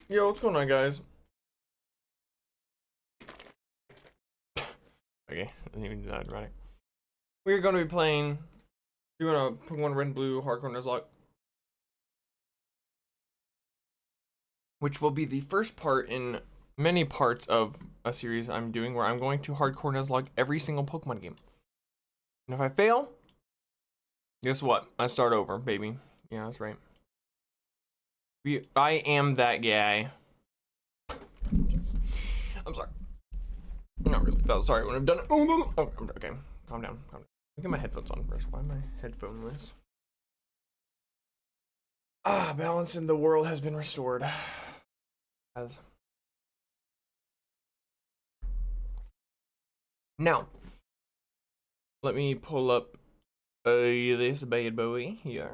Yo, what's going on, guys? Okay, I didn't even do that right. We're going to be playing. You're going to Pokemon Red and Blue Hardcore Nuzlocke, which will be the first part in many parts of a series I'm doing where I'm going to hardcore Nuzlocke every single Pokemon game. And if I fail, guess what? I start over, baby. Yeah, that's right. I am that guy. I'm sorry. Not really. Felt sorry when I've done it. Oh, okay. Calm down. Calm down. Get my headphones on first. Why am I headphoneless? Balance in the world has been restored. Now, let me pull up this bad boy here.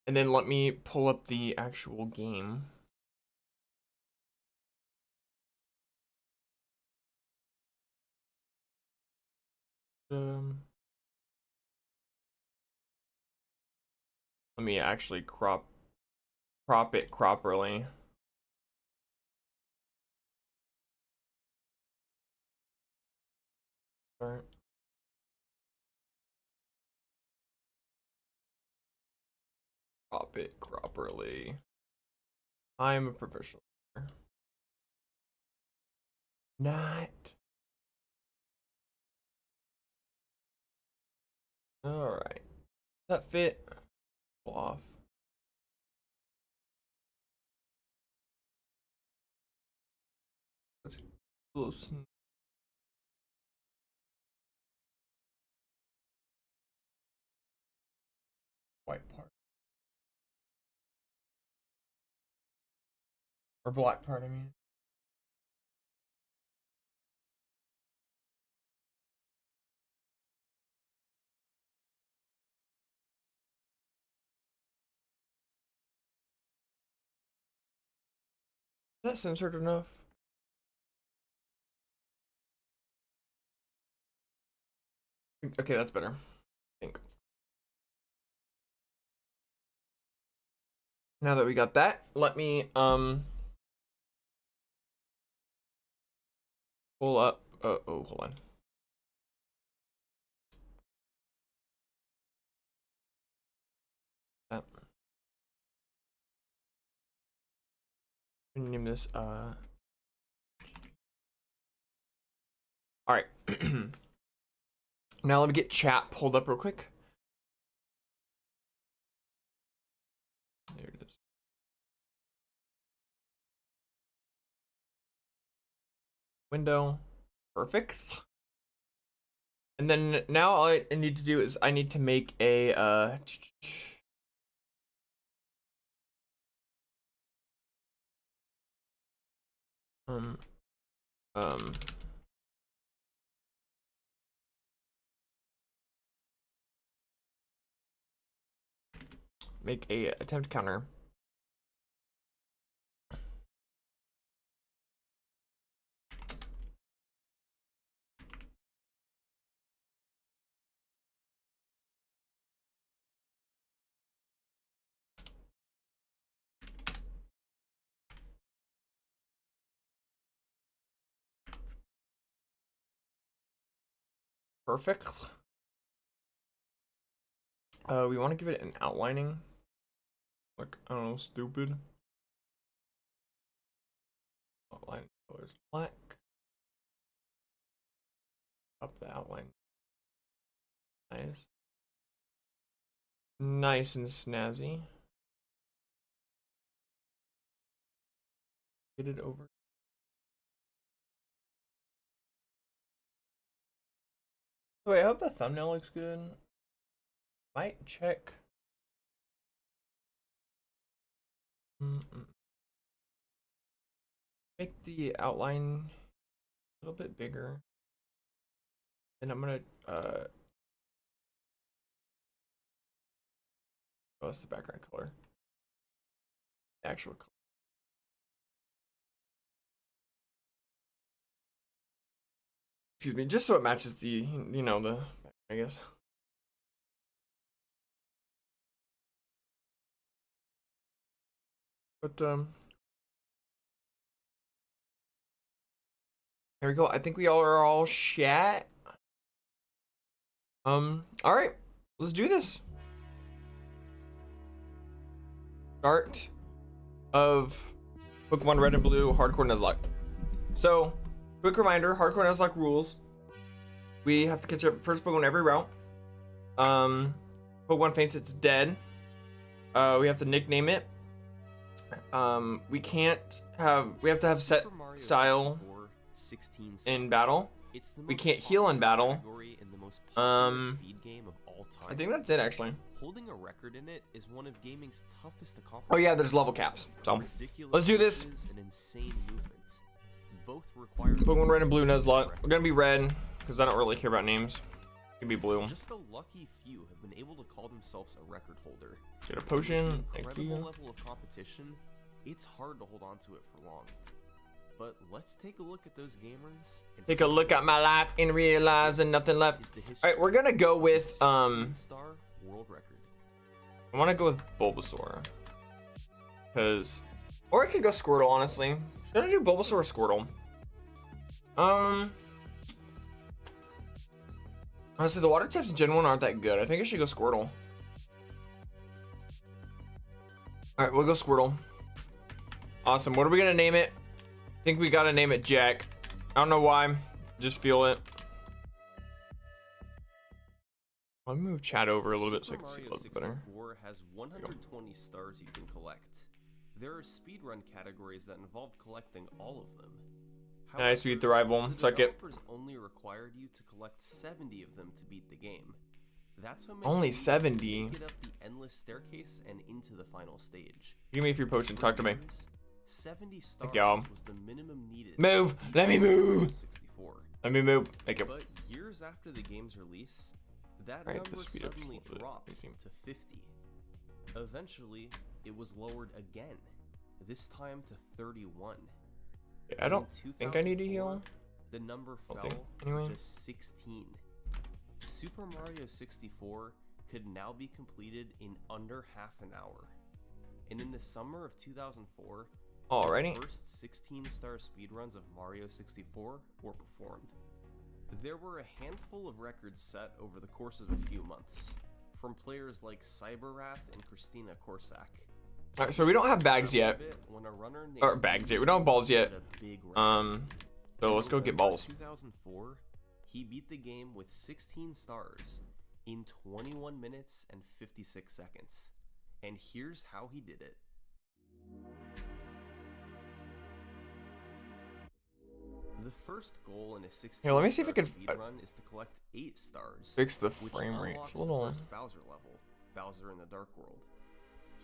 And then let me pull up the actual game. Let me actually crop it properly. Alright. Crop it properly. I'm a professional. Not. Alright. That fit? Pull off. Close. White part. Or black part, I mean. Is that censored enough? Okay, that's better. I think. Now that we got that, let me pull up. Oh, hold on. That. Name this all right. Now let me get chat pulled up real quick. There it is. Window. Perfect. And then now all I need to do is I need to make a make a attempt counter. Perfect. We want to give it an outlining. Like, I don't know, stupid. Outline color is black. Up the outline. Nice. Nice and snazzy. Get it over. Wait, I hope the thumbnail looks good. Might check. Make the outline a little bit bigger. And I'm gonna oh, that's the background color. The actual color. Excuse me, just so it matches the, you know, the, I guess. But there we go. I think we are all chat. All right, let's do this. Start of Pokemon Red and Blue Hardcore Nuzlocke. So, quick reminder: Hardcore Nuzlocke rules. We have to catch up first Pokemon every route. Pokemon faints, it's dead. We have to nickname it. We have to have set style in battle. We can't heal in battle. I think that's it actually. Holding a record in it is one of gaming's toughest accomplishments. Oh yeah, there's level caps. So let's do this. An insane movement. Both require Pokemon Red and Blue Nuzlocke. We're gonna be red because I don't really care about names. It could be blue. Just a lucky few have been able to call themselves a record holder. Get a potion. Incredible level of competition. It's hard to hold on to it for long. But let's take a look at those gamers. And take a look at my life and realize there's nothing left. All right, we're gonna go with star world record. I want to go with Bulbasaur, or I could go Squirtle. Honestly, should I do Bulbasaur or Squirtle? Honestly, the water types in Gen 1 aren't that good. I think I should go Squirtle. All right, we'll go Squirtle. Awesome. What are we gonna name it? I think we gotta name it Jack. I don't know why. Just feel it. Let me move chat over a little bit so I can see a little bit better. Mario 64 has 120 stars you can collect. There are speedrun categories that involve collecting all of them. However, Nice, beat the rival. the Suck it. developers only required you to collect 70 of them to beat the game. That's how many Only you 70. get up the endless staircase and into the final stage. Give me a free potion. Talk to me. 70 stars you. was the minimum needed. Move. Let me move. 64. Let me move. Thank you. But years after the game's release, that Alright, the number speed up's a suddenly little bit dropped crazy. to 50. Eventually, it was lowered again, this time to 31. I don't In think I need to heal. 2004, the number Don't fell think. Anyway. to just 16. Super Mario 64 could now be completed in under half an hour. And in the summer of 2004, Alrighty. the first 16-star speedruns of Mario 64 were performed. There were a handful of records set over the course of a few months, from players like CyberWrath and Christina Korsak. Alright, so we don't have bags yet. When a runner named Or bags yet. We don't have balls yet. set a big record. So let's go get balls. 2004, he beat the game with 16 stars in 21 minutes and 56 seconds. And here's how he did it. The first goal in a 16 Here, let me see if I can speedrun is to collect 8 stars. fix the which frame rate. unlocks It's a little. the first Bowser level, Bowser in the Dark World.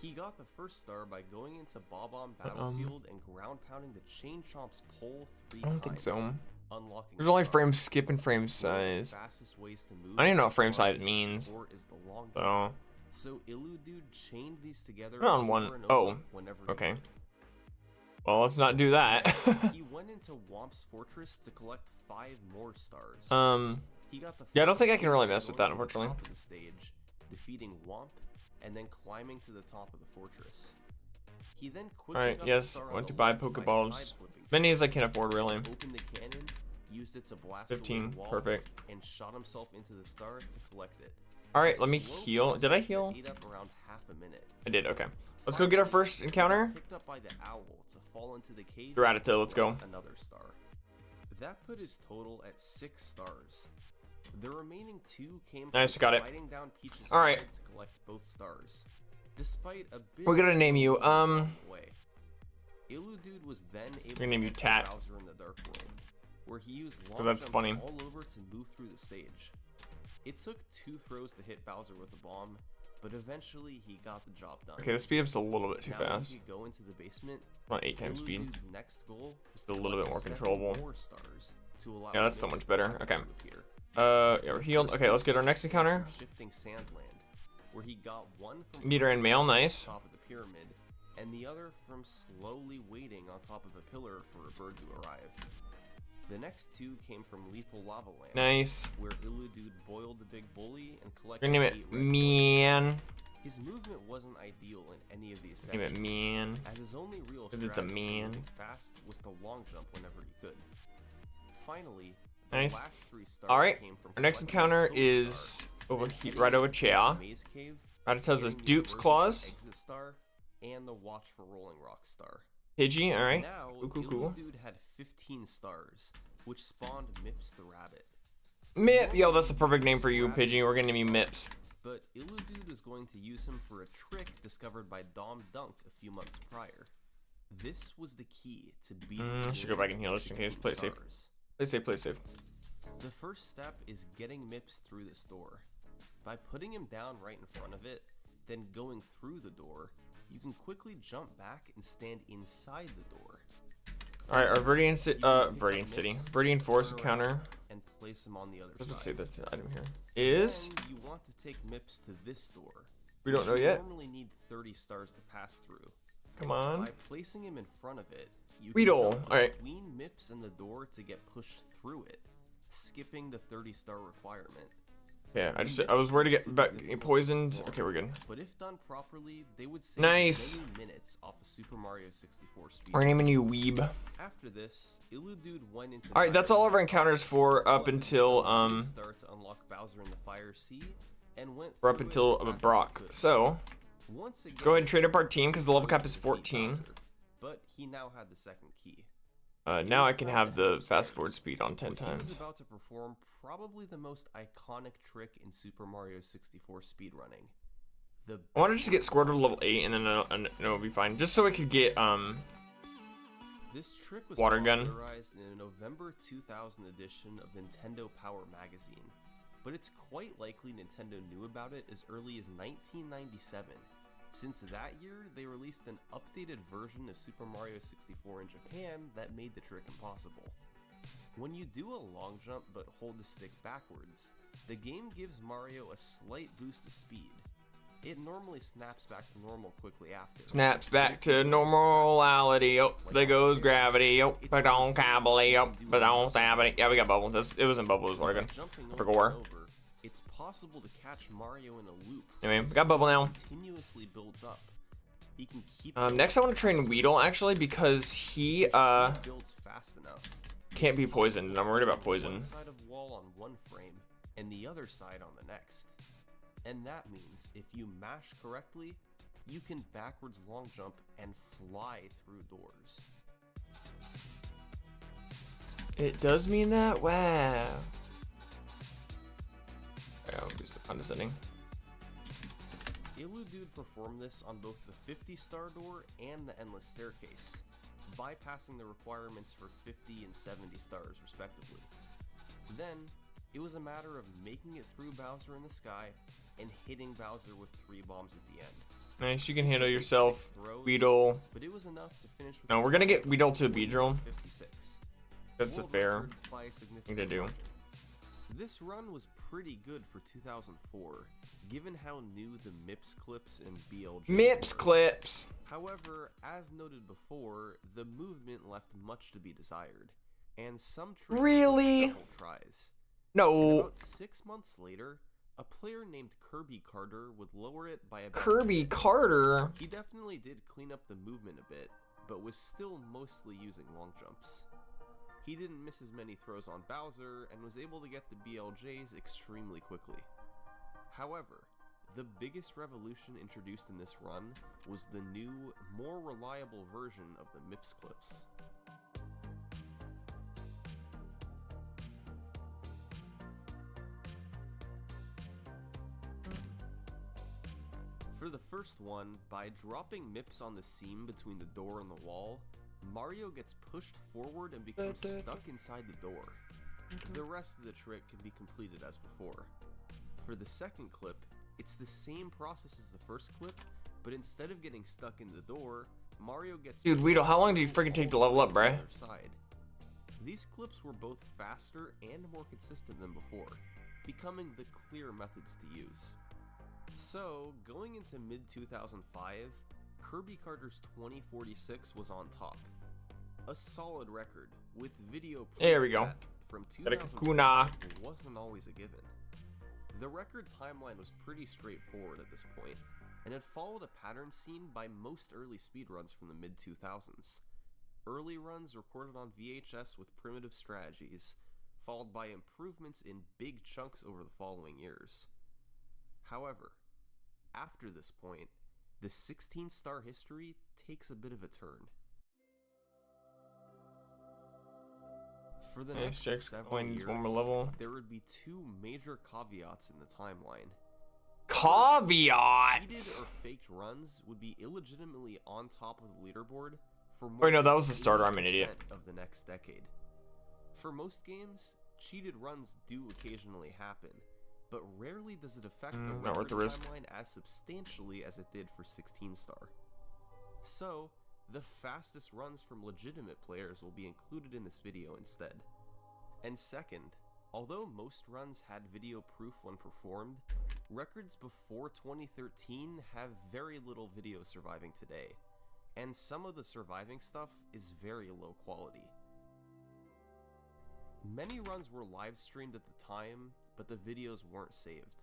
He got the first star by going into Bob-omb Battlefield and ground pounding the Chain Chomp's pole 3 times. I don't think so. Unlocking There's only the star. frame skip and frame One of the size. fastest ways to move I don't even know what in frame Mario size means. 64 is the long So So Illudude chained these together We're on over one. and Oh, over whenever he okay. could. Well, let's not do that. He went into Whomp's fortress to collect 5 more stars. He got the Yeah, I don't first think I can really star mess with going that, to the unfortunately. top of the stage, defeating Whomp, and then climbing to the top of the fortress. He then quickly Alright, got yes. the star on Went the to buy left by Pokeballs. side-flipping Many to as I can afford, really. opened the cannon, used it to blast away 15. the wall, Perfect. and shot himself into the star to collect it. Alright, let me Slow heal. Did I process that heal? ate up around half a minute. I did, okay. Let's go get our first encounter. Picked up by the owl to fall into the cage. Rattata, let's go. Another star. That put his total at 6 stars. The remaining 2 came from Nice, got it. sliding down Peach's All right. side to collect both stars. Despite a bit We're gonna name you, way. Illudude was then able gonna name you to Tat. Bowser in the Dark World, where he used long that's jumps funny. all over to move through the stage. It took 2 throws to hit Bowser with a bomb, but eventually he got the job done. Okay, the speed up's a little bit too Now that fast. he could go into the basement, Not 8 times speed. Illudude's next goal was Just a to little bit collect more 7 controllable. more stars to allow Yeah, that's so more much better. stars Okay. to appear. Yeah, we're healed. Okay, let's get our next encounter. Shifting Sandland, where he got one from Meter and mail, on nice. top of the pyramid, and the other from slowly waiting on top of a pillar for a bird to arrive. The next 2 came from Lethal Lava Land, Nice. where Illudude boiled the big bully and We're collected gonna name 8 it red Man. His movement wasn't ideal in any of these Name sections, it man. as his only real 'Cause it's a strategy for man. moving fast was to long jump whenever he could. Finally, Nice. the last 3 stars Alright, came from our next collecting encounter Toad is Star, over then here, heading right over into the Chia. Maze Cave, Right, it tells us getting the Dupes Emergency Claws. Exit Star, and the Watch for Rolling Rock Star. Pidgey, alright. Now, Cool. Dude had 15 stars, which spawned Mips the Rabbit. Mip, yo, that's the perfect name for you, Pidgey. We're gonna name you Mips. But Illudude is going to use him for a trick discovered by Dom Dunk a few months prior. This was the key to beating I should go back and heal just in case. Play safe. Play safe, play safe. The first step is getting Mips through this door. By putting him down right in front of it, then going through the door, you can quickly jump back and stand inside the door. Alright, our Viridian Forest encounter. And place him on the other Let's side. see this item here. Is Then you want to take Mips to this door. we don't know You yet. normally need 30 stars to pass through. Come on. By placing him in front of it, you Weedle. can jump Alright. between Mips and the door to get pushed through it, skipping the 30-star requirement. Yeah, I was worried to get back poisoned. Okay, we're good. But if done properly, they would save Nice. many minutes off a Super Mario 64 speed. We're naming you Weeb. After this, Illudude went into Alright, that's all of our encounters for up Button until start to unlock Bowser in the Fire Sea, and went or up through it until as fast as Brock. he could. So Once again, go ahead and trade up our team because the level cap Bowser is defeat 14. Bowser, but he now had the second key. Now I can have the fast forward speed on 10 He was times. about to perform probably the most iconic trick in Super Mario 64 speedrunning. I wanted just to get Squirtle to level 8 and then it'll be fine. Just so I could get This trick was Water gun. popularized in a November 2000 edition of Nintendo Power magazine, but it's quite likely Nintendo knew about it as early as 1997. Since that year, they released an updated version of Super Mario 64 in Japan that made the trick impossible. When you do a long jump but hold the stick backwards, the game gives Mario a slight boost of speed. It normally snaps back to normal quickly after. snaps back to normality. Oh, there goes gravity. Oh, put on cable. Oh, put on gravity. Yeah, we got bubble. It wasn't bubble. It was water gun. Jumping I forgot over where. and over, it's possible to catch Mario in a loop. Anyway, we as got bubble now. speed continuously builds up. He can keep Next I want to train Weedle actually because he builds fast enough. can't be poisoned and I'm worried about poison. One side of wall on one frame and the other side on the next. And that means if you mash correctly, you can backwards long jump and fly through doors. It does mean that? Wow. I'll be so condescending. Illudude performed this on both the 50-star door and the Endless Staircase, bypassing the requirements for 50 and 70 stars respectively. Then, it was a matter of making it through Bowser in the sky and hitting Bowser with 3 bombs at the end. Nice, you can handle yourself. 6 throws, Weedle. but it was enough to finish with No, we're gonna get Weedle to a Beedrill. 56. That's a World fair record by a significant thing to do. margin. This run was pretty good for 2004, given how new the MIPS clips and BLJ Mips were. clips. However, as noted before, the movement left much to be desired, and some tricks took Really? several tries. And No. about 6 months later, a player named Kirby Carter would lower it by about Kirby Carter. He definitely did clean up the movement a bit, but was still mostly using long jumps. He didn't miss as many throws on Bowser, and was able to get the BLJs extremely quickly. However, the biggest revolution introduced in this run was the new, more reliable version of the MIPS clips. For the first one, by dropping MIPS on the seam between the door and the wall, Mario gets pushed forward and becomes stuck inside the door. The rest of the trick can be completed as before. For the second clip, it's the same process as the first clip, but instead of getting stuck in the door, Mario gets Dude, Weedle, how long do you freaking take to level up, bruh? Side. These clips were both faster and more consistent than before, becoming the clear methods to use. So, going into mid-2005, Kirby Carter's 2046 was on top. A solid record, with video proof There we go. that from Got a 2005 Kakuna. wasn't always a given. The record timeline was pretty straightforward at this point. and had followed a pattern seen by most early speedruns from the mid-2000s. Early runs recorded on VHS with primitive strategies, followed by improvements in big chunks over the following years. However, after this point, the 16-star history takes a bit of a turn. For the next several years, there would be two major caveats in the timeline. Caveats! Cheated or faked runs would be illegitimately on top of the leaderboard for more Wait, no, that was the starter. I'm an idiot. of the next decade. For most games, cheated runs do occasionally happen, but rarely does it affect the record timeline as substantially as it did for 16-star. So, the fastest runs from legitimate players will be included in this video instead. And second, although most runs had video proof when performed, records before 2013 have very little video surviving today, and some of the surviving stuff is very low quality. Many runs were live streamed at the time, but the videos weren't saved.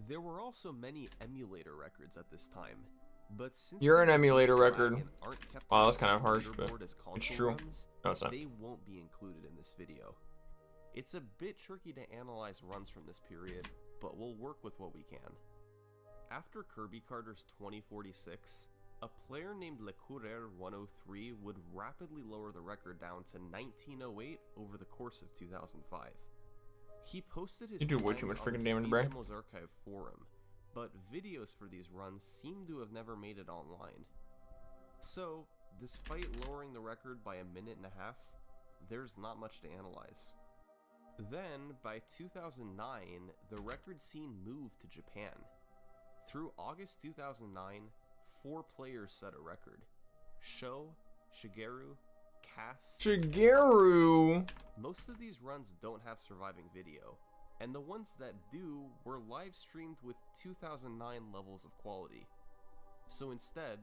There were also many emulator records at this time, but since you're an emulator record. Wow, that's kind of harsh, but it's true. Runs, no, it's not. They won't be included in this video. It's a bit tricky to analyze runs from this period, but we'll work with what we can. After Kirby Carter's 2046, a player named LeCoureur103 would rapidly lower the record down to 1908 over the course of 2005. He posted his you do way too much freaking damage, bro. Archive forum, but videos for these runs seem to have never made it online. So, despite lowering the record by 1.5 minutes, there's not much to analyze. Then, by 2009, the record scene moved to Japan. Through August 2009, 4 players set a record: Sho, Shigeru, Cass, Shigeru! Most of these runs don't have surviving video, and the ones that do were live streamed with 2009 levels of quality. So instead,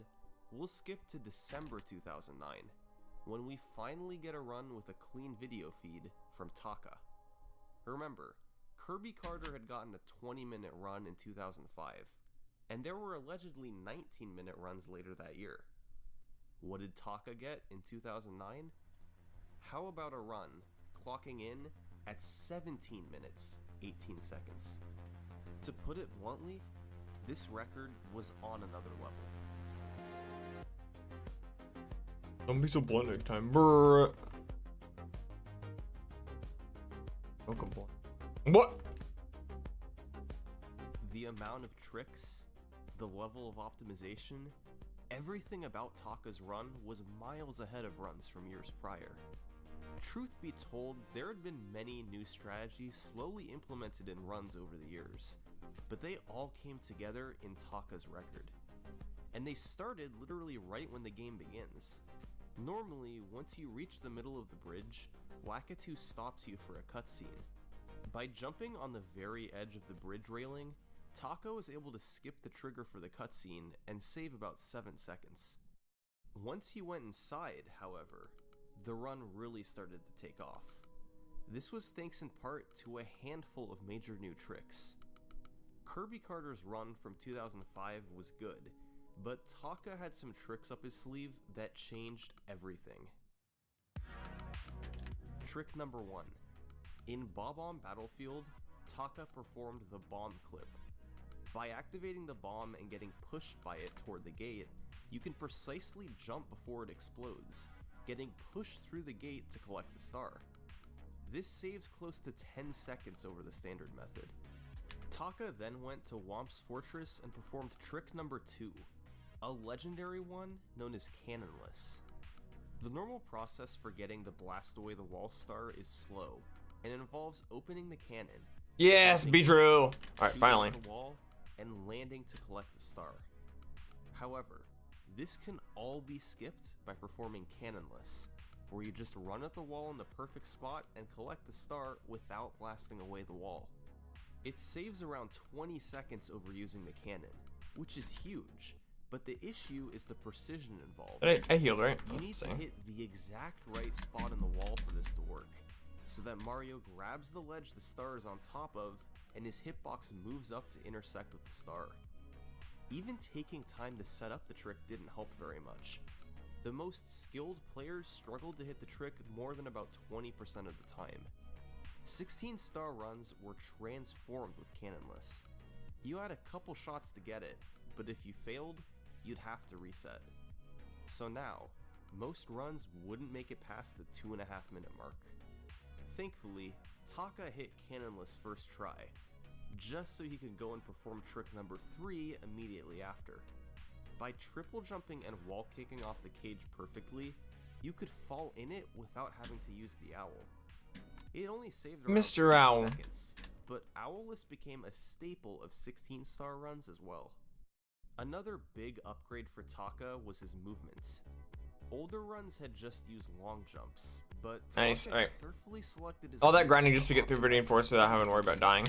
we'll skip to December 2009, when we finally get a run with a clean video feed from Taka. Remember, Kirby Carter had gotten a 20-minute run in 2005, and there were allegedly 19-minute runs later that year. What did Taka get in 2009? How about a run clocking in at 17 minutes, 18 seconds? To put it bluntly, this record was on another level. Don't be so blunt next time, brr. Welcome, boy. What? The amount of tricks, the level of optimization, everything about Taka's run was miles ahead of runs from years prior. Truth be told, there had been many new strategies slowly implemented in runs over the years, but they all came together in Taka's record. And they started literally right when the game begins. Normally, once you reach the middle of the bridge, Lakitu stops you for a cutscene. By jumping on the very edge of the bridge railing, Taka was able to skip the trigger for the cutscene and save about 7 seconds. Once he went inside, however, the run really started to take off. This was thanks in part to a handful of major new tricks. Kirby Carter's run from 2005 was good, but Taka had some tricks up his sleeve that changed everything. Trick number 1. In Bob-omb Battlefield, Taka performed the bomb clip. By activating the bomb and getting pushed by it toward the gate, you can precisely jump before it explodes, getting pushed through the gate to collect the star. This saves close to 10 seconds over the standard method. Taka then went to Whomp's Fortress and performed trick number 2, a legendary one known as Cannonless. The normal process for getting the blast away the wall star is slow, and involves opening the cannon. Yes, be true. Alright, finally. The wall and landing to collect the star. However, this can all be skipped by performing Cannonless, where you just run at the wall in the perfect spot and collect the star without blasting away the wall. It saves around 20 seconds over using the cannon, which is huge, but the issue is the precision involved. I healed, right? You need to hit the exact right spot in the wall for this to work, so that Mario grabs the ledge the star is on top of, and his hitbox moves up to intersect with the star. Even taking time to set up the trick didn't help very much. The most skilled players struggled to hit the trick more than about 20% of the time. 16-star runs were transformed with cannonless. You had a couple shots to get it, but if you failed, you'd have to reset. So now, most runs wouldn't make it past the 2.5 minute mark. Thankfully, Taka hit cannonless first try, just so he could go and perform trick number 3 immediately after. By triple jumping and wall kicking off the cage perfectly, you could fall in it without having to use the owl. It only saved around Mr. 6 Owl. seconds, but owlless became a staple of 16-star runs as well. Another big upgrade for Taka was his movement. Older runs had just used long jumps, but Nice, Taka alright. carefully selected his All that moves grinding just to get through reinforced without having to worry about dying.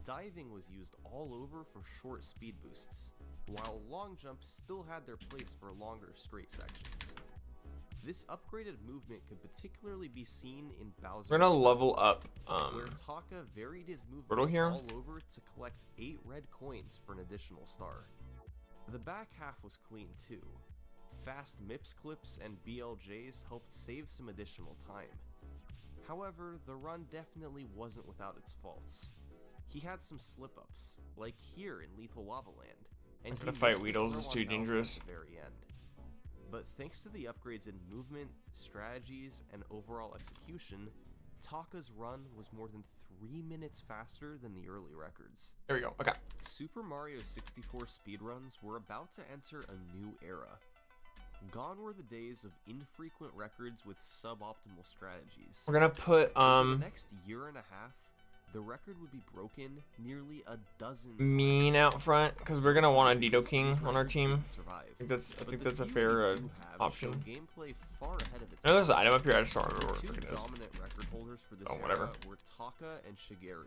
Diving was used all over for short speed boosts, while long jumps still had their place for longer straight sections. This upgraded movement could particularly be seen in Bowser, We're gonna level up where Taka varied his Rickroll movement here. all over to collect 8 red coins for an additional star. The back half was clean too. Fast MIPS clips and BLJs helped save some additional time. However, the run definitely wasn't without its faults. He had some slip-ups, like here in Lethal Lava Land, and Gonna he fight missed the Weedles, throw it's on too Bowser dangerous. at the very end. But thanks to the upgrades in movement, strategies, and overall execution, Taka's run was more than 3 minutes faster than the early records. There we go. Okay. Super Mario 64 speedruns were about to enter a new era. Gone were the days of infrequent records with suboptimal strategies. We're gonna put Over the next year and a half, the record would be broken nearly a dozen Mean times. out front because we're gonna want a Dido King These on our records team. didn't survive, I but think the that's a few fair we do have option. show gameplay far ahead of its I know there's an time. item up here. I just don't remember The what two freaking it is. dominant record holders for this Oh, whatever. era were Taka and Shigeru.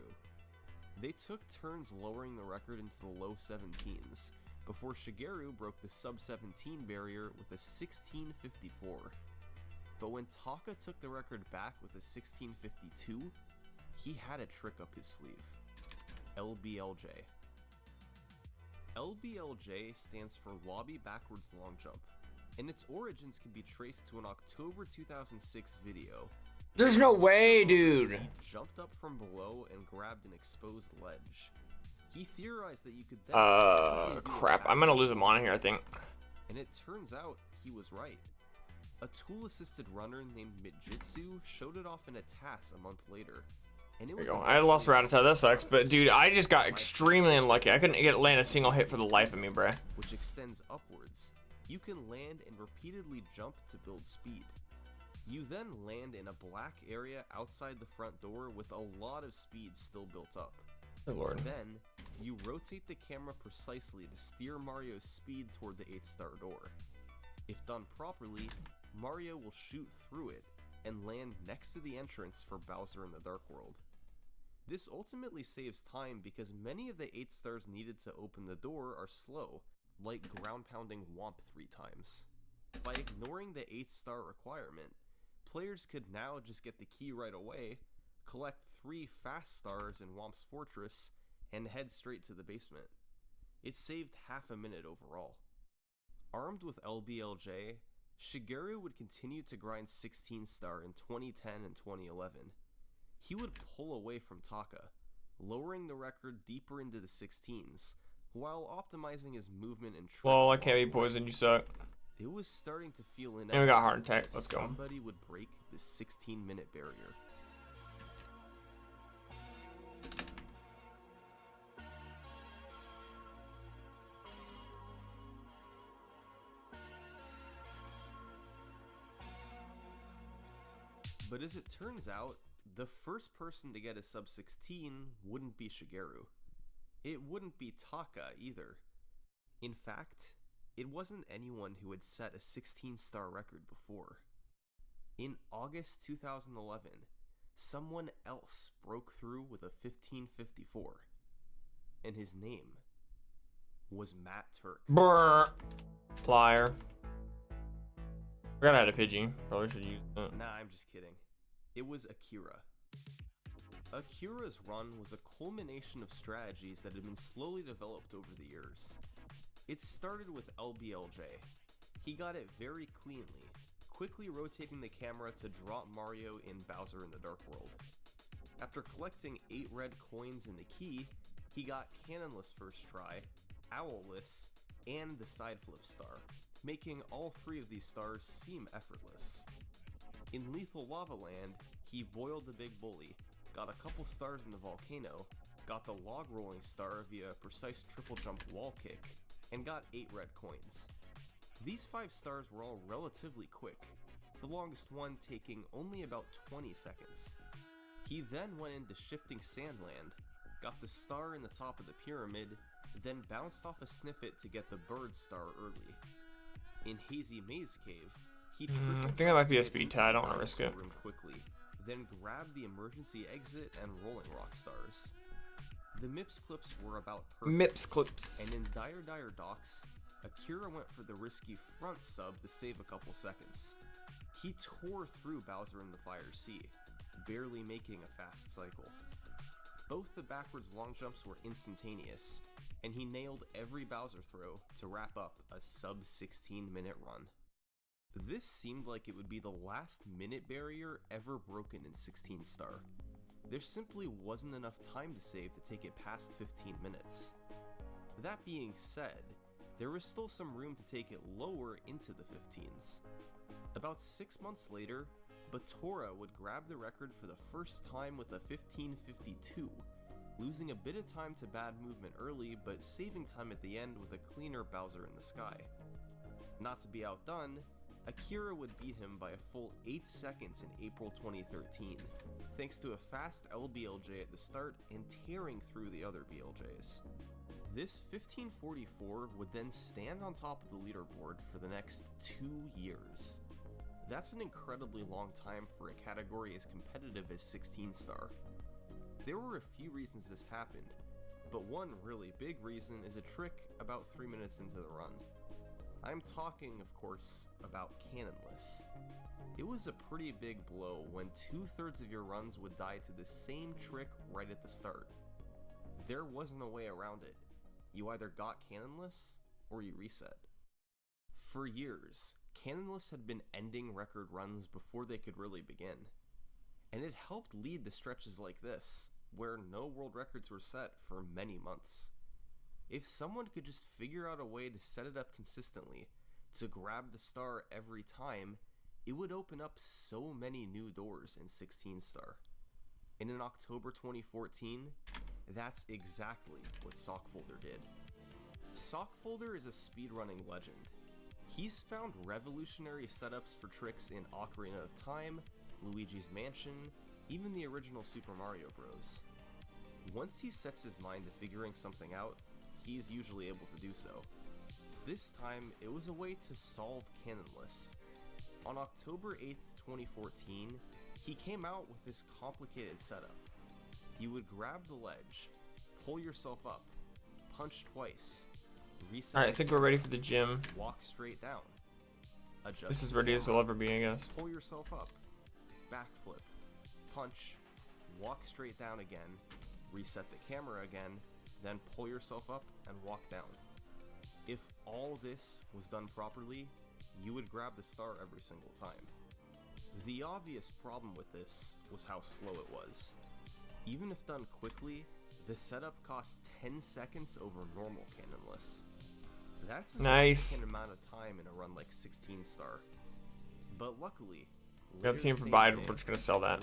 They took turns lowering the record into the low 17s, before Shigeru broke the sub-17 barrier with a 1654. But when Taka took the record back with a 1652, he had a trick up his sleeve. LBLJ. LBLJ stands for Lobby Backwards Long Jump, and its origins can be traced to an October 2006 video. There's no way, dude. He jumped up from below and grabbed an exposed ledge. He theorized that you could then possibly do a Crap. I'm gonna lose him on here, I think. and it turns out he was right. A tool-assisted runner named Mijitsu showed it off in a TAS a month later. And it There was you go. I lost Rattata. That sucks. But dude, I just got extremely unlucky. I couldn't land a single hit for the life of me, bruh. which extends upwards. You can land and repeatedly jump to build speed. You then land in a black area outside the front door with a lot of speed still built up. Good lord. Then, you rotate the camera precisely to steer Mario's speed toward the 8-star door. If done properly, Mario will shoot through it and land next to the entrance for Bowser in the Dark World. This ultimately saves time because many of the 8 stars needed to open the door are slow, like ground pounding Womp 3 times. By ignoring the 8-star requirement, players could now just get the key right away, collect 3 fast stars in Womp's Fortress, and head straight to the basement. It saved half a minute overall. Armed with LBLJ, Shigeru would continue to grind 16-star in 2010 and 2011. He would pull away from Taka, lowering the record deeper into the 16s, while optimizing his movement and tricks. Well, I can't be along the way. poisoned. You suck. It was starting to feel And we got heart inevitable attack. that Let's go. somebody would break the 16-minute barrier. But as it turns out, the first person to get a sub-16 wouldn't be Shigeru. It wouldn't be Taka either. In fact, it wasn't anyone who had set a 16-star record before. In August 2011, someone else broke through with a 1554. And his name was Matt Turk. Brr. Liar. Forgot I had a Pidgey. Probably should use that. Nah, I'm just kidding. It was Akira. Akira's run was a culmination of strategies that had been slowly developed over the years. It started with LBLJ. He got it very cleanly, quickly rotating the camera to drop Mario in Bowser in the Dark World. After collecting 8 red coins in the key, he got Cannonless first try, Owlless, and the side flip star, making all 3 of these stars seem effortless. In Lethal Lava Land, he boiled the big bully, got a couple stars in the volcano, got the log rolling star via a precise triple jump wall kick, and got 8 red coins. These 5 stars were all relatively quick, the longest one taking only about 20 seconds. He then went into Shifting Sandland, got the star in the top of the pyramid, then bounced off a sniffet to get the bird star early. In Hazy Maze Cave, he I think that might be a speed tie, I don't want to risk it. room quickly, then grabbed the emergency exit and rolling rock stars. The Mips clips were about perfect. Mips clips. And in Dire Docks, Akira went for the risky front sub to save a couple seconds. He tore through Bowser in the Fire Sea, barely making a fast cycle. Both the backwards long jumps were instantaneous, and he nailed every Bowser throw to wrap up a sub 16-minute run. This seemed like it would be the last minute barrier ever broken in 16 star. There simply wasn't enough time to save to take it past 15 minutes. That being said, there was still some room to take it lower into the 15s. About 6 months later, Batora would grab the record for the first time with a 15:52, losing a bit of time to bad movement early, but saving time at the end with a cleaner Bowser in the sky. Not to be outdone, Akira would beat him by a full 8 seconds in April 2013, thanks to a fast LBLJ at the start and tearing through the other BLJs. This 1544 would then stand on top of the leaderboard for the next 2 years. That's an incredibly long time for a category as competitive as 16 star. There were a few reasons this happened, but one really big reason is a trick about 3 minutes into the run. I'm talking, of course, about Cannonless. It was a pretty big blow when 2/3 of your runs would die to the same trick right at the start. There wasn't a way around it. You either got Cannonless, or you reset. For years, Cannonless had been ending record runs before they could really begin. And it helped lead to stretches like this, where no world records were set for many months. If someone could just figure out a way to set it up consistently, to grab the star every time, it would open up so many new doors in 16 star. And in October 2014, that's exactly what Sockfolder did. Sockfolder is a speedrunning legend. He's found revolutionary setups for tricks in Ocarina of Time, Luigi's Mansion, even the original Super Mario Bros. Once he sets his mind to figuring something out, he's usually able to do so. This time, it was a way to solve Cannonless. On October 8th, 2014, he came out with this complicated setup. You would grab the ledge, pull yourself up, punch twice, reset. Alright, I think we're ready for the gym. Walk straight down. Adjust This is ready as we'll ever be, I guess. Pull yourself up, backflip, punch, walk straight down again, reset the camera again, then pull yourself up and walk down. If all this was done properly, you would grab the star every single time. The obvious problem with this was how slow it was. Even if done quickly, the setup cost 10 seconds over normal Cannonless. That's a significant amount of time in a run like 16 star. But luckily, We have the team provide, we're just gonna sell that.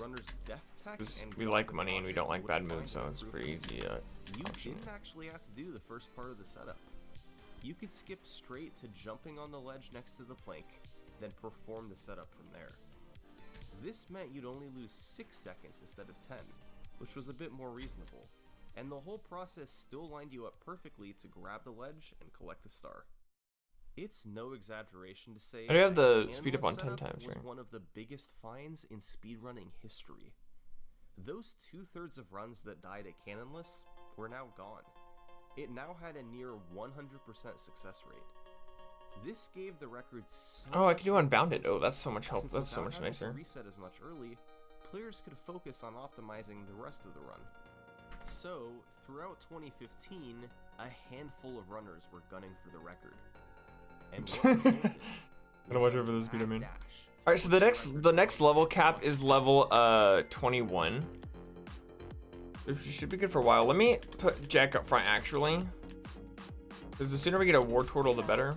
Because we like money and we don't like bad moves, so it's pretty easy You option. didn't actually have to do the first part of the setup. You could skip straight to jumping on the ledge next to the plank, then perform the setup from there. This meant you'd only lose 6 seconds instead of 10, which was a bit more reasonable, and the whole process still lined you up perfectly to grab the ledge and collect the star. It's no exaggeration to say I do have the that speed up on 10 setup times, was right? one of the biggest finds in speedrunning history. Those 2/3 of runs that died at Cannonless were now gone. It now had a near 100% success rate. This gave the record so Oh, I much can do unbounded. potential, Oh, that's so much help. since That's so without much having to nicer. reset as much early, players could focus on optimizing the rest of the run. So, throughout 2015, a handful of runners were gunning for the record. And what resulted Gotta was watch a out for the speed mad domain. dash All right, so the next level cap is level 21. It should be good for a while. Let me put Jack up front actually, because the sooner we get a war turtle, the better.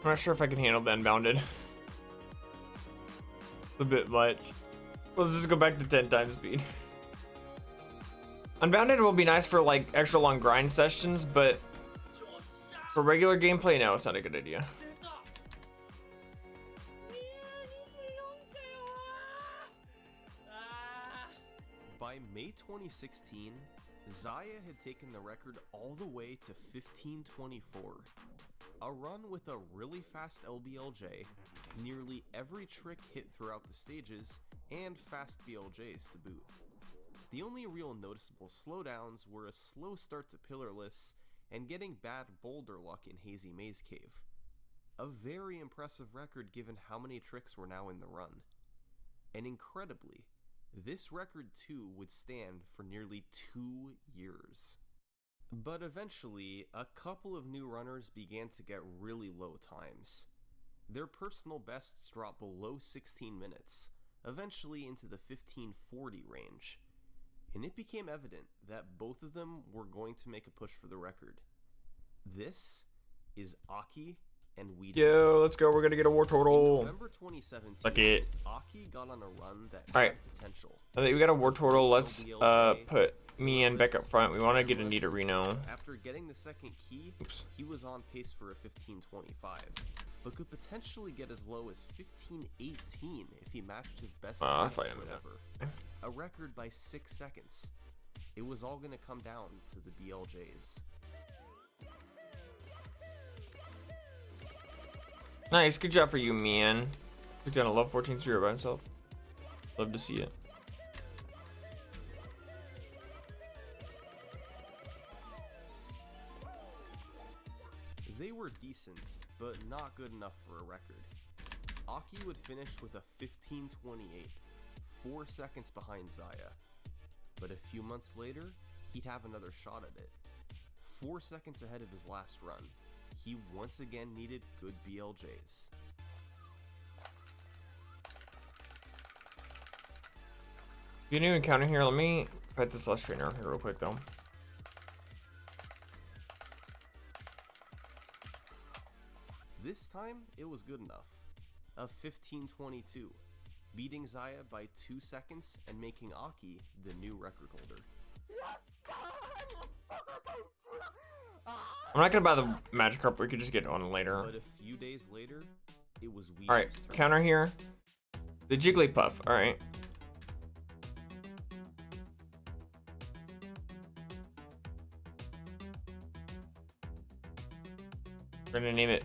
I'm not sure if I can handle the unbounded. It's a bit much. Let's just go back to 10 times speed. Unbounded will be nice for like extra long grind sessions, but for regular gameplay, no, it's not a good idea. By May 2016, Zaya had taken the record all the way to 1524. A run with a really fast LBLJ, nearly every trick hit throughout the stages, and fast BLJs to boot. The only real noticeable slowdowns were a slow start to Pillarless and getting bad boulder luck in Hazy Maze Cave. A very impressive record given how many tricks were now in the run. And incredibly, this record too would stand for nearly 2 years. But eventually, a couple of new runners began to get really low times. Their personal bests dropped below 16 minutes, eventually into the 1540 range. And it became evident that both of them were going to make a push for the record. This is Aki and Weed. Yo, let's go. We're gonna get a war In turtle. November 2017, Fuck it. Aki got on a run that Alright. had potential. I think we got a war turtle. Let's put me and Beck up front. We want to get a Nita Reno. After getting the second key, Oops. he was on pace for a 1525, but could potentially get as low as 1518 if he matched his best I'll time fight him ever. A record by 6 seconds. It was all gonna come down to the BLJs. Nice, good job for you, man. He's gonna love 14-0 by himself. Love to see it. They were decent, but not good enough for a record. Aki would finish with a 1528, 4 seconds behind Zaya. But a few months later, he'd have another shot at it. 4 seconds ahead of his last run, he once again needed good BLJs. Get a new encounter here. Let me fight this last trainer here real quick though. This time, it was good enough. A 1522, beating Zaya by 2 seconds and making Aki the new record holder. I'm not gonna buy the magic carp. We could just get on later. But a few days later, it was Weezy's All right, turn. counter here. The Jigglypuff. All right. We're gonna name it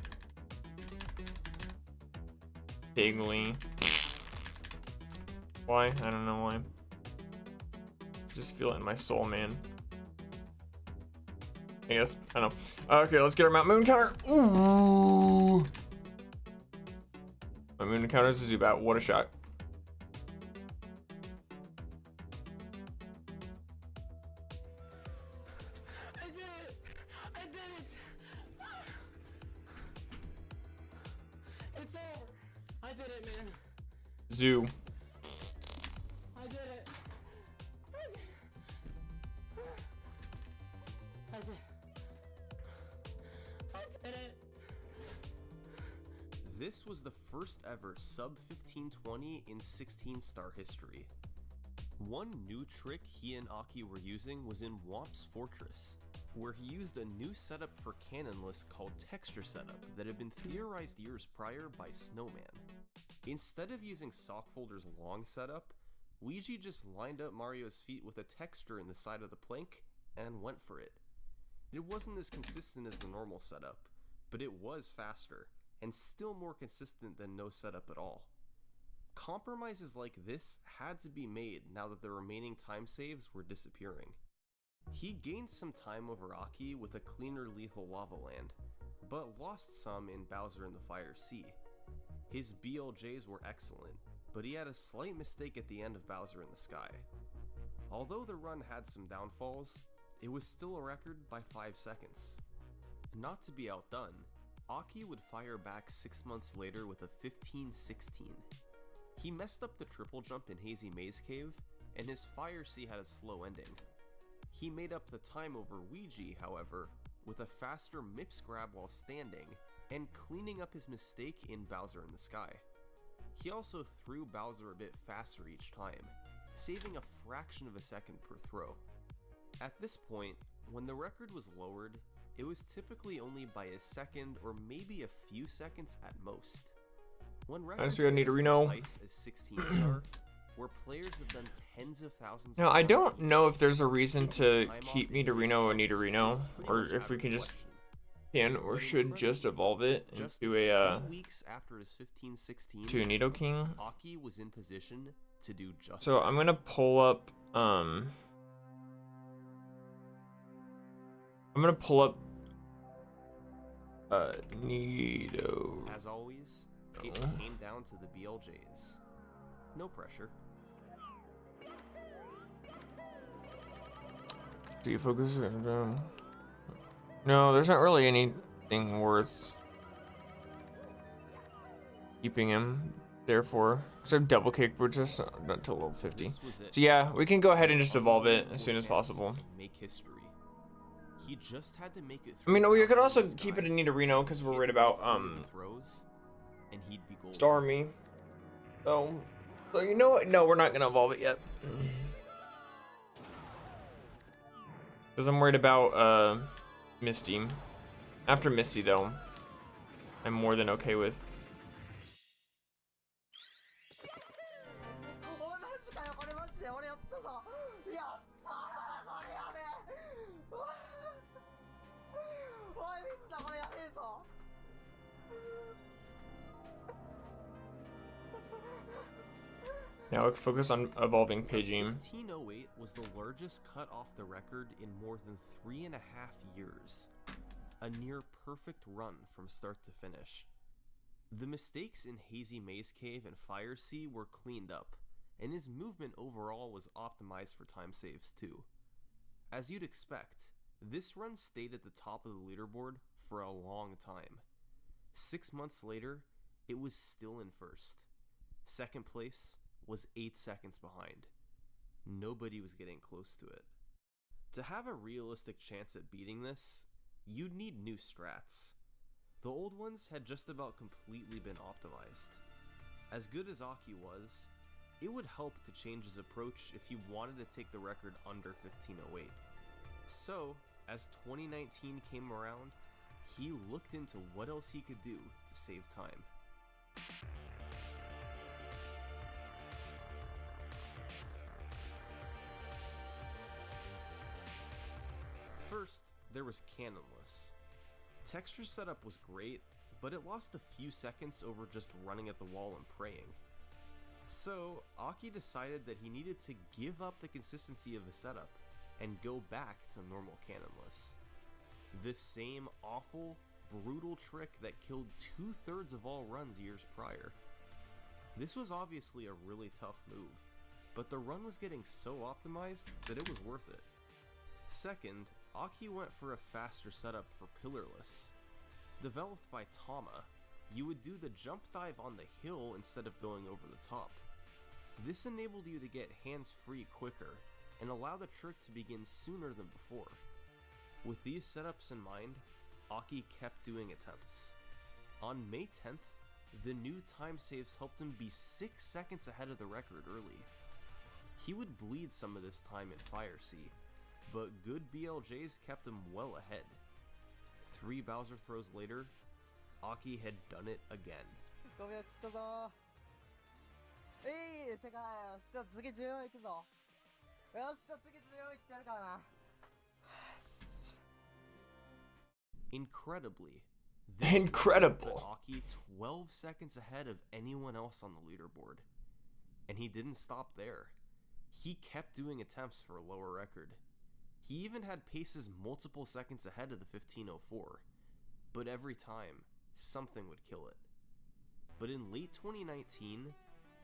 Bigly. Why? I don't know why. Just feel it in my soul, man. I guess. I don't know. Okay, let's get our Mount Moon counter. Ooh. My Moon counter is a Zubat. What a shot. I did it! I did it! It's over! I did it, man! Zoo. I did it! I did it! This was the first ever sub 1520 in 16-star history. One new trick he and Aki were using was in Womp's Fortress, where he used a new setup for Cannonless called Texture Setup that had been theorized years prior by Snowman. Instead of using Sockfolder's long setup, Ouija just lined up Mario's feet with a texture in the side of the plank and went for it. It wasn't as consistent as the normal setup, but it was faster, and still more consistent than no setup at all. Compromises like this had to be made now that the remaining time saves were disappearing. He gained some time over Aki with a cleaner lethal lava land, but lost some in Bowser in the Fire Sea. His BLJs were excellent, but he had a slight mistake at the end of Bowser in the Sky. Although the run had some downfalls, it was still a record by 5 seconds. Not to be outdone, Aki would fire back 6 months later with a 15-16. He messed up the triple jump in Hazy Maze Cave, and his Fire Sea had a slow ending. He made up the time over Ouija, however, with a faster Mips grab while standing, and cleaning up his mistake in Bowser in the Sky. He also threw Bowser a bit faster each time, saving a fraction of a second per throw. At this point, when the record was lowered, it was typically only by a second or maybe a few seconds at most. When records we need to Reno. precise as 16 star, where players have done tens of thousands Now, of I runs don't each, know if there's a reason to time keep off Nidorino or is Nidorino, pretty or much if we out can of the just question. or should just evolve it and Just do a 3 weeks after his 15-16, to a Nidoking. Aki was in position to do just So that. I'm gonna pull up Nido. As always, it No. came down to the BLJs. No pressure. Do you focus? No, there's not really anything worth keeping him there for. Except double kick, we're just not till level 50. This was it. So yeah, we can go ahead and just evolve it Unbelievable as soon as chance possible. to make history. He just had to make it I through mean, we could Bowser also in the keep Sky, it in Nidorino because we're hit worried about all three of the throws, and he'd be golden. Starmie. So you know what? No, we're not gonna evolve it yet. Because I'm worried about Misty. After Misty though, I'm more than okay with. おいマジかよこれマジで俺やったぞやったーこれやべえおいみんなこれやべえぞ Now let's focus on evolving Pidgey. 1508 was the largest cut off the record in more than 3.5 years. A near perfect run from start to finish. The mistakes in Hazy Maze Cave and Fire Sea were cleaned up, and his movement overall was optimized for time saves too. As you'd expect, this run stayed at the top of the leaderboard for a long time. 6 months later, it was still in first. Second place was 8 seconds behind. Nobody was getting close to it. To have a realistic chance at beating this, you'd need new strats. The old ones had just about completely been optimized. As good as Aki was, it would help to change his approach if he wanted to take the record under 1508. So, as 2019 came around, he looked into what else he could do to save time. First, there was Cannonless. Texture setup was great, but it lost a few seconds over just running at the wall and praying. So, Aki decided that he needed to give up the consistency of the setup and go back to normal Cannonless. The same awful, brutal trick that killed 2/3 of all runs years prior. This was obviously a really tough move, but the run was getting so optimized that it was worth it. Second, Aki went for a faster setup for Pillarless. Developed by Tama, you would do the jump dive on the hill instead of going over the top. This enabled you to get hands-free quicker, and allow the trick to begin sooner than before. With these setups in mind, Aki kept doing attempts. On May 10th, the new time saves helped him be 6 seconds ahead of the record early. He would bleed some of this time in Fire Sea, but good BLJs kept him well ahead. 3 Bowser throws later, Aki had done it again. 5秒切ったぞ世界よっしゃ次14いくぞよっしゃ次14いってやるからな Incredibly, this Incredible. put Aki 12 seconds ahead of anyone else on the leaderboard. And he didn't stop there. He kept doing attempts for a lower record. He even had paces multiple seconds ahead of the 1504, but every time, something would kill it. But in late 2019,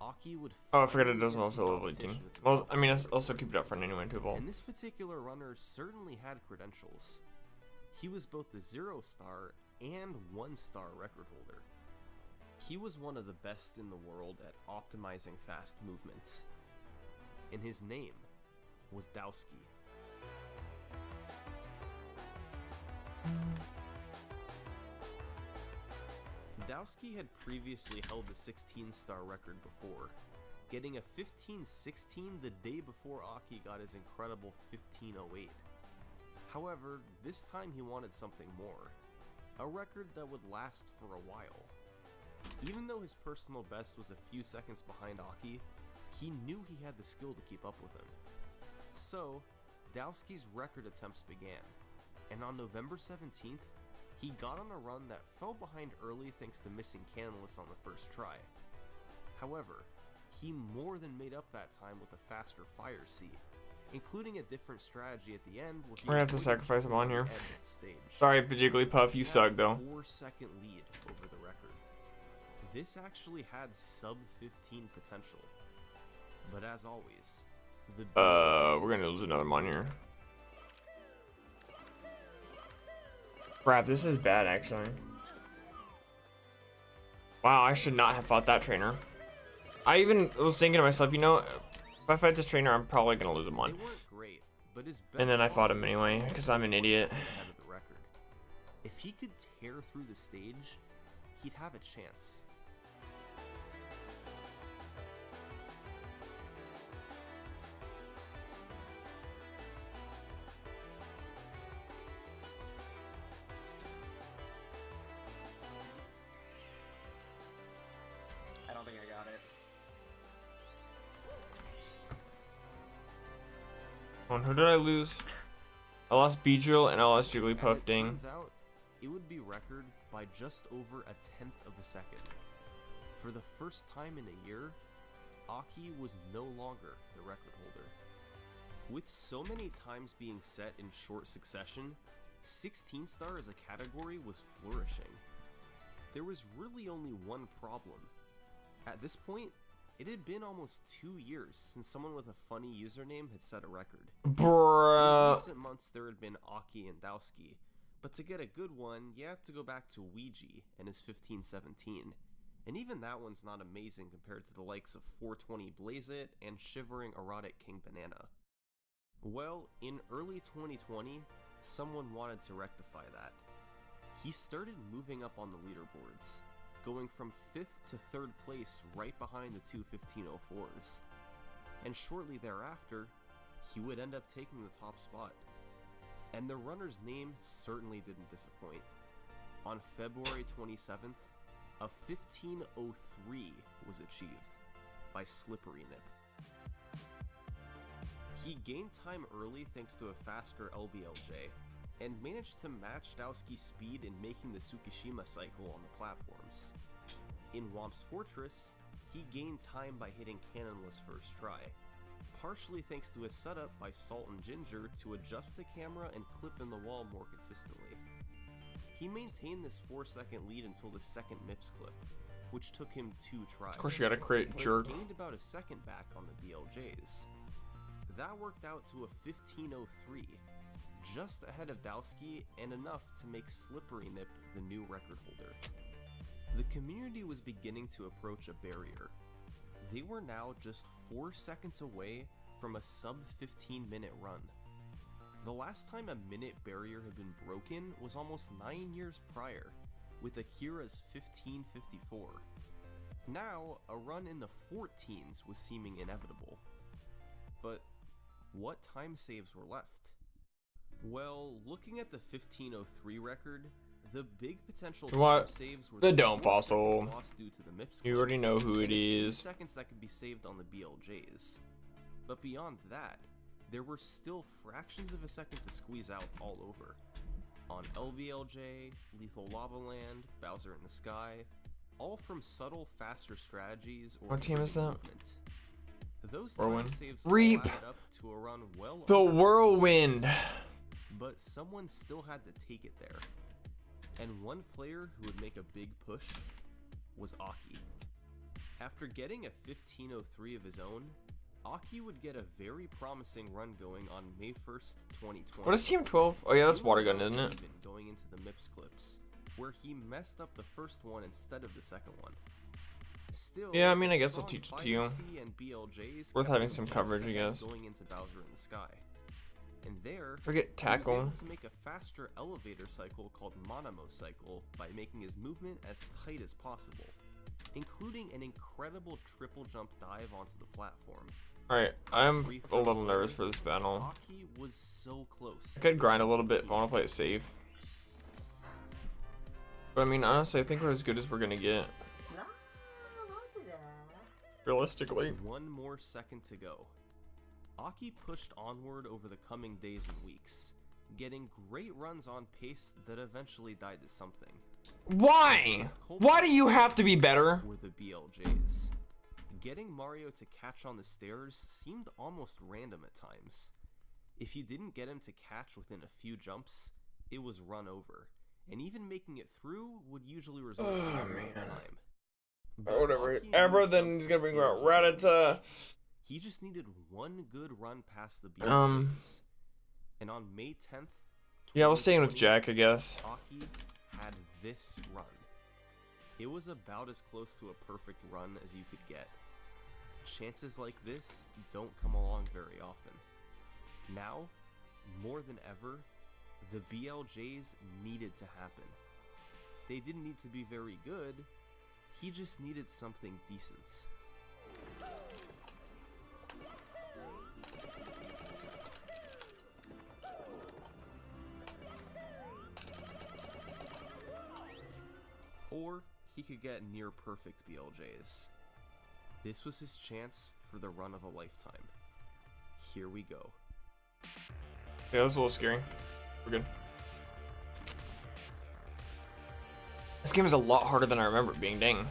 Aki would Oh, I forgot it finally doesn't get also some level 18. competition at the Well, top. I mean, I also keep it up for anyone to evolve. And this particular runner certainly had credentials. He was both the 0-star and 1-star record holder. He was one of the best in the world at optimizing fast movement. And his name was Dowski. Dowski had previously held the 16-star record before, getting a 15-16 the day before Aki got his incredible 1508. However, this time he wanted something more, a record that would last for a while. Even though his personal best was a few seconds behind Aki, he knew he had the skill to keep up with him. So, Dowski's record attempts began, and on November 17th, he got on a run that fell behind early thanks to missing Cannonless on the first try. However, he more than made up that time with a faster Fire Sea, including a different strategy at the end where he We're gonna have to avoided sacrifice him on here. the edge of the stage. Sorry, Jigglypuff, you He suck had though. a 4-second lead over the record. This actually had sub-15 potential. But as always, the We're gonna lose another mon here. Crap, this is bad actually. Wow, I should not have fought that trainer. I even was thinking to myself, you know, if I fight this trainer, I'm probably gonna lose a They mon. weren't great, but his And then I best fought him also anyway, took 'cause I'm an 1 idiot. second ahead of the record. If he could tear through the stage, he'd have a chance. I don't think I got it. On who did I lose? I lost Beedrill and I lost As Jigglypuff. it Ding. turns out, it would be record by just over a 1/10 of a second. For the first time in a year, Aki was no longer the record holder. With so many times being set in short succession, 16-star as a category was flourishing. There was really only one problem. At this point, it had been almost 2 years since someone with a funny username had set a record. In Bruh. recent months, there had been Aki and Dowski, but to get a good one, you have to go back to Ouija and his 1517, and even that one's not amazing compared to the likes of 420 Blaze It and Shivering Erotic King Banana. Well, in early 2020, someone wanted to rectify that. He started moving up on the leaderboards, going from 5th to 3rd place right behind the two 1504s. And shortly thereafter, he would end up taking the top spot. And the runner's name certainly didn't disappoint. On February 27th, a 1503 was achieved by Slippery Nip. He gained time early thanks to a faster LBLJ, and managed to match Dowski's speed in making the Tsukishima cycle on the platforms. In Womp's Fortress, he gained time by hitting Cannonless first try, partially thanks to a setup by Salt and Ginger to adjust the camera and clip in the wall more consistently. He maintained this 4-second lead until the second MIPS clip, which took him 2 tries. Of course you got a crit, but jerk. gained about a second back on the BLJs. That worked out to a 1503, just ahead of Dowski and enough to make Slippery Nip the new record holder. The community was beginning to approach a barrier. They were now just 4 seconds away from a sub-15-minute run. The last time a minute barrier had been broken was almost 9 years prior, with Akira's 1554. Now, a run in the 14s was seeming inevitable. But what time saves were left? Well, looking at the 1503 record, the big potential time saves were the 4 Don't Fossil. seconds lost due to the MIPS You clip, already know who it and a few is. seconds that could be saved on the BLJs. But beyond that, there were still fractions of a second to squeeze out all over. On LVLJ, Lethal Lava Land, Bowser in the Sky, all from subtle, faster strategies or What team is that? movement. Those time Whirlwind. saves all Reap! added up to a run well The under 15 Whirlwind! minutes. But someone still had to take it there. And one player who would make a big push was Aki. After getting a 1503 of his own, Aki would get a very promising run going on May 1st, 2020. What is Team 12? Oh yeah, that's Water Gun, isn't it? Even going into the MIPS clips, where he messed up the first one instead of the second one. Still, Yeah, I mean, I guess I'll strong teach it to you. 5C and BLJs Worth kept having him some just coverage, I ahead guess. Going into Bowser in the Sky. And there, Forget he was tackle. able to make a faster elevator cycle called Monamo cycle by making his movement as tight as possible, including an incredible triple jump dive onto the platform. Alright, I'm a little nervous for this battle. Aki was so close. I could grind a little bit if I want to play it safe. But I mean, honestly, I think we're as good as we're gonna get. Realistically. One more second to go. Aki pushed onward over the coming days and weeks, getting great runs on pace that eventually died to something. Why? Why do you have to be better? Were the BLJs. Getting Mario to catch on the stairs seemed almost random at times. If you didn't get him to catch within a few jumps, it was run over, and even making it through would usually result in a long time. But Whatever. Aki Amber, knew then he's gonna bring out something Rattata. He just needed one good run past the BLJs. And on May 10th, Yeah, I was staying with 2020, Jack, I guess. Aki had this run. It was about as close to a perfect run as you could get. Chances like this don't come along very often. Now, more than ever, the BLJs needed to happen. They didn't need to be very good, he just needed something decent. Or he could get near perfect BLJs. This was his chance for the run of a lifetime. Here we go. Yeah, that was a little scary. We're good. This game is a lot harder than I remember it being, dang.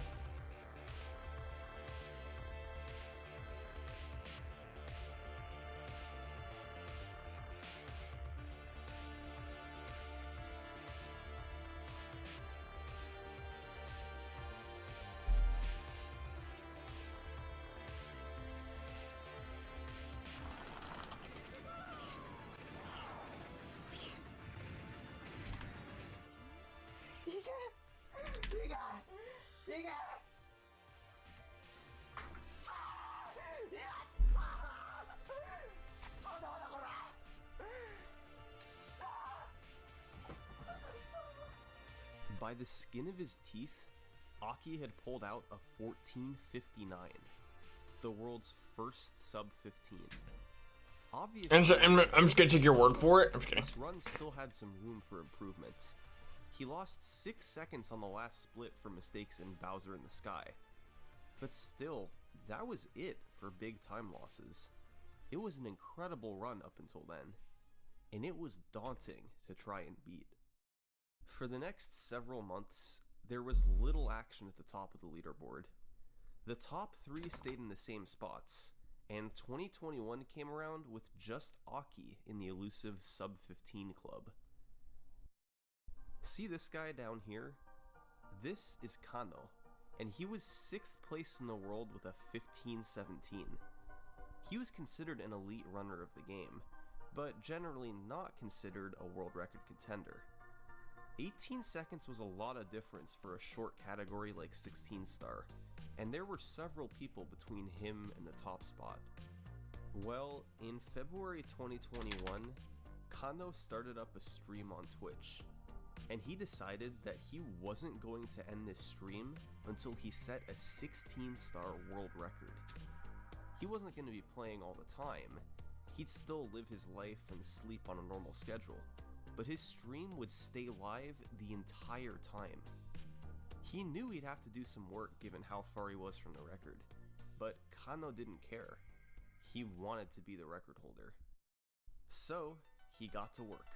By the skin of his teeth, Aki had pulled out a 1459, the world's first sub 15. Obviously, And so, I'm just gonna take your word for it. I'm just kidding. this run still had some room for improvement. He lost 6 seconds on the last split for mistakes in Bowser in the Sky. But still, that was it for big time losses. It was an incredible run up until then, and it was daunting to try and beat. For the next several months, there was little action at the top of the leaderboard. The top 3 stayed in the same spots, and 2021 came around with just Aki in the elusive sub-15 club. See this guy down here? This is Kano, and he was 6th place in the world with a 1517. He was considered an elite runner of the game, but generally not considered a world record contender. 18 seconds was a lot of difference for a short category like 16 star, and there were several people between him and the top spot. Well, in February 2021, Kano started up a stream on Twitch, and he decided that he wasn't going to end this stream until he set a 16-star world record. He wasn't going to be playing all the time. He'd still live his life and sleep on a normal schedule, but his stream would stay live the entire time. He knew he'd have to do some work given how far he was from the record, but Kano didn't care. He wanted to be the record holder. So, he got to work.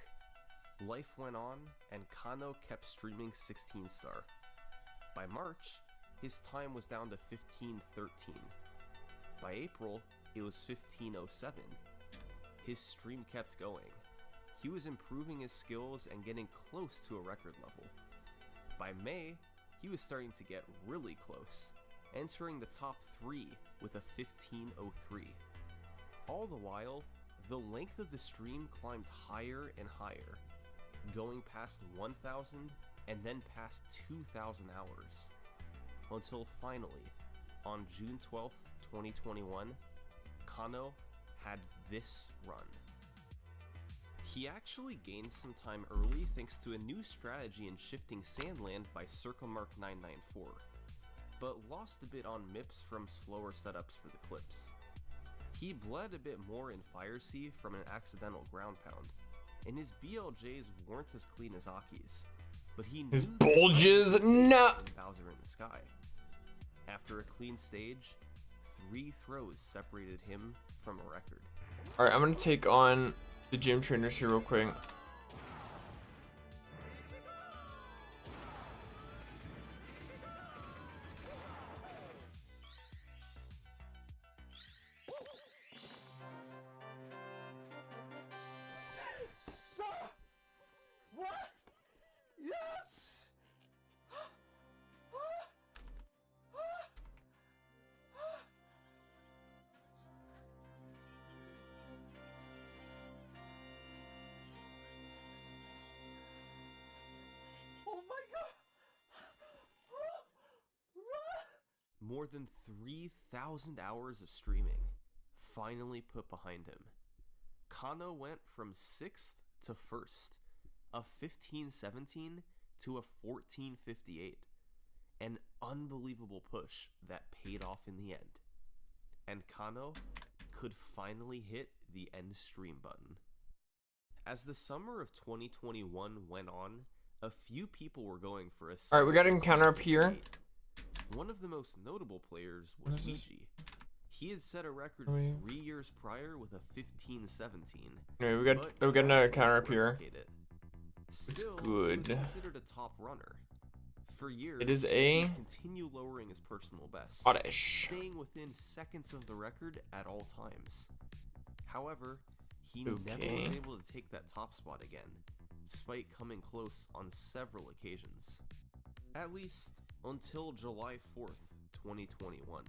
Life went on, and Kano kept streaming 16-star. By March, his time was down to 1513. By April, it was 1507. His stream kept going. He was improving his skills and getting close to a record level. By May, he was starting to get really close, entering the top 3 with a 1503. All the while, the length of the stream climbed higher and higher, going past 1,000 and then past 2,000 hours. Until finally, on June 12th, 2021, Kano had this run. He actually gained some time early thanks to a new strategy in shifting Sandland by CircleMark994, but lost a bit on MIPS from slower setups for the clips. He bled a bit more in Fire Sea from an accidental ground pound, and his BLJs weren't as clean as Aki's, but he His knew bulges, no! Bowser in the sky. After a clean stage, 3 throws separated him from a record. Alright, I'm gonna take on the gym trainers here real quick. What? Yes! Oh my god! More than 3,000 hours of streaming finally put behind him. Kano went from 6th to 1st, a 1517 to a 1458. An unbelievable push that paid off in the end. And Kano could finally hit the end stream button. As the summer of 2021 went on, a few people were going for a Alright, we got an encounter up here. One of the most notable players was What is this? Ouija. He had set a record Oh, yeah. 3 years prior with a 1517. Anyway, we got but another couldn't encounter up here. replicate it. Still, he good. was considered a top runner. For years, It is he a would continue lowering his personal best, oddish. staying within seconds of the record at all times. However, he never Okay. was able to take that top spot again, despite coming close on several occasions. At least until July 4th, 2021.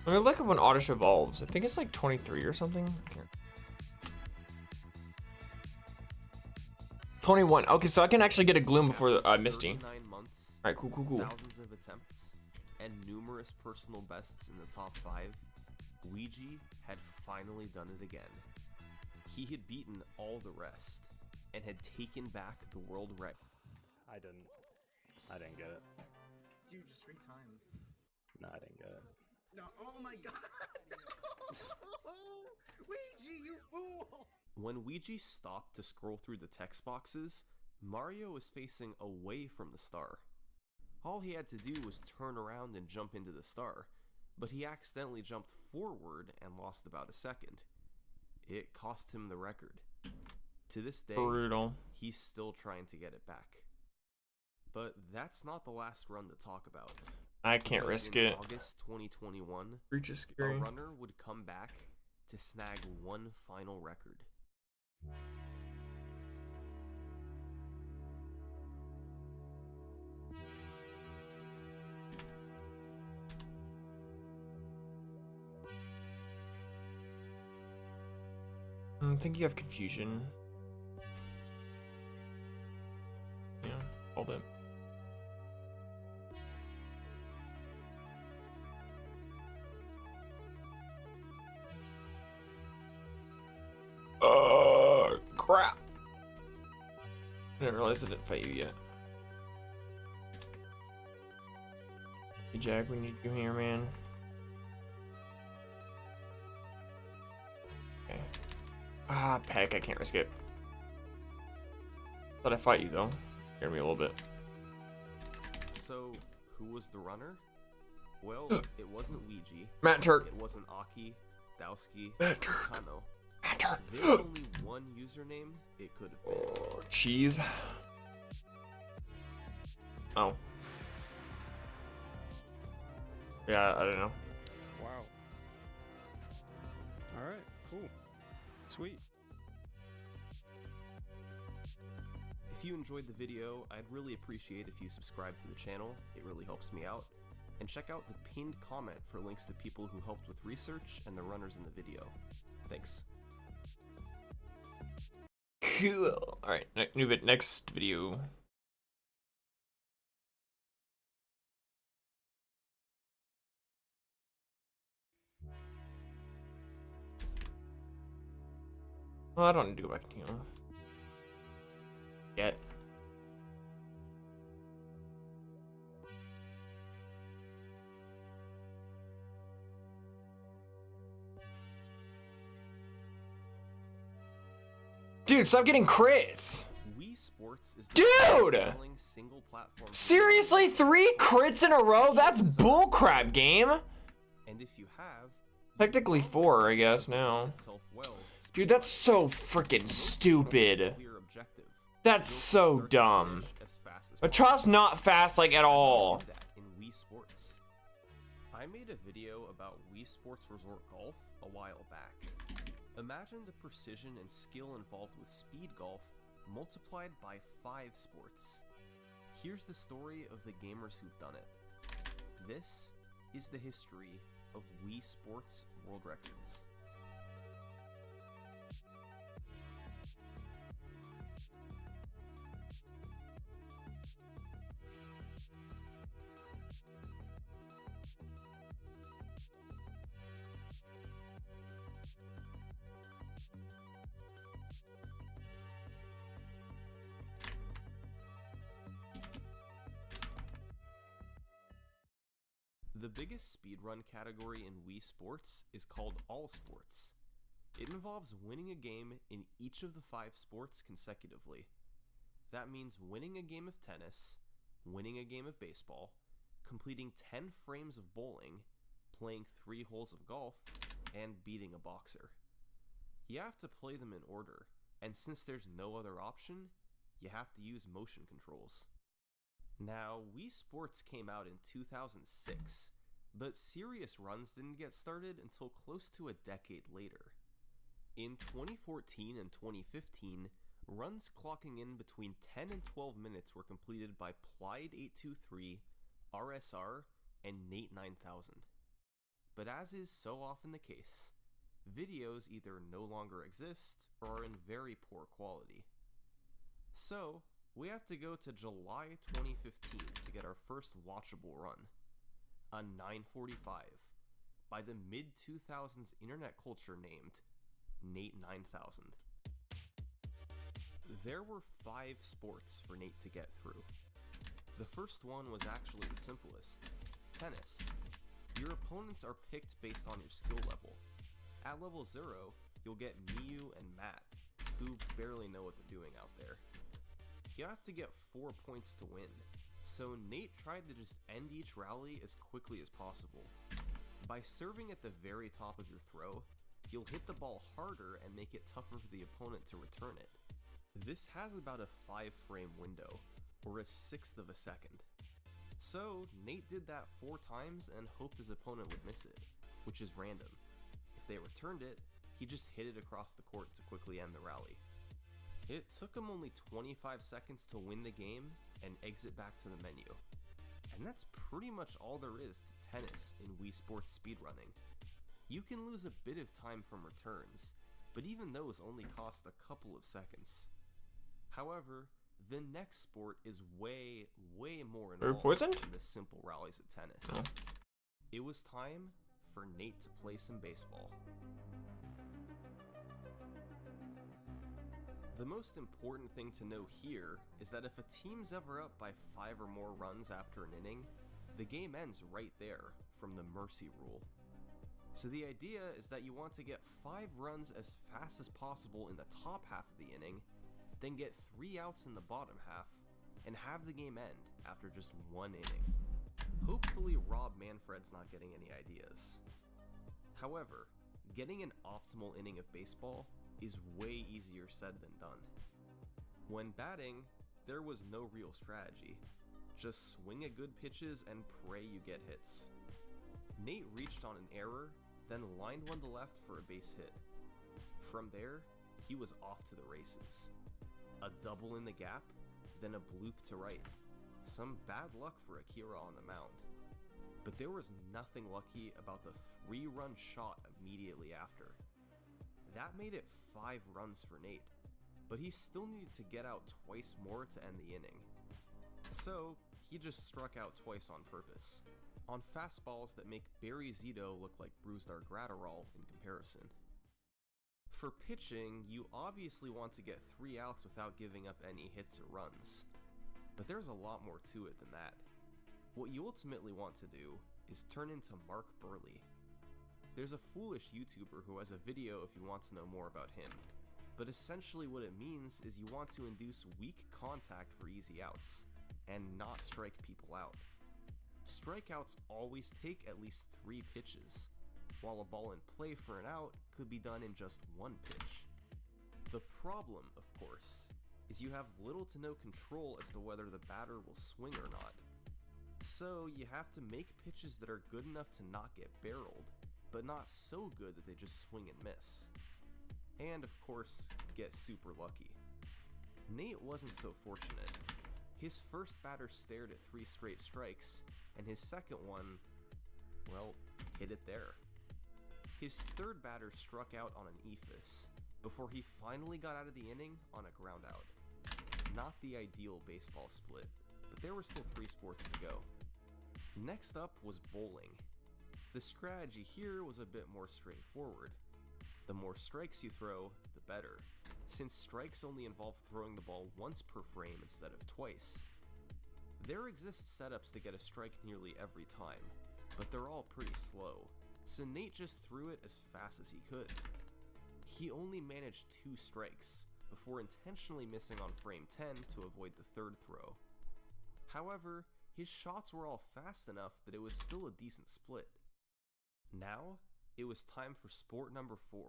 I mean, look at when Oddish evolves. I think it's like 23 or something. Here. 21. Okay, so I can actually get a Gloom before Misty. 39 months, Alright, cool. thousands of attempts, and numerous personal bests in the top 5, Ouija had finally done it again. He had beaten all the rest, and had taken back the world record. I didn't get it. Dude, just free time. No, I didn't get it. No, oh my god! Ouija, you fool! When Ouija stopped to scroll through the text boxes, Mario was facing away from the star. All he had to do was turn around and jump into the star, but he accidentally jumped forward and lost about a second. It cost him the record. To this day, Brutal. he's still trying to get it back. But that's not the last run to talk about. I can't Because risk in it. August 2021, Breach is a scary. runner would come back to snag one final record. I think you have confusion. Yeah, hold it. I didn't realize I didn't fight you yet. Hey Jack, we need you here, man. Okay. Ah, Peck, I can't risk it. Thought I'd fight you though. Scared me a little bit. So, who was the runner? Well, it wasn't Ouija. Matt Turk. It wasn't Aki, Dowski, Matt Turk. Kano. Matt Turk. There's only one username it could have been. Oh, cheese. Oh. Yeah, I don't know. Wow. Alright, cool. Sweet. If you enjoyed the video, I'd really appreciate if you subscribe to the channel. It really helps me out. And check out the pinned comment for links to people who helped with research and the runners in the video. Thanks. Cool. Alright, next video. Well, I don't need to go back to you yet. Dude, stop getting crits. Wii Sports is the Dude! best-selling single platform. Seriously, 3 crits in a row? That's bullcrap, game. And if you have, Technically 4, I guess, now. itself well, Dude, that's so freaking stupid. clear objective. That's so Start to dumb. finish as fast as A chop's not fast, like, at all. do that in Wii Sports. I made a video about Wii Sports Resort Golf a while back. Imagine the precision and skill involved with speed golf multiplied by 5 sports. Here's the story of the gamers who've done it. This is the history of Wii Sports World Records. The biggest speedrun category in Wii Sports is called All Sports. It involves winning a game in each of the 5 sports consecutively. That means winning a game of tennis, winning a game of baseball, completing 10 frames of bowling, playing 3 holes of golf, and beating a boxer. You have to play them in order, and since there's no other option, you have to use motion controls. Now, Wii Sports came out in 2006, but serious runs didn't get started until close to a decade later. In 2014 and 2015, runs clocking in between 10 and 12 minutes were completed by Plide823, RSR, and Nate9000. But as is so often the case, videos either no longer exist or are in very poor quality. So, we have to go to July 2015 to get our first watchable run, a 945, by the mid-2000s internet culture named Nate9000. There were 5 sports for Nate to get through. The first one was actually the simplest, tennis. Your opponents are picked based on your skill level. At level 0, you'll get Miyu and Matt, who barely know what they're doing out there. You have to get 4 points to win, so Nate tried to just end each rally as quickly as possible. By serving at the very top of your throw, you'll hit the ball harder and make it tougher for the opponent to return it. This has about a 5-frame window, or a 1/6 of a second. So, Nate did that 4 times and hoped his opponent would miss it, which is random. If they returned it, he just hit it across the court to quickly end the rally. It took him only 25 seconds to win the game and exit back to the menu. And that's pretty much all there is to tennis in Wii Sports speedrunning. You can lose a bit of time from returns, but even those only cost a couple of seconds. However, the next sport is way more involved than the simple rallies of tennis. No. It was time for Nate to play some baseball. The most important thing to know here is that if a team's ever up by 5 or more runs after an inning, the game ends right there from the mercy rule. So the idea is that you want to get 5 runs as fast as possible in the top half of the inning, then get 3 outs in the bottom half, and have the game end after just 1 inning. Hopefully Rob Manfred's not getting any ideas. However, getting an optimal inning of baseball is way easier said than done. When batting, there was no real strategy. Just swing at good pitches and pray you get hits. Nate reached on an error, then lined one to left for a base hit. From there, he was off to the races. A double in the gap, then a bloop to right. Some bad luck for Akira on the mound. But there was nothing lucky about the 3-run shot immediately after. That made it 5 runs for Nate, but he still needed to get out twice more to end the inning. So, he just struck out twice on purpose, on fastballs that make Barry Zito look like Brusdar Graterol in comparison. For pitching, you obviously want to get 3 outs without giving up any hits or runs, but there's a lot more to it than that. What you ultimately want to do is turn into Mark Burley. There's a foolish YouTuber who has a video if you want to know more about him, but essentially what it means is you want to induce weak contact for easy outs, and not strike people out. Strikeouts always take at least 3 pitches, while a ball in play for an out could be done in just 1 pitch. The problem, of course, is you have little to no control as to whether the batter will swing or not. So you have to make pitches that are good enough to not get barreled, but not so good that they just swing and miss. And of course, get super lucky. Nate wasn't so fortunate. His first batter stared at 3 straight strikes, and his second one, well, hit it there. His third batter struck out on an ephus, before he finally got out of the inning on a ground out. Not the ideal baseball split, but there were still 3 sports to go. Next up was bowling. The strategy here was a bit more straightforward. The more strikes you throw, the better, since strikes only involve throwing the ball once per frame instead of twice. There exist setups to get a strike nearly every time, but they're all pretty slow, so Nate just threw it as fast as he could. He only managed 2 strikes, before intentionally missing on frame 10 to avoid the 3rd throw. However, his shots were all fast enough that it was still a decent split. Now, it was time for sport number 4,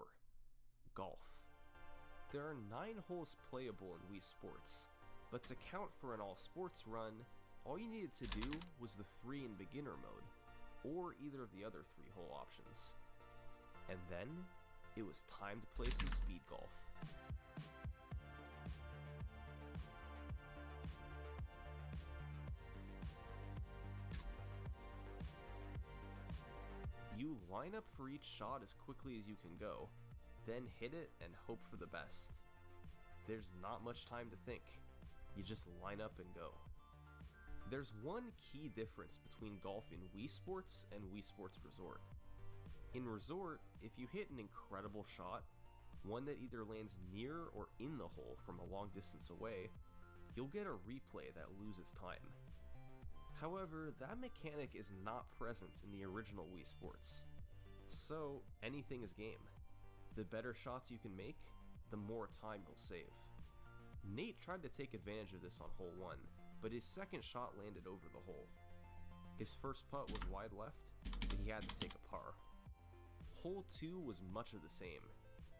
golf. There are 9 holes playable in Wii Sports, but to count for an all-sports run, all you needed to do was the 3 in beginner mode, or either of the other 3-hole options. And then, it was time to play some speed golf. You line up for each shot as quickly as you can go, then hit it and hope for the best. There's not much time to think. You just line up and go. There's one key difference between golf in Wii Sports and Wii Sports Resort. In Resort, if you hit an incredible shot, one that either lands near or in the hole from a long distance away, you'll get a replay that loses time. However, that mechanic is not present in the original Wii Sports, so anything is game. The better shots you can make, the more time you'll save. Nate tried to take advantage of this on hole 1, but his second shot landed over the hole. His first putt was wide left, so he had to take a par. Hole 2 was much of the same,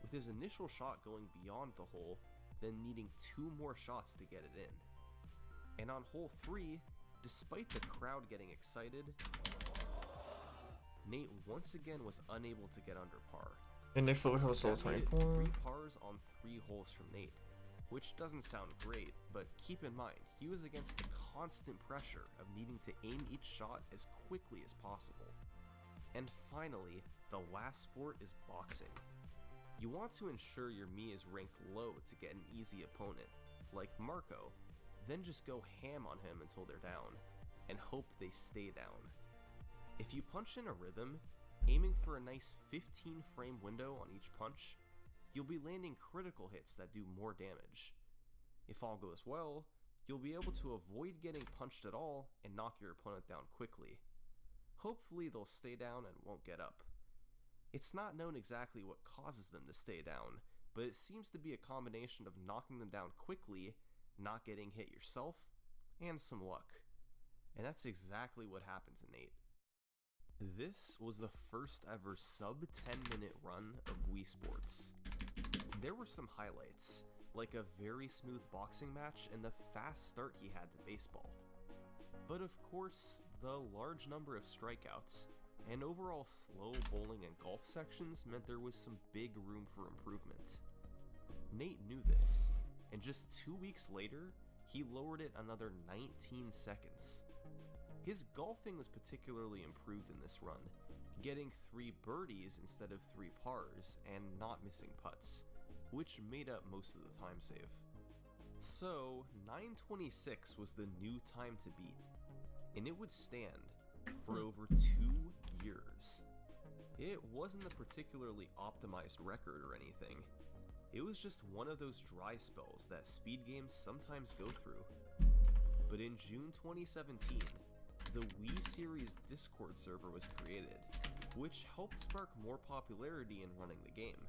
with his initial shot going beyond the hole, then needing 2 more shots to get it in. And on hole 3, despite the crowd getting excited, Nate once again was unable to get under par. And next level was level That made it 24. 3 pars on 3 holes from Nate, which doesn't sound great, but keep in mind, he was against the constant pressure of needing to aim each shot as quickly as possible. And finally, the last sport is boxing. You want to ensure your Mii is ranked low to get an easy opponent, like Marco, then just go ham on him until they're down, and hope they stay down. If you punch in a rhythm, aiming for a nice 15 frame window on each punch, you'll be landing critical hits that do more damage. If all goes well, you'll be able to avoid getting punched at all and knock your opponent down quickly. Hopefully they'll stay down and won't get up. It's not known exactly what causes them to stay down, but it seems to be a combination of knocking them down quickly, not getting hit yourself, and some luck. And that's exactly what happened to Nate. This was the first ever sub 10-minute run of Wii Sports. There were some highlights, like a very smooth boxing match and the fast start he had to baseball. But of course, the large number of strikeouts and overall slow bowling and golf sections meant there was some big room for improvement. Nate knew this, and just 2 weeks later, he lowered it another 19 seconds. His golfing was particularly improved in this run, getting 3 birdies instead of 3 pars and not missing putts, which made up most of the time save. So, 9:26 was the new time to beat, and it would stand for over 2 years. It wasn't a particularly optimized record or anything. It was just one of those dry spells that speed games sometimes go through. But in June 2017, the Wii Series Discord server was created, which helped spark more popularity in running the game.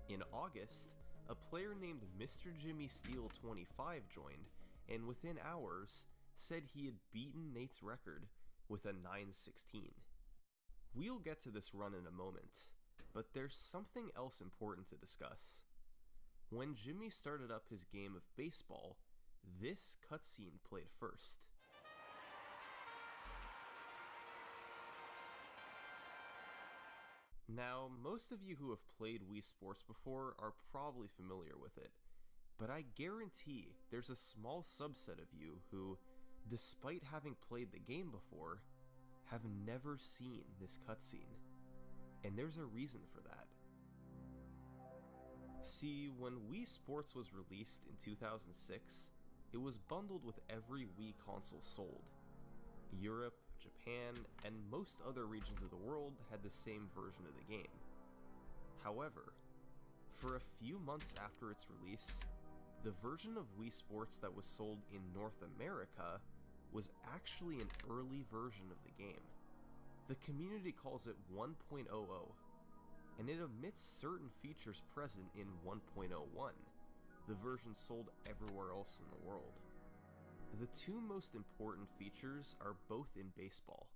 In August, a player named Mr. Jimmy Steele 25 joined, and within hours, said he had beaten Nate's record with a 9:16. We'll get to this run in a moment, but there's something else important to discuss. When Jimmy started up his game of baseball, this cutscene played first. Now, most of you who have played Wii Sports before are probably familiar with it, but I guarantee there's a small subset of you who, despite having played the game before, have never seen this cutscene. And there's a reason for that. See, when Wii Sports was released in 2006, it was bundled with every Wii console sold. Europe, Japan, and most other regions of the world had the same version of the game. However, for a few months after its release, the version of Wii Sports that was sold in North America was actually an early version of the game. The community calls it 1.00, and it omits certain features present in 1.01, the version sold everywhere else in the world. The 2 most important features are both in baseball.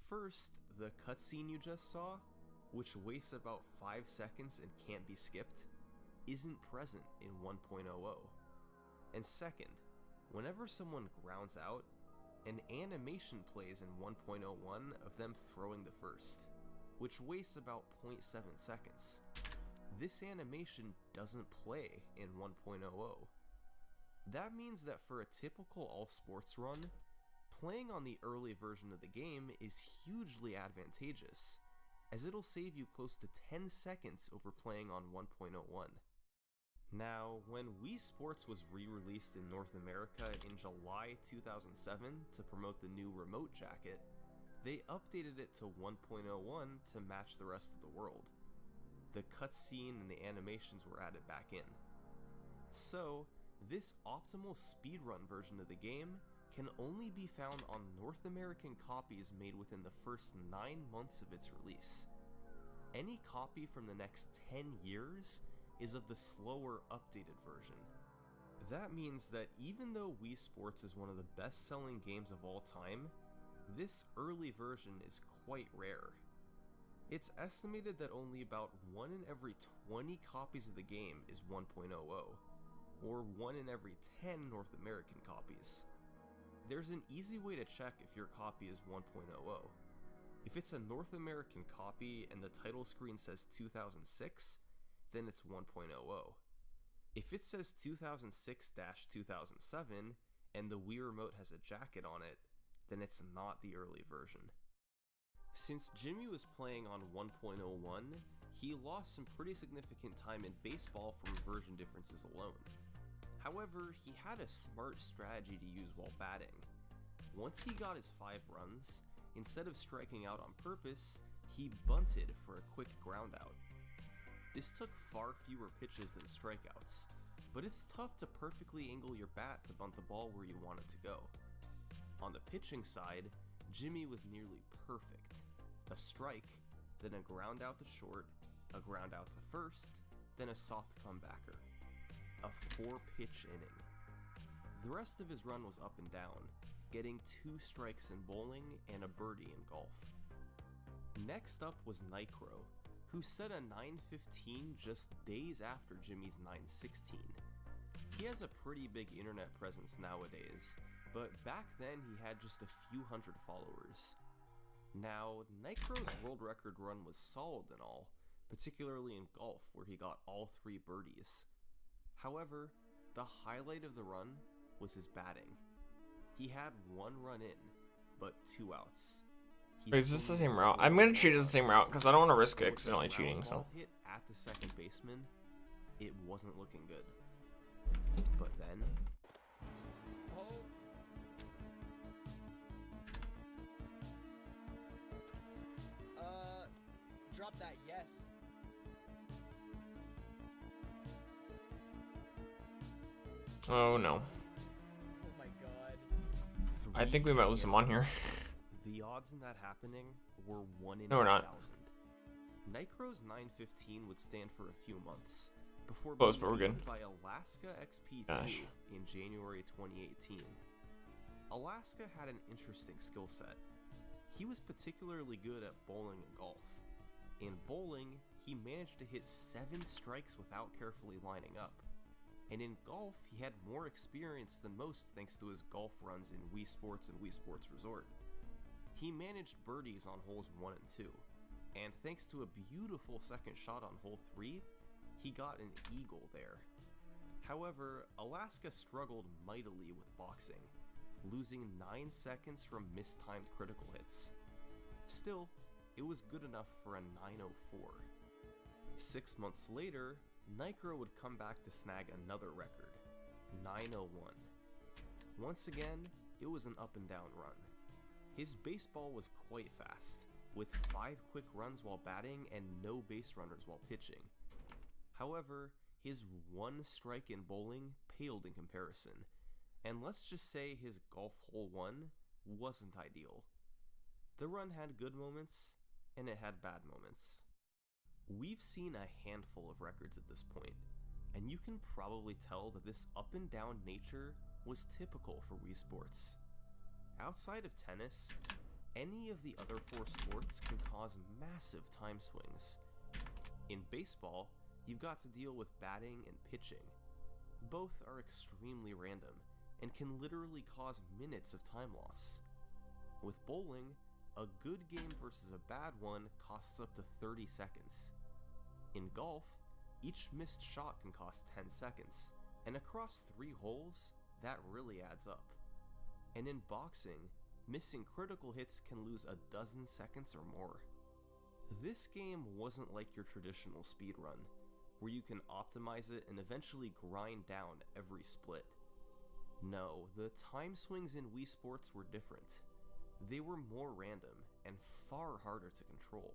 First, the cutscene you just saw, which wastes about 5 seconds and can't be skipped, isn't present in 1.00. And second, whenever someone grounds out, an animation plays in 1.01 of them throwing the first, which wastes about 0.7 seconds. This animation doesn't play in 1.00. That means that for a typical all-sports run, playing on the early version of the game is hugely advantageous, as it'll save you close to 10 seconds over playing on 1.01. Now, when Wii Sports was re-released in North America in July 2007 to promote the new remote jacket, they updated it to 1.01 to match the rest of the world. The cutscene and the animations were added back in. So, this optimal speedrun version of the game can only be found on North American copies made within the first 9 months of its release. Any copy from the next 10 years is of the slower, updated version. That means that even though Wii Sports is one of the best-selling games of all time, this early version is quite rare. It's estimated that only about 1 in every 20 copies of the game is 1.00, or 1 in every 10 North American copies. There's an easy way to check if your copy is 1.00. If it's a North American copy and the title screen says 2006, then it's 1.00. If it says 2006-2007 and the Wii Remote has a jacket on it, then it's not the early version. Since Jimmy was playing on 1.01, he lost some pretty significant time in baseball from version differences alone. However, he had a smart strategy to use while batting. Once he got his 5 runs, instead of striking out on purpose, he bunted for a quick ground out. This took far fewer pitches than strikeouts, but it's tough to perfectly angle your bat to bunt the ball where you want it to go. On the pitching side, Jimmy was nearly perfect. A strike, then a ground out to short, a ground out to first, then a soft comebacker. A 4-pitch inning. The rest of his run was up and down, getting 2 strikes in bowling and a birdie in golf. Next up was Nycro, who set a 915 just days after Jimmy's 916. He has a pretty big internet presence nowadays, but back then he had just a few hundred followers. Now, Nycro's world record run was solid and all, particularly in golf where he got all 3 birdies. However, the highlight of the run was his batting. He had 1 run in, but 2 outs. Wait, is this the same route? I'm gonna treat it as the same route because I don't want to risk accidentally cheating. So. Hit at the second baseman, it wasn't looking good. But then. Drop that, yes. Oh no. Oh my god. I think we might lose him on here. The odds in that happening were 1 in No, we're 8,000. not. Nycro's 915 would stand for a few months before Close, being but we're good. beaten by Alaska XP2 Gosh. in January 2018. Alaska had an interesting skill set. He was particularly good at bowling and golf. In bowling, he managed to hit 7 strikes without carefully lining up. And in golf, he had more experience than most thanks to his golf runs in Wii Sports and Wii Sports Resort. He managed birdies on holes 1 and 2, and thanks to a beautiful second shot on hole 3, he got an eagle there. However, Alaska struggled mightily with boxing, losing 9 seconds from mistimed critical hits. Still, it was good enough for a 904. 6 months later, Nycro would come back to snag another record, 901. Once again, it was an up and down run. His baseball was quite fast, with 5 quick runs while batting and no base runners while pitching. However, his 1 strike in bowling paled in comparison, and let's just say his golf hole 1 wasn't ideal. The run had good moments, and it had bad moments. We've seen a handful of records at this point, and you can probably tell that this up and down nature was typical for Wii Sports. Outside of tennis, any of the other 4 sports can cause massive time swings. In baseball, you've got to deal with batting and pitching. Both are extremely random, and can literally cause minutes of time loss. With bowling, a good game versus a bad one costs up to 30 seconds. In golf, each missed shot can cost 10 seconds, and across 3 holes, that really adds up. And in boxing, missing critical hits can lose a dozen seconds or more. This game wasn't like your traditional speedrun, where you can optimize it and eventually grind down every split. No, the time swings in Wii Sports were different. They were more random and far harder to control.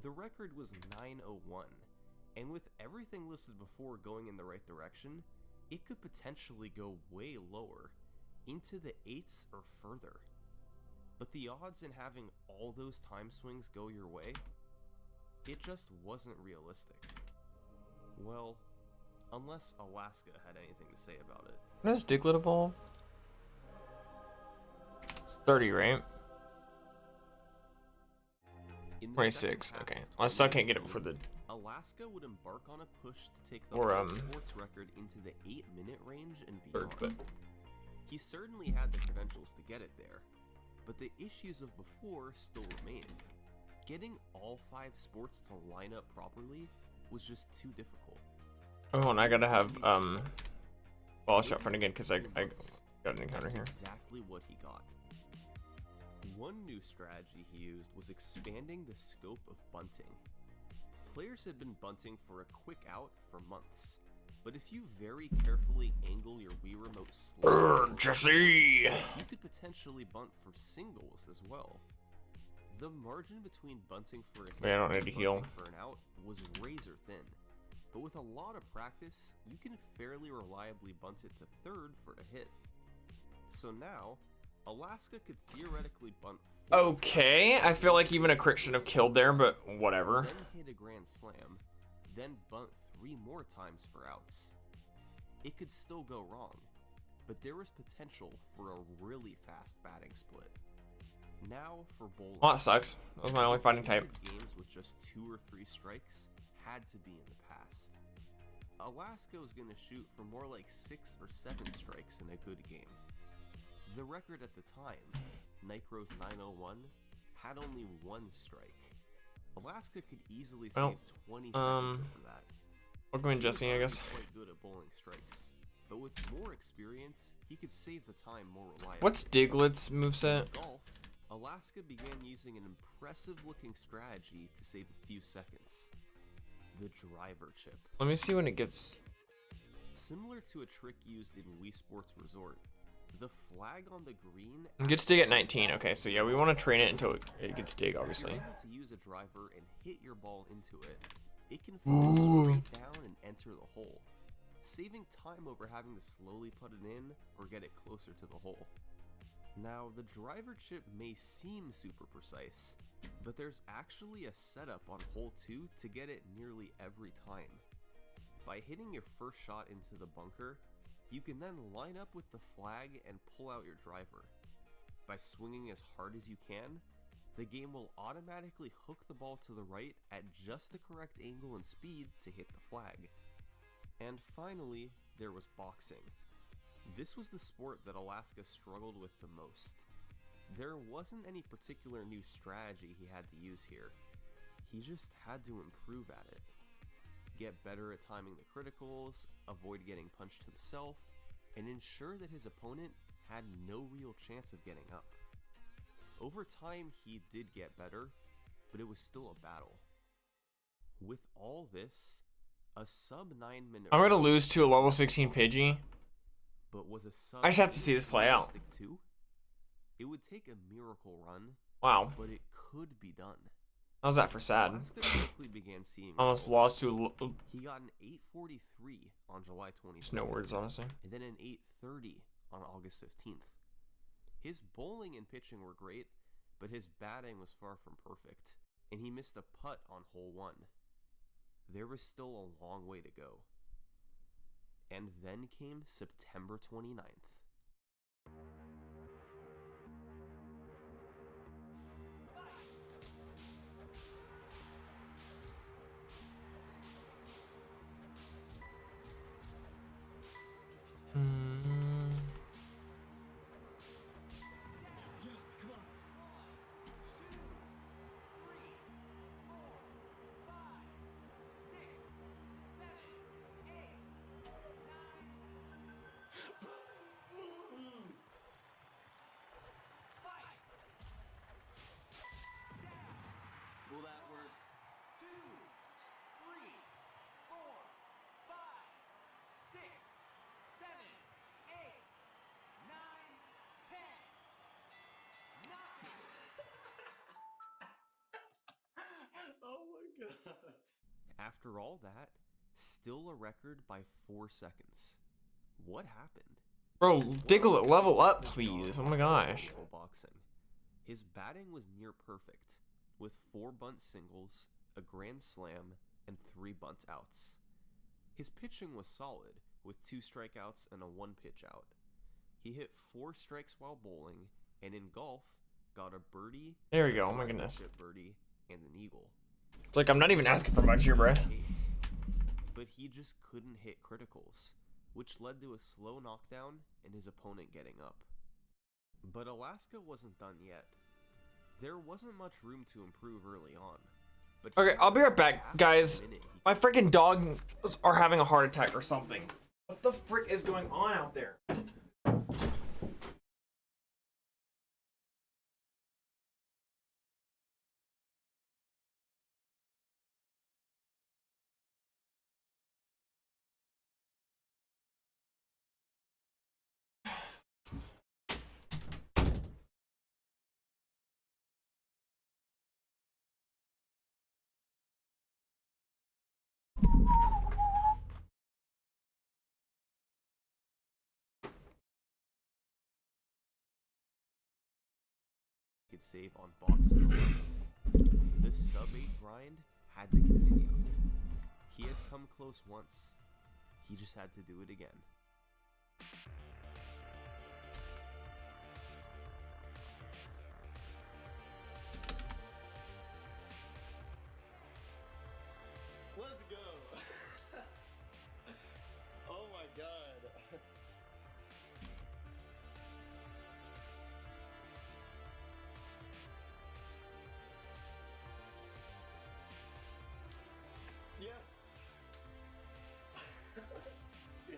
The record was 901, and with everything listed before going in the right direction, it could potentially go way lower, into the 8s or further. But the odds in having all those time swings go your way, it just wasn't realistic. Well, unless Alaska had anything to say about it. When does Diglett evolve? It's 30, right? In the 26, second half okay. of I still can't get it before the... Alaska would embark on a push to take the Or, world sports record into the 8-minute range and beyond. But... He certainly had the credentials to get it there, but the issues of before still remained. Getting all 5 sports to line up properly was just too difficult. Oh, and I gotta have, ball shot front again, because I got an encounter here. That's exactly what he got. One new strategy he used was expanding the scope of bunting. Players had been bunting for a quick out for months, but if you very carefully angle your Wii Remote slowly, Jesse! you could potentially bunt for singles as well. The margin between bunting for a hit Wait, I don't need and to heal. bunting for an out was razor thin, but with a lot of practice, you can fairly reliably bunt it to third for a hit. So now, Alaska could theoretically bunt 4 Okay, I feel like even a crit should have killed there, but whatever. then hit a grand slam, then bunt 3 more times for outs. It could still go wrong, but there was potential for a really fast batting split. Now for bowling. Well, that sucks. That was my only fighting type. Games with just 2 or 3 strikes had to be in the past. Alaska was going to shoot for more like 6 or 7 strikes in a good game. The record at the time, Nycro's 901, had only 1 strike. Alaska could easily save 20 seconds over that. Welcome in, Jesse, I guess. He was quite good at bowling strikes, but with more experience, he could save the time more reliably. What's Diglett's moveset? In golf, Alaska began using an impressive-looking strategy to save a few seconds. The driver chip. Let me see when it gets... Similar to a trick used in Wii Sports Resort, the flag on the green... It gets dig at 19. Okay, so yeah, we want to train it until it gets dig, obviously. If you're able to use a driver and hit your ball into it, it can fall straight down and enter the hole, saving time over having to slowly put it in or get it closer to the hole. Now, the driver chip may seem super precise, but there's actually a setup on hole 2 to get it nearly every time. By hitting your first shot into the bunker, you can then line up with the flag and pull out your driver. By swinging as hard as you can, the game will automatically hook the ball to the right at just the correct angle and speed to hit the flag. And finally, there was boxing. This was the sport that Alaska struggled with the most. There wasn't any particular new strategy he had to use here. He just had to improve at it. Get better at timing the criticals, avoid getting punched himself, and ensure that his opponent had no real chance of getting up. Over time, he did get better, but it was still a battle. With all this, a sub 9-minute... I'm gonna lose to a level 16 Pidgey. But was a sub I just have to see this play out. Too? It would take a miracle run, Wow. but it could be done. How's that for sad? Alaska quickly began seeing Almost results. lost to a... He got an 843 on July 27th. Just no words, honestly. And then an 830 on August 15th. His bowling and pitching were great, but his batting was far from perfect, and he missed a putt on hole 1. There was still a long way to go. And then came September 29th. Will that work? 2, 3, 4, 5, 6, 7, 8, 9, 10. Oh my god. After all that, still a record by 4 seconds. What happened? Bro, Diglett, level up, please. Oh my gosh. Boxing. His batting was near perfect, with 4 bunt singles, a grand slam, and 3 bunt outs. His pitching was solid, with 2 strikeouts and a 1 pitch out. He hit 4 strikes while bowling, and in golf, got a birdie. There we go. Oh my goodness. Birdie and an eagle. It's like I'm not even asking for much here, bro. But he just couldn't hit criticals, which led to a slow knockdown and his opponent getting up. But Alaska wasn't done yet. There wasn't much room to improve early on. But Okay, I'll be right back, guys. My freaking dogs are having a heart attack or something. What the frick is going on out there? could save on boxing alone. The sub-8 grind had to continue. He had come close once. He just had to do it again. Let's go! Oh my god. Yes! Yeah.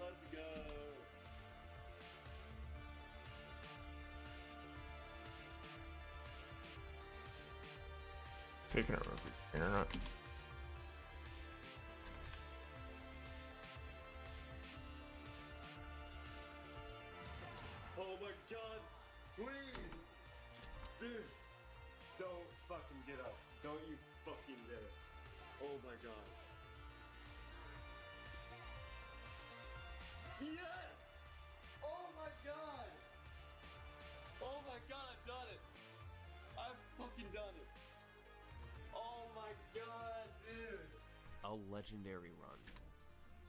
Let's go! Taking it over internet. Oh my god! Please! Dude! Don't fucking get up. Don't you fucking dare. Oh my god. Yes! Oh my god! Oh my god, I've done it! I've fucking done it! Oh my god, dude! A legendary run.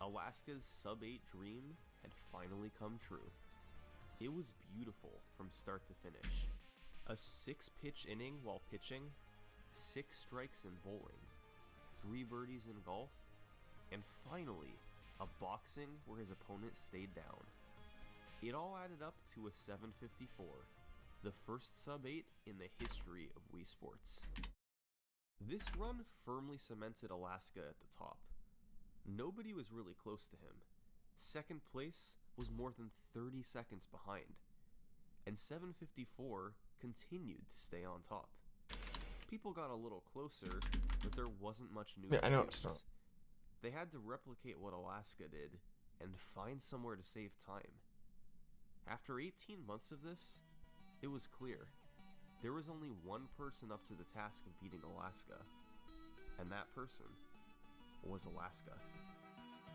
Alaska's sub-8 dream had finally come true. It was beautiful from start to finish. A 6-pitch inning while pitching, 6 strikes in bowling, 3 birdies in golf, and finally, a boxing where his opponent stayed down. It all added up to a 754, the first sub-8 in the history of Wii Sports. This run firmly cemented Alaska at the top. Nobody was really close to him. Second place was more than 30 seconds behind, and 754 continued to stay on top. People got a little closer, but there wasn't much news. Yeah, I know it's not. They had to replicate what Alaska did and find somewhere to save time. After 18 months of this, it was clear. There was only one person up to the task of beating Alaska, and that person was Alaska.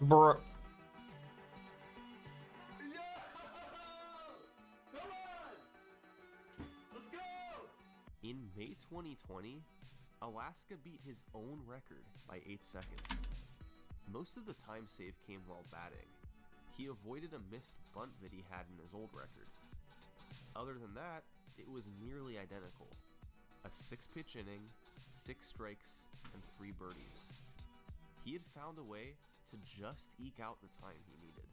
Bruh. Come on! Let's go! In May 2020, Alaska beat his own record by 8 seconds. Most of the time save came while batting. He avoided a missed bunt that he had in his old record. Other than that, it was nearly identical. A 6-pitch inning, 6 strikes, and 3 birdies. He had found a way to just eke out the time he needed.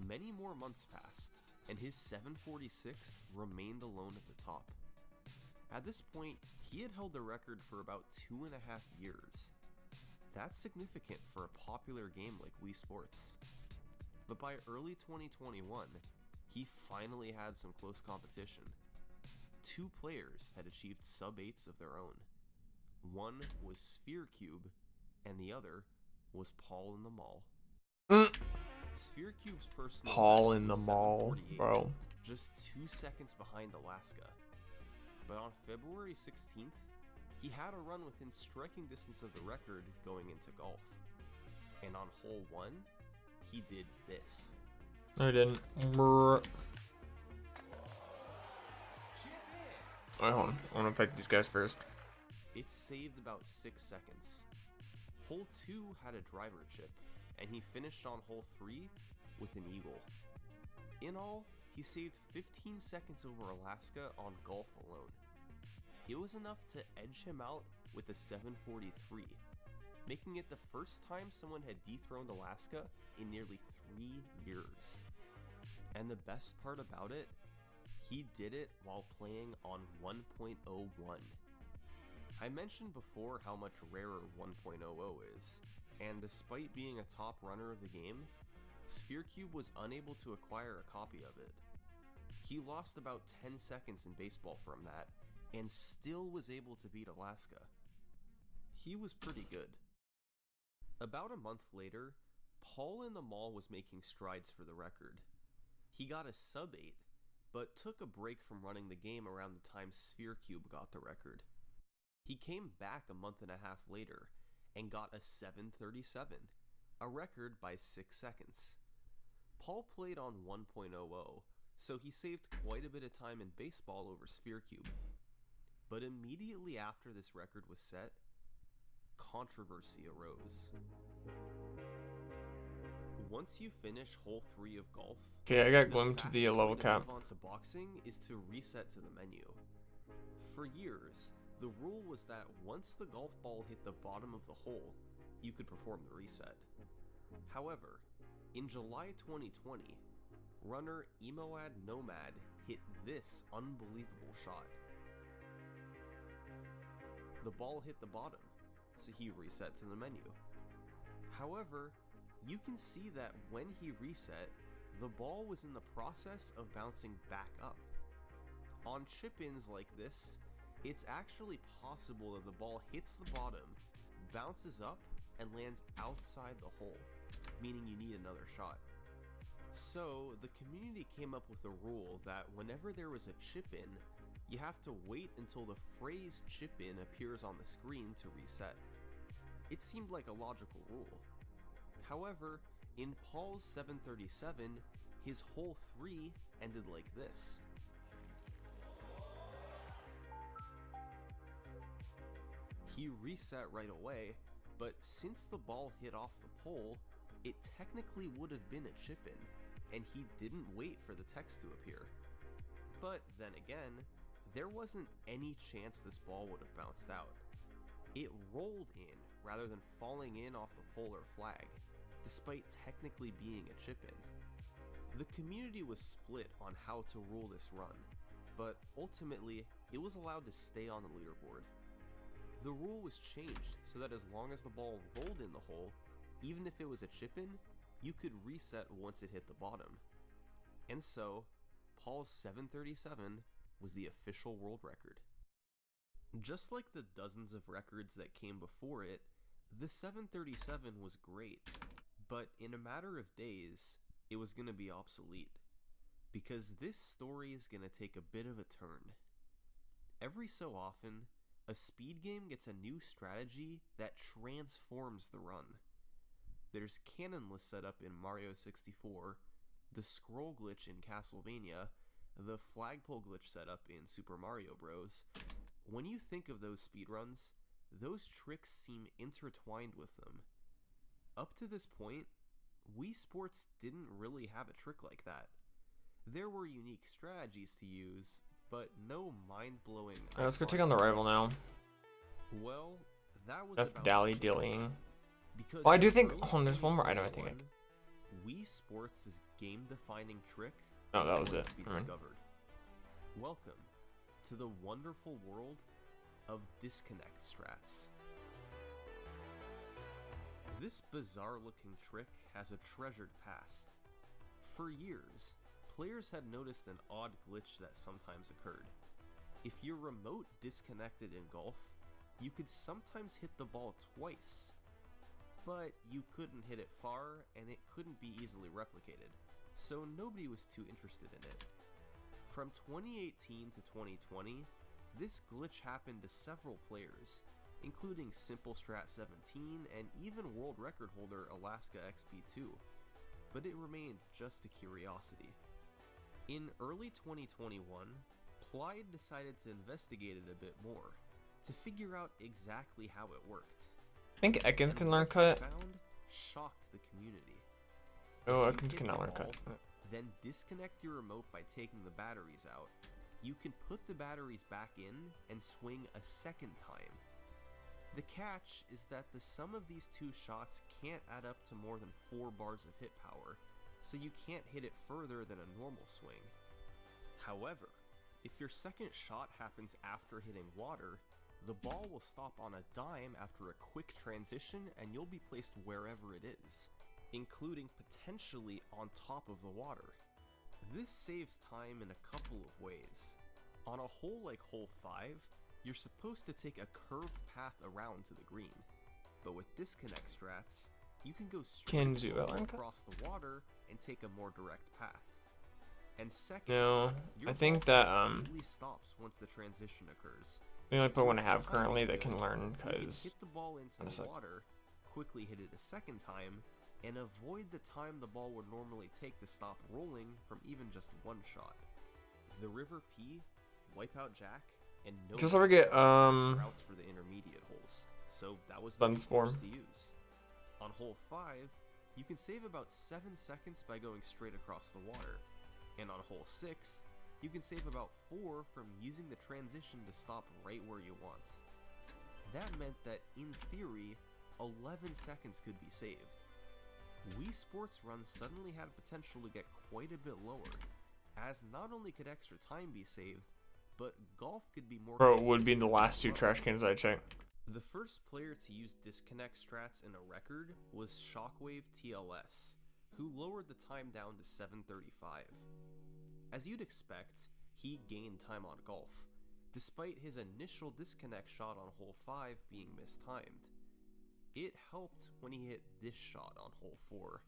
Many more months passed, and his 746 remained alone at the top. At this point, he had held the record for about 2.5 years. That's significant for a popular game like Wii Sports. But by early 2021, he finally had some close competition. 2 players had achieved sub-8s of their own. One was SphereCube, and the other was Paul in the Mall. SphereCube's personal Paul best in the was Mall, 748, bro. just 2 seconds behind Alaska. But on February 16th, he had a run within striking distance of the record going into golf. And on hole 1, he did this. I didn't. Bruh. Alright, hold on. I want to pick these guys first. It saved about 6 seconds. Hole 2 had a driver chip, and he finished on hole 3 with an eagle. In all, he saved 15 seconds over Alaska on golf alone. It was enough to edge him out with a 743, making it the first time someone had dethroned Alaska in nearly 3 years. And the best part about it, he did it while playing on 1.01. I mentioned before how much rarer 1.00 is, and despite being a top runner of the game, SphereCube was unable to acquire a copy of it. He lost about 10 seconds in baseball from that, and still was able to beat Alaska. He was pretty good. About a month later, Paul in the Mall was making strides for the record. He got a sub-8, but took a break from running the game around the time SphereCube got the record. He came back a month and a half later and got a 737, a record by 6 seconds. Paul played on 1.00, so he saved quite a bit of time in baseball over Sphere Cube. But immediately after this record was set, controversy arose. Once you finish hole 3 of golf, Okay, I got the glimpsed to the fastest level way to cap. move on to boxing is to reset to the menu. For years, the rule was that once the golf ball hit the bottom of the hole, you could perform the reset. However, in July 2020, runner Emotes Nomad hit this unbelievable shot. The ball hit the bottom, so he reset to the menu. However, you can see that when he reset, the ball was in the process of bouncing back up. On chip-ins like this, it's actually possible that the ball hits the bottom, bounces up, and lands outside the hole, meaning you need another shot. So, the community came up with a rule that whenever there was a chip-in, you have to wait until the phrase chip-in appears on the screen to reset. It seemed like a logical rule. However, in Paul's 737, his hole 3 ended like this. He reset right away, but since the ball hit off the pole, it technically would have been a chip-in, and he didn't wait for the text to appear. But then again, there wasn't any chance this ball would have bounced out. It rolled in rather than falling in off the pole or flag, despite technically being a chip-in. The community was split on how to rule this run, but ultimately, it was allowed to stay on the leaderboard. The rule was changed so that as long as the ball rolled in the hole, even if it was a chip-in, you could reset once it hit the bottom. And so, Paul's 737 was the official world record. Just like the dozens of records that came before it, the 737 was great, but in a matter of days, it was going to be obsolete. Because this story is going to take a bit of a turn. Every so often, a speed game gets a new strategy that transforms the run. There's cannonless setup in Mario 64, the scroll glitch in Castlevania, the flagpole glitch setup in Super Mario Bros. When you think of those speedruns, those tricks seem intertwined with them. Up to this point, Wii Sports didn't really have a trick like that. There were unique strategies to use, but no mind-blowing... Alright, let's go take on the rival now. Well, that was F about dally to change, dillying. because Oh, I do in think. early Hold on, there's one more item I think. 2021, Wii Sports' game-defining trick Oh, was that was going it. to be Never mind. discovered. Welcome to the wonderful world of disconnect strats. This bizarre-looking trick has a treasured past. For years, players had noticed an odd glitch that sometimes occurred. If your remote disconnected in golf, you could sometimes hit the ball twice, but you couldn't hit it far and it couldn't be easily replicated, so nobody was too interested in it. From 2018 to 2020, this glitch happened to several players, including Simple Strat 17 and even world record holder Alaska XP2, but it remained just a curiosity. In early 2021, Clyde decided to investigate it a bit more, to figure out exactly how it worked. I think Ekans And can learn what he cut. found shocked the community. Oh, If you Ekans hit cannot the learn cut. ball, then disconnect your remote by taking the batteries out. You can put the batteries back in and swing a second time. The catch is that the sum of these two shots can't add up to more than 4 bars of hit power, so you can't hit it further than a normal swing. However, if your second shot happens after hitting water, the ball will stop on a dime after a quick transition and you'll be placed wherever it is, including potentially on top of the water. This saves time in a couple of ways. On a hole like hole 5, you're supposed to take a curved path around to the green, but with disconnect strats, you can go straight across the water and take a more direct path. And second, No, your I think ball that completely stops once the transition occurs. the only So one I if have the timing's currently that good, can learn you can because hit the ball into that the sucks. water, quickly hit it a second time, and avoid the time the ball would normally take to stop rolling from even just one shot. The River P, Wipeout Jack, and no Just forget routes for the intermediate holes, so that was the Dunsparce course to use. On hole 5, you can save about 7 seconds by going straight across the water, and on hole 6, you can save about 4 from using the transition to stop right where you want. That meant that, in theory, 11 seconds could be saved. Wii Sports runs suddenly had potential to get quite a bit lower, as not only could extra time be saved, but golf could be more. Bro, it would be in the last 2 trash cans I checked. The first player to use disconnect strats in a record was Shockwave TLS, who lowered the time down to 7:35. As you'd expect, he gained time on golf, despite his initial disconnect shot on hole 5 being mistimed. It helped when he hit this shot on hole 4.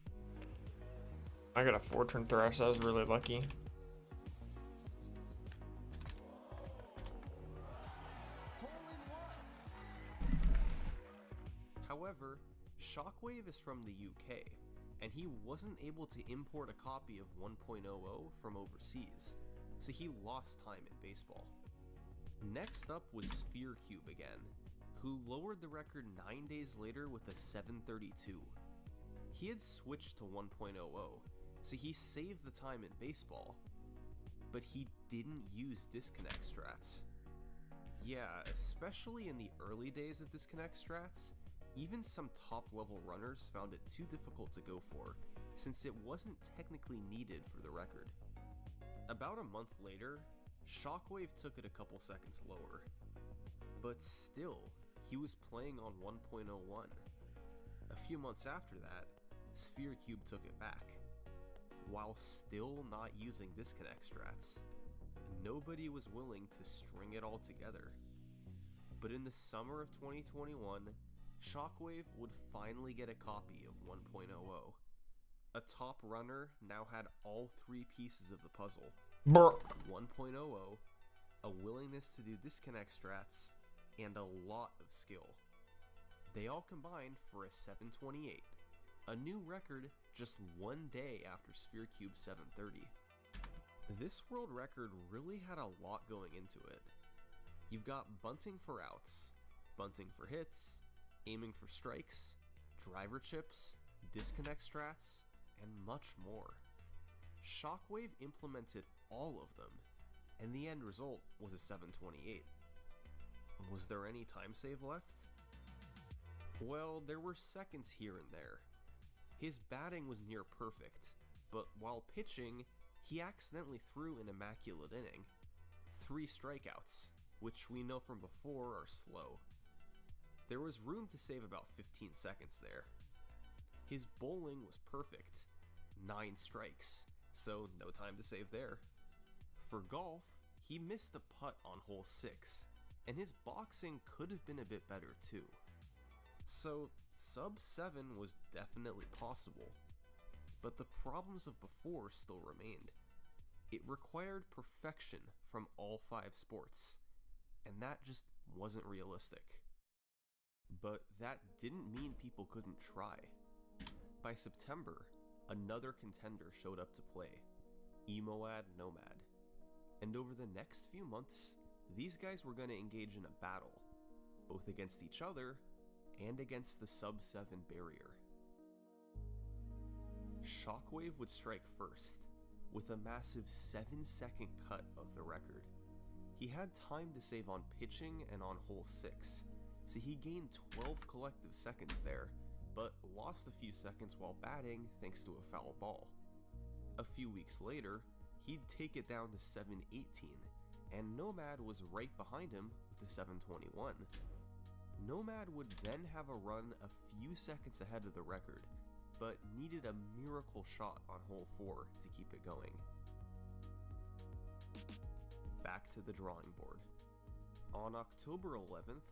I got a 4-turn thrash, that was really lucky. However, Shockwave is from the UK, and he wasn't able to import a copy of 1.00 from overseas, so he lost time in baseball. Next up was SunKERN again, who lowered the record 9 days later with a 7:32. He had switched to 1.00, so he saved the time in baseball, but he didn't use disconnect strats. Yeah, especially in the early days of disconnect strats, even some top-level runners found it too difficult to go for, since it wasn't technically needed for the record. About a month later, Shockwave took it a couple seconds lower, but still, he was playing on 1.01. A few months after that, SunKERN took it back, while still not using disconnect strats. Nobody was willing to string it all together. But in the summer of 2021, Shockwave would finally get a copy of 1.00. A top runner now had all 3 pieces of the puzzle. 1.00, a willingness to do disconnect strats, and a lot of skill. They all combined for a 7:28, a new record just 1 day after SunKERN's 7:30. This world record really had a lot going into it. You've got bunting for outs, bunting for hits, aiming for strikes, driver chips, disconnect strats, and much more. Shockwave implemented all of them, and the end result was a 7:28. Was there any time save left? Well, there were seconds here and there. His batting was near perfect, but while pitching, he accidentally threw an immaculate inning. 3 strikeouts, which we know from before are slow. There was room to save about 15 seconds there. His bowling was perfect, 9 strikes, so no time to save there. For golf, he missed a putt on hole 6, and his boxing could have been a bit better too. So sub 7 was definitely possible, but the problems of before still remained. It required perfection from all 5 sports, and that just wasn't realistic. But that didn't mean people couldn't try. By September, another contender showed up to play, MYAAA Nomad. And over the next few months, these guys were going to engage in a battle, both against each other and against the sub 7 barrier. Shockwave would strike first, with a massive 7-second cut of the record. He had time to save on pitching and on hole 6, so he gained 12 collective seconds there, but lost a few seconds while batting thanks to a foul ball. A few weeks later, he'd take it down to 7:18, and Nomad was right behind him with a 7:21. Nomad would then have a run a few seconds ahead of the record, but needed a miracle shot on hole 4 to keep it going. Back to the drawing board. On October 11th,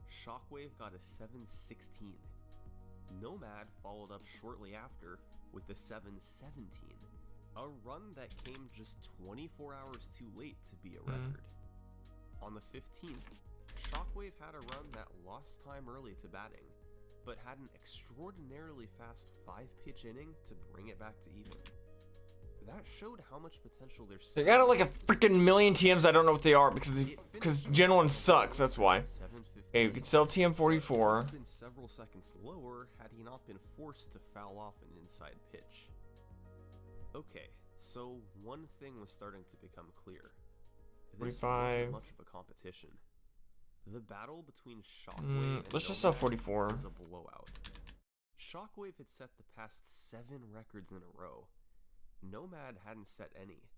Shockwave got a 7:16. Nomad followed up shortly after with a 7:17, a run that came just 24 hours too late to be a record. On the 15th, Shockwave had a run that lost time early to batting, but had an extraordinarily fast 5-pitch inning to bring it back to even. That showed how much potential there's. They got like a freaking million TMs. I don't know what they are because Gen 1 sucks. That's why. Hey, we could sell TM44. Been several seconds lower had he not been forced to foul off an inside pitch. Okay, so one thing was starting to become clear. This 45. wasn't much of a competition. The battle between Shockwave and let's just sell Nomad 44. was a blowout. Shockwave had set the past 7 records in a row. Nomad hadn't set any.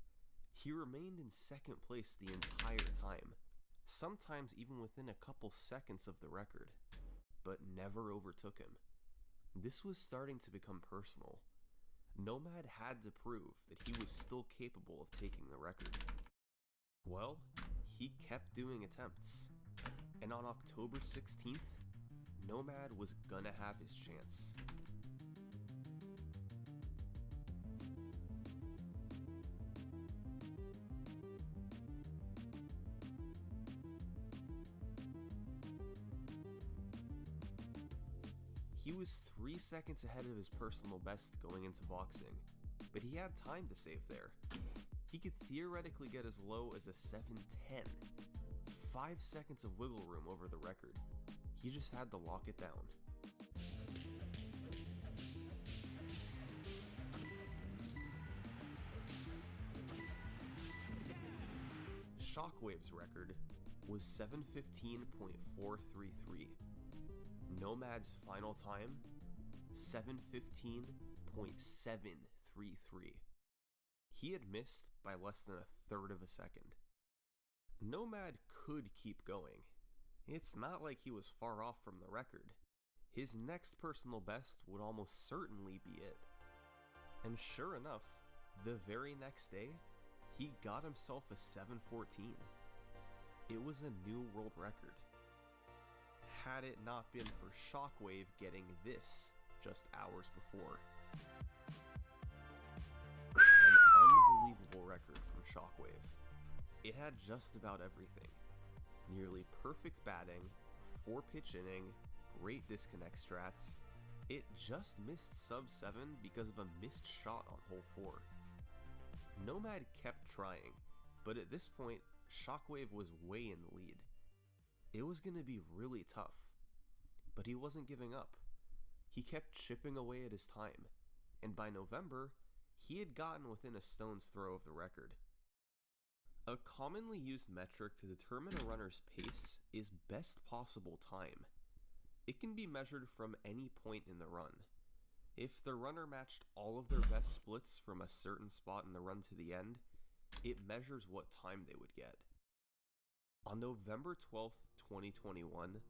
He remained in second place the entire time, sometimes even within a couple seconds of the record, but never overtook him. This was starting to become personal. Nomad had to prove that he was still capable of taking the record. Well, he kept doing attempts, and on October 16th, Nomad was gonna have his chance. He was 3 seconds ahead of his personal best going into boxing, but he had time to save there. He could theoretically get as low as a 7:10. 5 seconds of wiggle room over the record. He just had to lock it down. Shockwave's record was 7:15.433. Nomad's final time, 7:15.733. He had missed by less than a third of a second. Nomad could keep going. It's not like he was far off from the record. His next personal best would almost certainly be it. And sure enough, the very next day, he got himself a 7:14. It was a new world record. Had it not been for Shockwave getting this just hours before. An unbelievable record from Shockwave. It had just about everything. Nearly perfect batting, 4-pitch inning, great disconnect strats. It just missed sub-7 because of a missed shot on hole 4. Nomad kept trying, but at this point, Shockwave was way in the lead. It was going to be really tough, but he wasn't giving up. He kept chipping away at his time, and by November, he had gotten within a stone's throw of the record. A commonly used metric to determine a runner's pace is best possible time. It can be measured from any point in the run. If the runner matched all of their best splits from a certain spot in the run to the end, it measures what time they would get. On November 12th, 2021,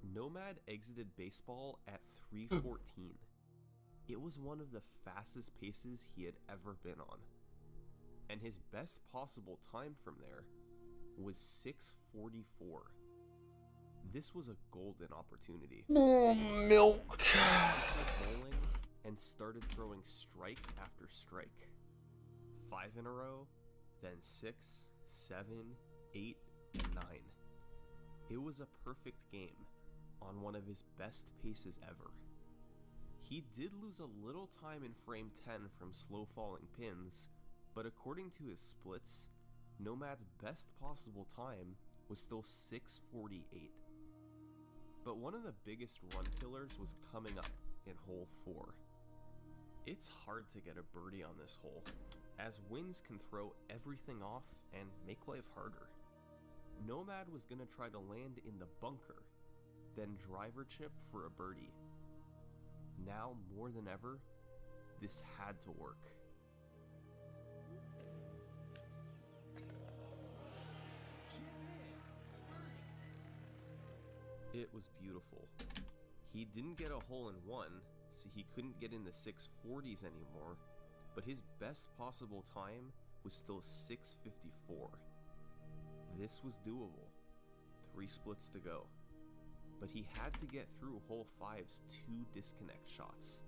Nomad exited baseball at 3:14. It was one of the fastest paces he had ever been on. And his best possible time from there was 6:44. This was a golden opportunity. Milk. He started bowling and started throwing strike after strike. 5 in a row, then 6, 7, 8, and 9. It was a perfect game on one of his best paces ever. He did lose a little time in frame 10 from slow falling pins, but according to his splits, Nomad's best possible time was still 6:48. But one of the biggest run killers was coming up in hole 4. It's hard to get a birdie on this hole, as winds can throw everything off and make life harder. Nomad was going to try to land in the bunker, then driver chip for a birdie. Now more than ever, this had to work. It was beautiful. He didn't get a hole-in-one, so he couldn't get in the 640s anymore, but his best possible time was still 6:54. This was doable. 3 splits to go. But he had to get through hole 5's 2 disconnect shots.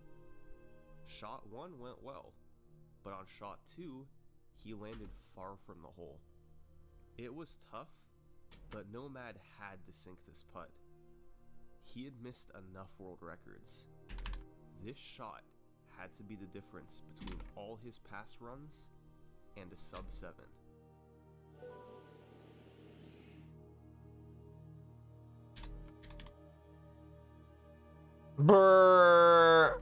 Shot 1 went well, but on shot 2, he landed far from the hole. It was tough, but Nomad had to sink this putt. He had missed enough world records. This shot had to be the difference between all his past runs and a sub 7. Brrr.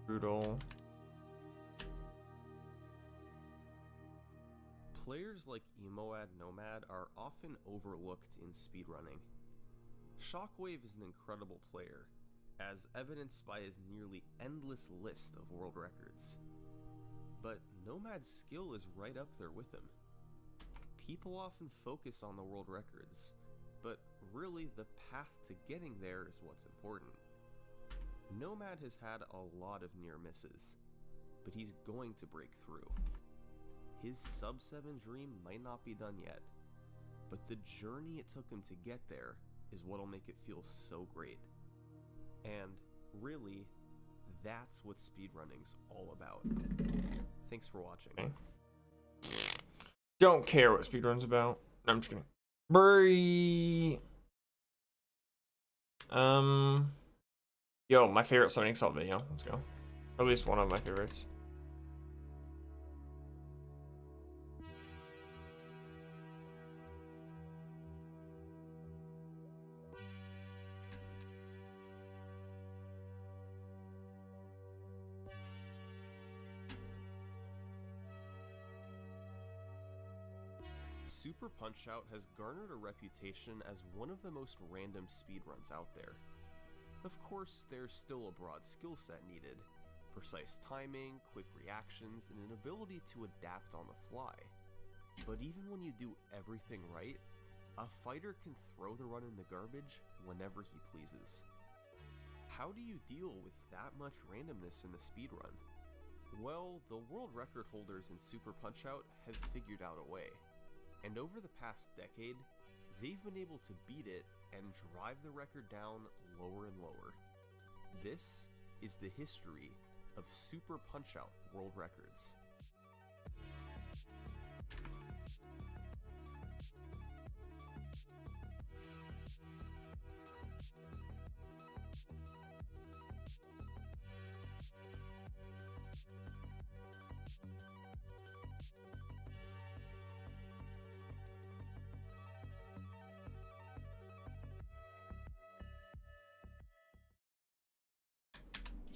Brutal. Players like MYAAA Nomad are often overlooked in speedrunning. Shockwave is an incredible player, as evidenced by his nearly endless list of world records. But Nomad's skill is right up there with him. People often focus on the world records, but really the path to getting there is what's important. Nomad has had a lot of near misses, but he's going to break through. His sub 7 dream might not be done yet, but the journey it took him to get there is what'll make it feel so great. And really, that's what speedrunning's all about. Thanks for watching. Okay. Don't care what speedrun's about. No, I'm just kidding. Bury. Yo, my favorite Sonic Salt video. Let's go. Or at least one of my favorites. Super Punch-Out has garnered a reputation as one of the most random speedruns out there. Of course, there's still a broad skill set needed, precise timing, quick reactions, and an ability to adapt on the fly. But even when you do everything right, a fighter can throw the run in the garbage whenever he pleases. How do you deal with that much randomness in the speedrun? Well, the world record holders in Super Punch-Out have figured out a way. And over the past decade, they've been able to beat it and drive the record down lower and lower. This is the history of Super Punch-Out world records.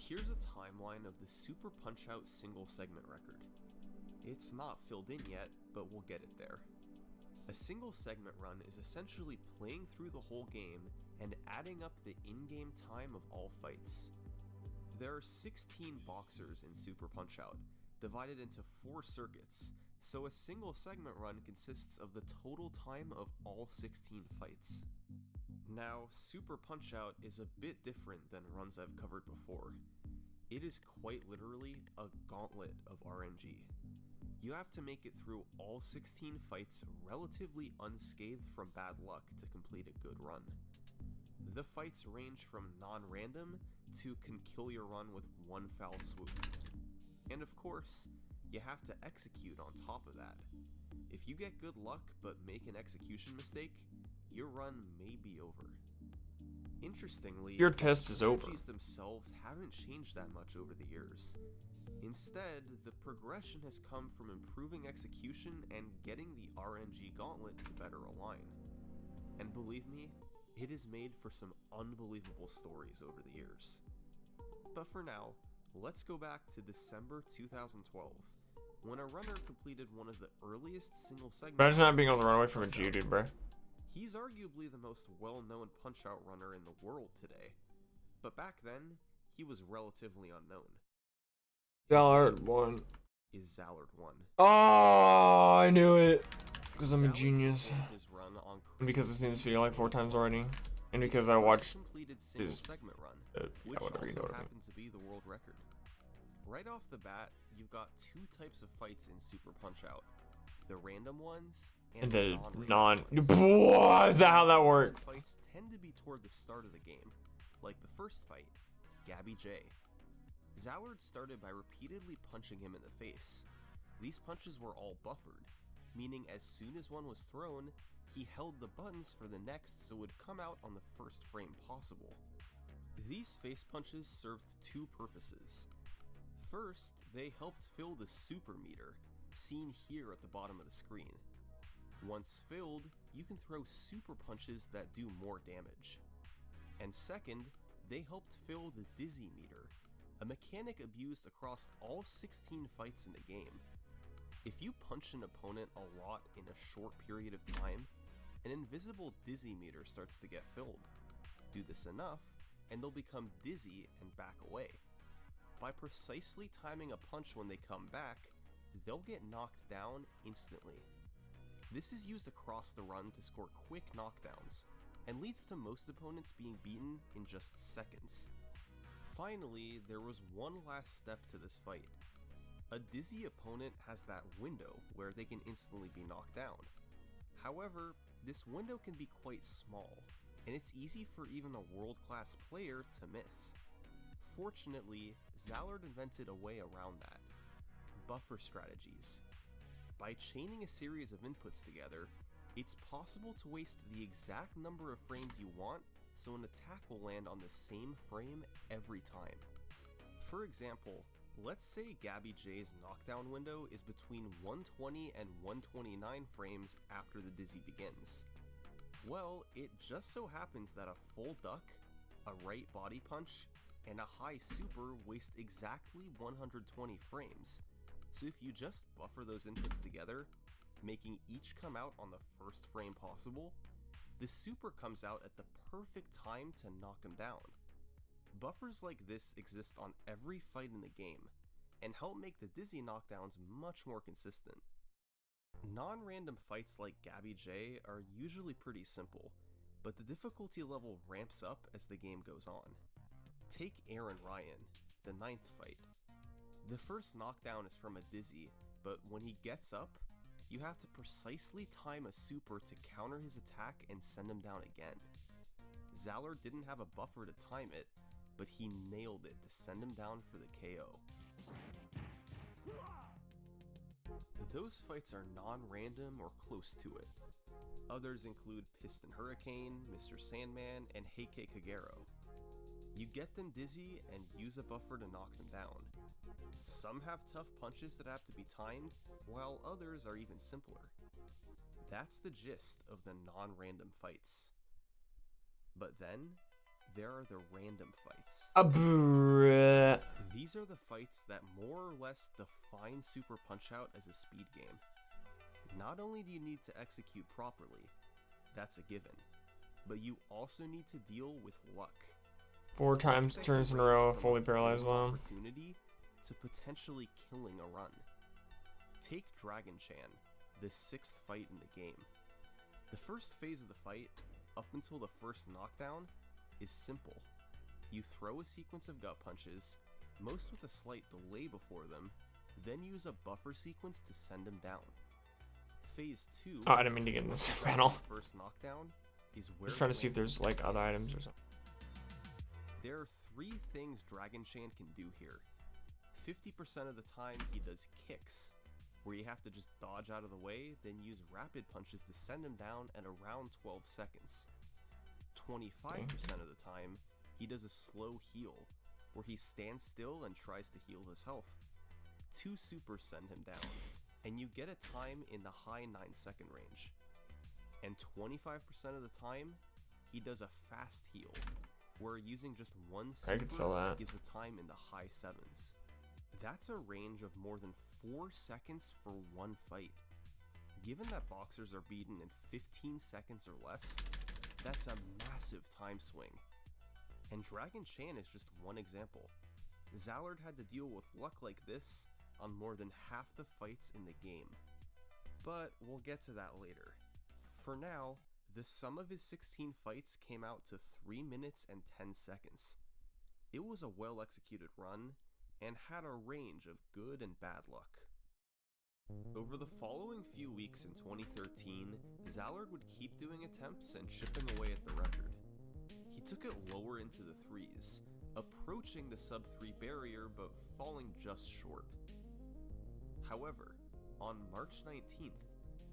Here's a timeline of the Super Punch-Out single segment record. It's not filled in yet, but we'll get it there. A single segment run is essentially playing through the whole game and adding up the in-game time of all fights. There are 16 boxers in Super Punch-Out, divided into 4 circuits, so a single segment run consists of the total time of all 16 fights. Now, Super Punch-Out is a bit different than runs I've covered before. It is quite literally a gauntlet of RNG. You have to make it through all 16 fights relatively unscathed from bad luck to complete a good run. The fights range from non-random to can kill your run with one foul swoop. And of course, you have to execute on top of that. If you get good luck but make an execution mistake, your run may be over. Interestingly, Your test is over. strategies themselves haven't changed that much over the years. Instead, the progression has come from improving execution and getting the RNG gauntlet to better align. And believe me, it has made for some unbelievable stories over the years. But for now, let's go back to December 2012, when a runner completed one of the earliest single segments. Imagine not being able to run away from a G, dude, bro. He's arguably the most well-known Punch-Out runner in the world today, but back then, he was relatively unknown. Zallard won. Is Zallard 1. Oh, I knew it. Because I'm a Zallard genius. began his run on And because I've Christmas seen this Eve video like 4 times already. And with because his I first watched completed single his, segment run, yeah, which whatever, you know also what I mean. happened to be the world record. Right off the bat, you've got 2 types of fights in Super Punch-Out: the random ones And the the non-random non. ones. Boy, is that how that Random works? fights tend to be toward the start of the game, like the first fight, Gabby J. Zallard started by repeatedly punching him in the face. These punches were all buffered, meaning as soon as one was thrown, he held the buttons for the next so it would come out on the first frame possible. These face punches served two purposes. First, they helped fill the super meter, seen here at the bottom of the screen. Once filled, you can throw super punches that do more damage. And second, they helped fill the dizzy meter, a mechanic abused across all 16 fights in the game. If you punch an opponent a lot in a short period of time, an invisible dizzy meter starts to get filled. Do this enough, and they'll become dizzy and back away. By precisely timing a punch when they come back, they'll get knocked down instantly. This is used across the run to score quick knockdowns, and leads to most opponents being beaten in just seconds. Finally, there was one last step to this fight. A dizzy opponent has that window where they can instantly be knocked down. However, this window can be quite small, and it's easy for even a world-class player to miss. Fortunately, Zallard invented a way around that. Buffer strategies. By chaining a series of inputs together, it's possible to waste the exact number of frames you want so an attack will land on the same frame every time. For example, let's say Gabby J's knockdown window is between 120 and 129 frames after the dizzy begins. Well, it just so happens that a full duck, a right body punch, and a high super waste exactly 120 frames. So if you just buffer those inputs together, making each come out on the first frame possible, the super comes out at the perfect time to knock him down. Buffers like this exist on every fight in the game, and help make the dizzy knockdowns much more consistent. Non-random fights like Gabby J are usually pretty simple, but the difficulty level ramps up as the game goes on. Take Aaron Ryan, the 9th fight. The first knockdown is from a dizzy, but when he gets up, you have to precisely time a super to counter his attack and send him down again. Zallard didn't have a buffer to time it, but he nailed it to send him down for the KO. Those fights are non-random or close to it. Others include Piston Hurricane, Mr. Sandman, and Heike Kagero. You get them dizzy and use a buffer to knock them down. Some have tough punches that have to be timed, while others are even simpler. That's the gist of the non-random fights. But then, there are the random fights. These are the fights that more or less define Super Punch-Out as a speed game. Not only do you need to execute properly, that's a given, but you also need to deal with luck. 4 times turns in a row, fully paralyzed one. Opportunity to potentially killing a run. Take Dragon Chan, the 6th fight in the game. The first phase of the fight, up until the first knockdown, is simple. You throw a sequence of gut punches, most with a slight delay before them, then use a buffer sequence to send him down. Phase 2. Oh, I didn't mean to get in this panel. First knockdown is where Just trying to see if there's like other items or something. There are 3 things Dragon Chan can do here. 50% of the time he does kicks, where you have to just dodge out of the way, then use rapid punches to send him down at around 12 seconds. 25% of the time, he does a slow heal, where he stands still and tries to heal his health. 2 supers send him down, and you get a time in the high 9-second range. And 25% of the time, he does a fast heal, where using just 1 super gives a time in the high 7s. That's a range of more than 4 seconds for 1 fight. Given that boxers are beaten in 15 seconds or less, that's a massive time swing. And Dragon Chan is just one example. Zallard had to deal with luck like this on more than half the fights in the game. But we'll get to that later. For now, the sum of his 16 fights came out to 3 minutes and 10 seconds. It was a well-executed run, and had a range of good and bad luck. Over the following few weeks in 2013, Zallard would keep doing attempts and chipping away at the record. He took it lower into the 3s, approaching the sub-3 barrier but falling just short. However, on March 19th,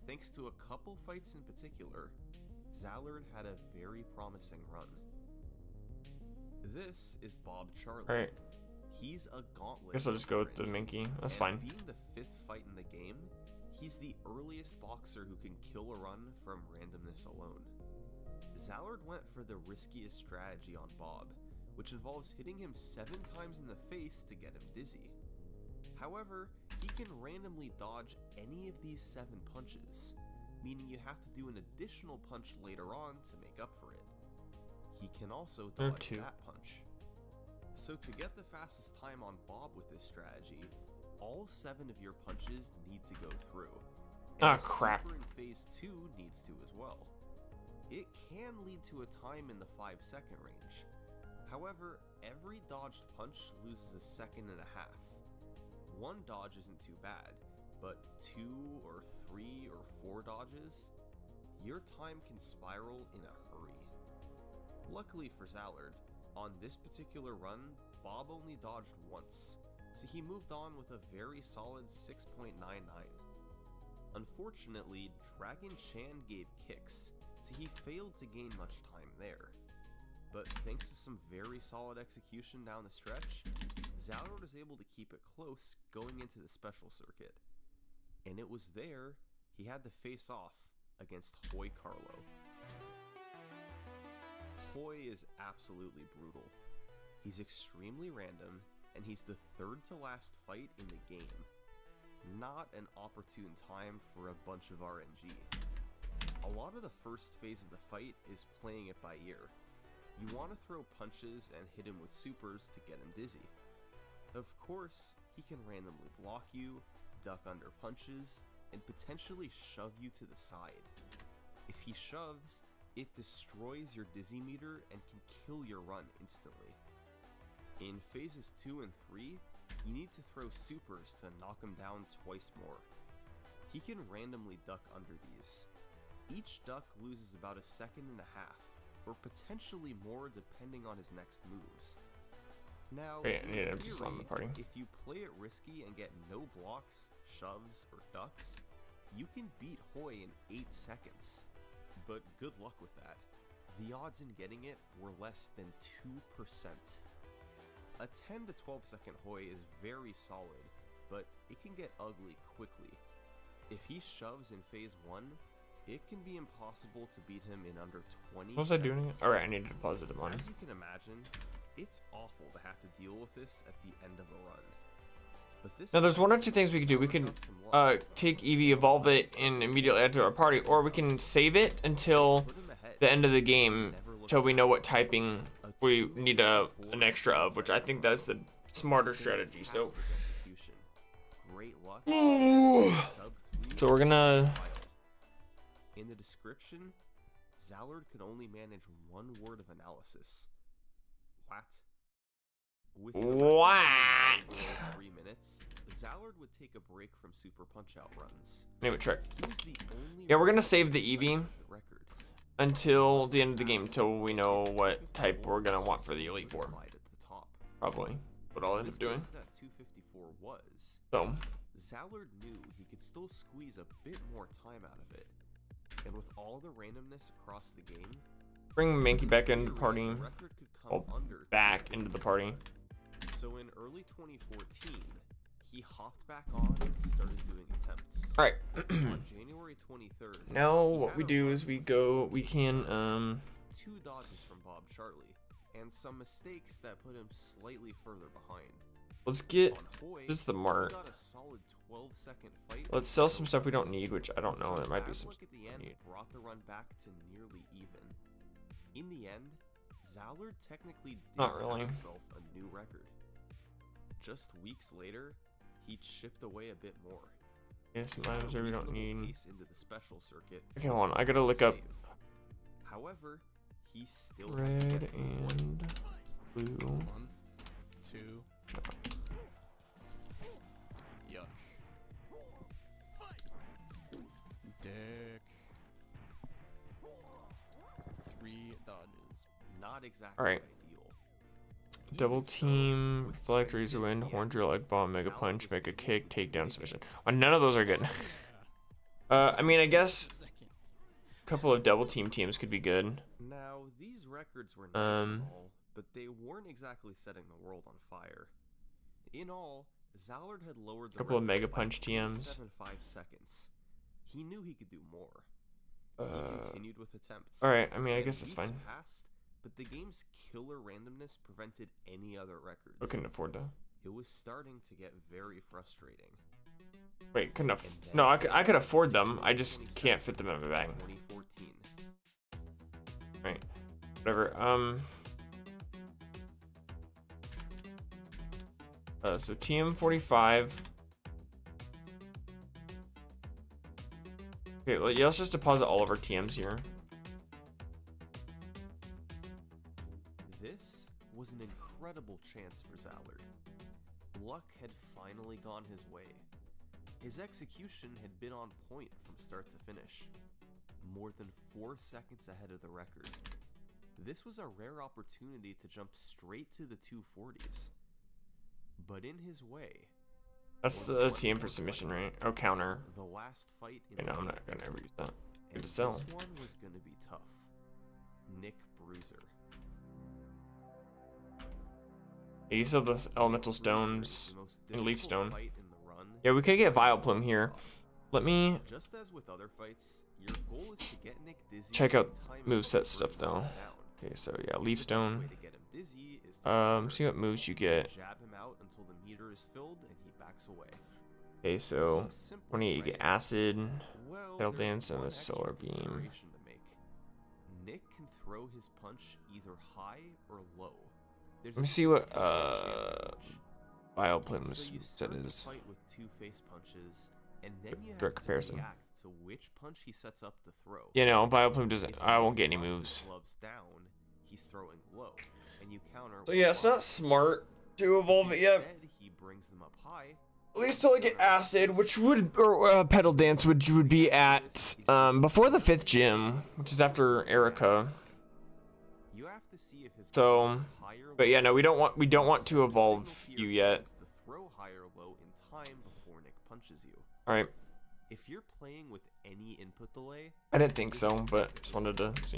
thanks to a couple fights in particular, Zallard had a very promising run. This is Bob Charlie. All right. He's a gauntlet. Guess I'll just go with the Minky. That's fine. Being the 5th fight in the game, he's the earliest boxer who can kill a run from randomness alone. Zallard went for the riskiest strategy on Bob, which involves hitting him 7 times in the face to get him dizzy. However, he can randomly dodge any of these 7 punches, meaning you have to do an additional punch later on to make up for it. He can also dodge that punch. So to get the fastest time on Bob with this strategy, all 7 of your punches need to go through. And crap. Super in phase 2 needs to as well. It can lead to a time in the 5-second range. However, every dodged punch loses a second and a half. 1 dodge isn't too bad, but 2 or 3 or 4 dodges, your time can spiral in a hurry. Luckily for Zallard, on this particular run, Bob only dodged once, so he moved on with a very solid 6.99. Unfortunately, Dragon Chan gave kicks, so he failed to gain much time there. But thanks to some very solid execution down the stretch, Zallard was able to keep it close going into the special circuit. And it was there he had to face off against Hoy Carlo. Hoy is absolutely brutal. He's extremely random, and he's the 3rd to last fight in the game. Not an opportune time for a bunch of RNG. A lot of the first phase of the fight is playing it by ear. You want to throw punches and hit him with supers to get him dizzy. Of course, he can randomly block you, duck under punches, and potentially shove you to the side. If he shoves, it destroys your dizzy meter and can kill your run instantly. In phases 2 and 3, you need to throw supers to knock him down twice more. He can randomly duck under these. Each duck loses about a second and a half, or potentially more depending on his next moves. Now, in theory, if you play it risky and get no blocks, shoves, or ducks, you can beat Hoy in 8 seconds. But good luck with that. The odds in getting it were less than 2%. A 10 to 12 second Hoy is very solid, but it can get ugly quickly. If he shoves in phase 1, it can be impossible to beat him in under 20 What was seconds. I doing? Alright, I need to deposit him on. As you can imagine, it's awful to have to deal with this at the end of a run. But this Now there's 1 or 2 things we can do. We can take Eevee, evolve it, and immediately add to our party, or we can save it until the end of the game, till we know what typing we need an extra of, which I think that's the smarter strategy. So, great luck. So we're gonna. In the description, Zallard could only manage 1 word of analysis. What? What? 3 minutes, Zallard would take a break from super punch-out runs. Anyway, check. He was the only Yeah, we're gonna save the Eevee record. until the end of the game, until we know what type we're gonna want for the Elite Four. At the top. Probably what I'll end up doing. That 254 was. So, Zallard knew he could still squeeze a bit more time out of it. And with all the randomness across the game, bring Mankey back into the party. the record could come under Back into the party. So in early 2014, he hopped back on and started doing attempts. Alright. On January 23rd, Now he what had we a do run is we with go, we can 2 dodges from Bob Charlie, and some mistakes that put him slightly further behind. let's get On Hoy, just the he mart. got a solid 12-second fight. Let's sell some stuff we don't need, which I don't know. There might be some Bad luck stuff at the we end need. brought the run back to nearly even. In the end, Zallard technically did Not really. have himself a new record. Just weeks later, he chipped away a bit more. Yes, some items there we don't need. Pace into the special circuit. Okay, hold on. I gotta look up Save. However, he still had to red get through one. and blue. 1, 2. Yuck. Dick. 3 dodges. Not exactly Alright. ideal. Double Even so, team, with Flex, Flex Razor in Wind, the Horn end, Drill, Egg Bomb, Mega Zallard Punch, was Mega able Kick, to Takedown make Submission. it. Oh, none of those are good. I mean, I guess Second. a couple of double team teams could be good. Now, these records were nice and Um, all, but they weren't exactly setting the world on fire. In all, Zallard had lowered the Couple of record Mega by Punch TMs. 0.75 seconds. He knew he could do more. He continued with attempts. Alright, I mean, I and guess that's weeks fine. Passed, but the game's killer randomness prevented any other records. I couldn't afford that. It was starting to get very frustrating. Wait, couldn't no, I could afford them. I just can't fit them in my bag. 2014. Right. Whatever. So TM45. Okay, let's just deposit all of our TMs here. This was an incredible chance for Zallard. Luck had finally gone his way. His execution had been on point from start to finish, more than 4 seconds ahead of the record. This was a rare opportunity to jump straight to the 240s. But in his way... That's the TM for submission, right? Oh, counter. The last fight in Okay, no, the I'm game. not gonna ever use that. And Good to sell. this one was gonna be tough. Nick Bruiser. Yeah, you saw the elemental Bruiser stones is the most and leaf difficult stone. fight in the run. Yeah, we could get Vileplume here. Let me Just as with other fights, your goal is to get Nick dizzy check out and time his moveset first stuff though. down. Okay, so yeah, The leaf best stone. way to get him dizzy is to See what moves you get. jab him out until the meter is filled and he backs away. Okay, so Seems simple, 28 you get right? acid. Well, Pedal there's dance and one a extra solar beam. consideration to make. Nick can throw his punch either high or low. There's Let me a see what 50% chance of each. Vileplume's So you set start the is. fight with 2 face punches, and then you have Direct to comparison. react to which punch he sets up to throw. Yeah, no, Vileplume doesn't. If I Nick won't get any drops his moves. gloves down, he's throwing low, and you counter. So with yeah, it's not punch. smart to evolve it yet. Instead, he brings them up high. At least till I get acid, which would or pedal dance, which would be at before the 5th gym, which is after Erica. You have to see if his So, gloves are high or but yeah, low. no, we don't want to Send a evolve signal to you your yet. friends to throw high or low in time before Nick punches you. All right, If you're playing with any input delay, I didn't think so, but just wanted to see.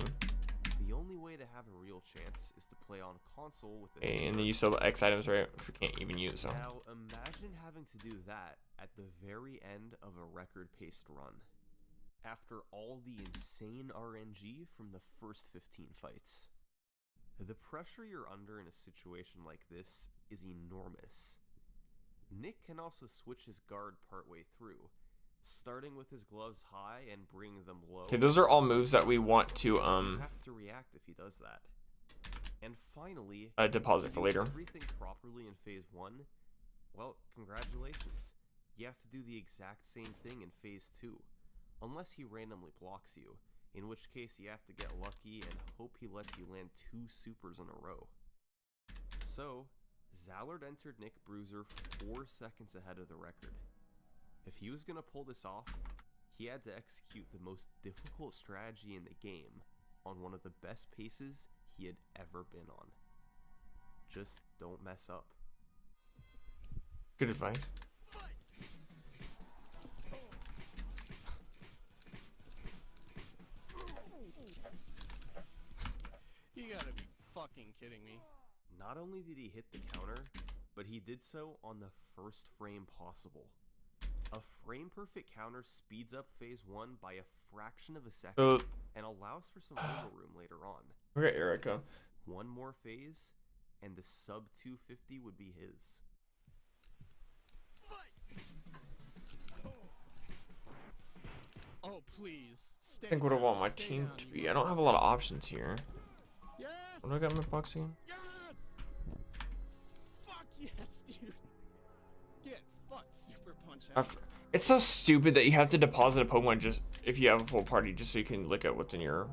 the only way to have a real chance is to play on console with a Okay, and then you sell the X items, right? Which we can't even use. So Now imagine having to do that at the very end of a record-paced run. After all the insane RNG from the first 15 fights. The pressure you're under in a situation like this is enormous. Nick can also switch his guard partway through, starting with his gloves high and bringing them low. okay, those are all moves that we want to You have to react if he does that. And finally, deposit for to do later. everything properly in phase 1, well, congratulations. You have to do the exact same thing in phase 2, unless he randomly blocks you, in which case you have to get lucky and hope he lets you land 2 supers in a row. So, Zallard entered Nick Bruiser 4 seconds ahead of the record. If he was going to pull this off, he had to execute the most difficult strategy in the game on one of the best paces he had ever been on. Just don't mess up. Good advice. You gotta be fucking kidding me. Not only did he hit the counter, but he did so on the first frame possible. A frame-perfect counter speeds up phase 1 by a fraction of a second So and allows for some wiggle room later on. we got Erica. One more phase, and the sub 250 would be his. Oh please. Stay I think what I down, want my stay team down, to you be. I don't have a lot of options here. Yes! What do I got in my box again? Yes! Fuck yes, dude. Get fucked, super punch out. It's so stupid that you have to deposit a Pokemon just if you have a full party, just so you can look at what's in your.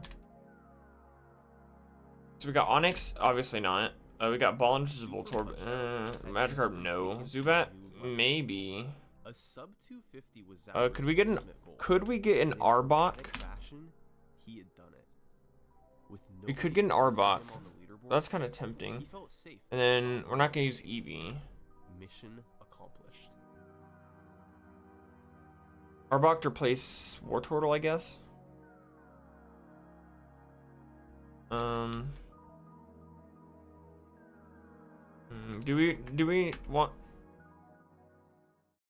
So we got Onyx, obviously not. We got Ballin, which is Voltorb. Magikarp, no. Zubat, maybe. A sub 250 was Could we get an ultimate goal. Could we get an In Arbok? dramatic fashion, he had done it. With We could nobody get an close to Arbok. him on the leaderboards, That's kind of tempting. he felt safe And then we're not gonna use Eevee. mission accomplished. Arbok to replace War Turtle, I guess. Do we want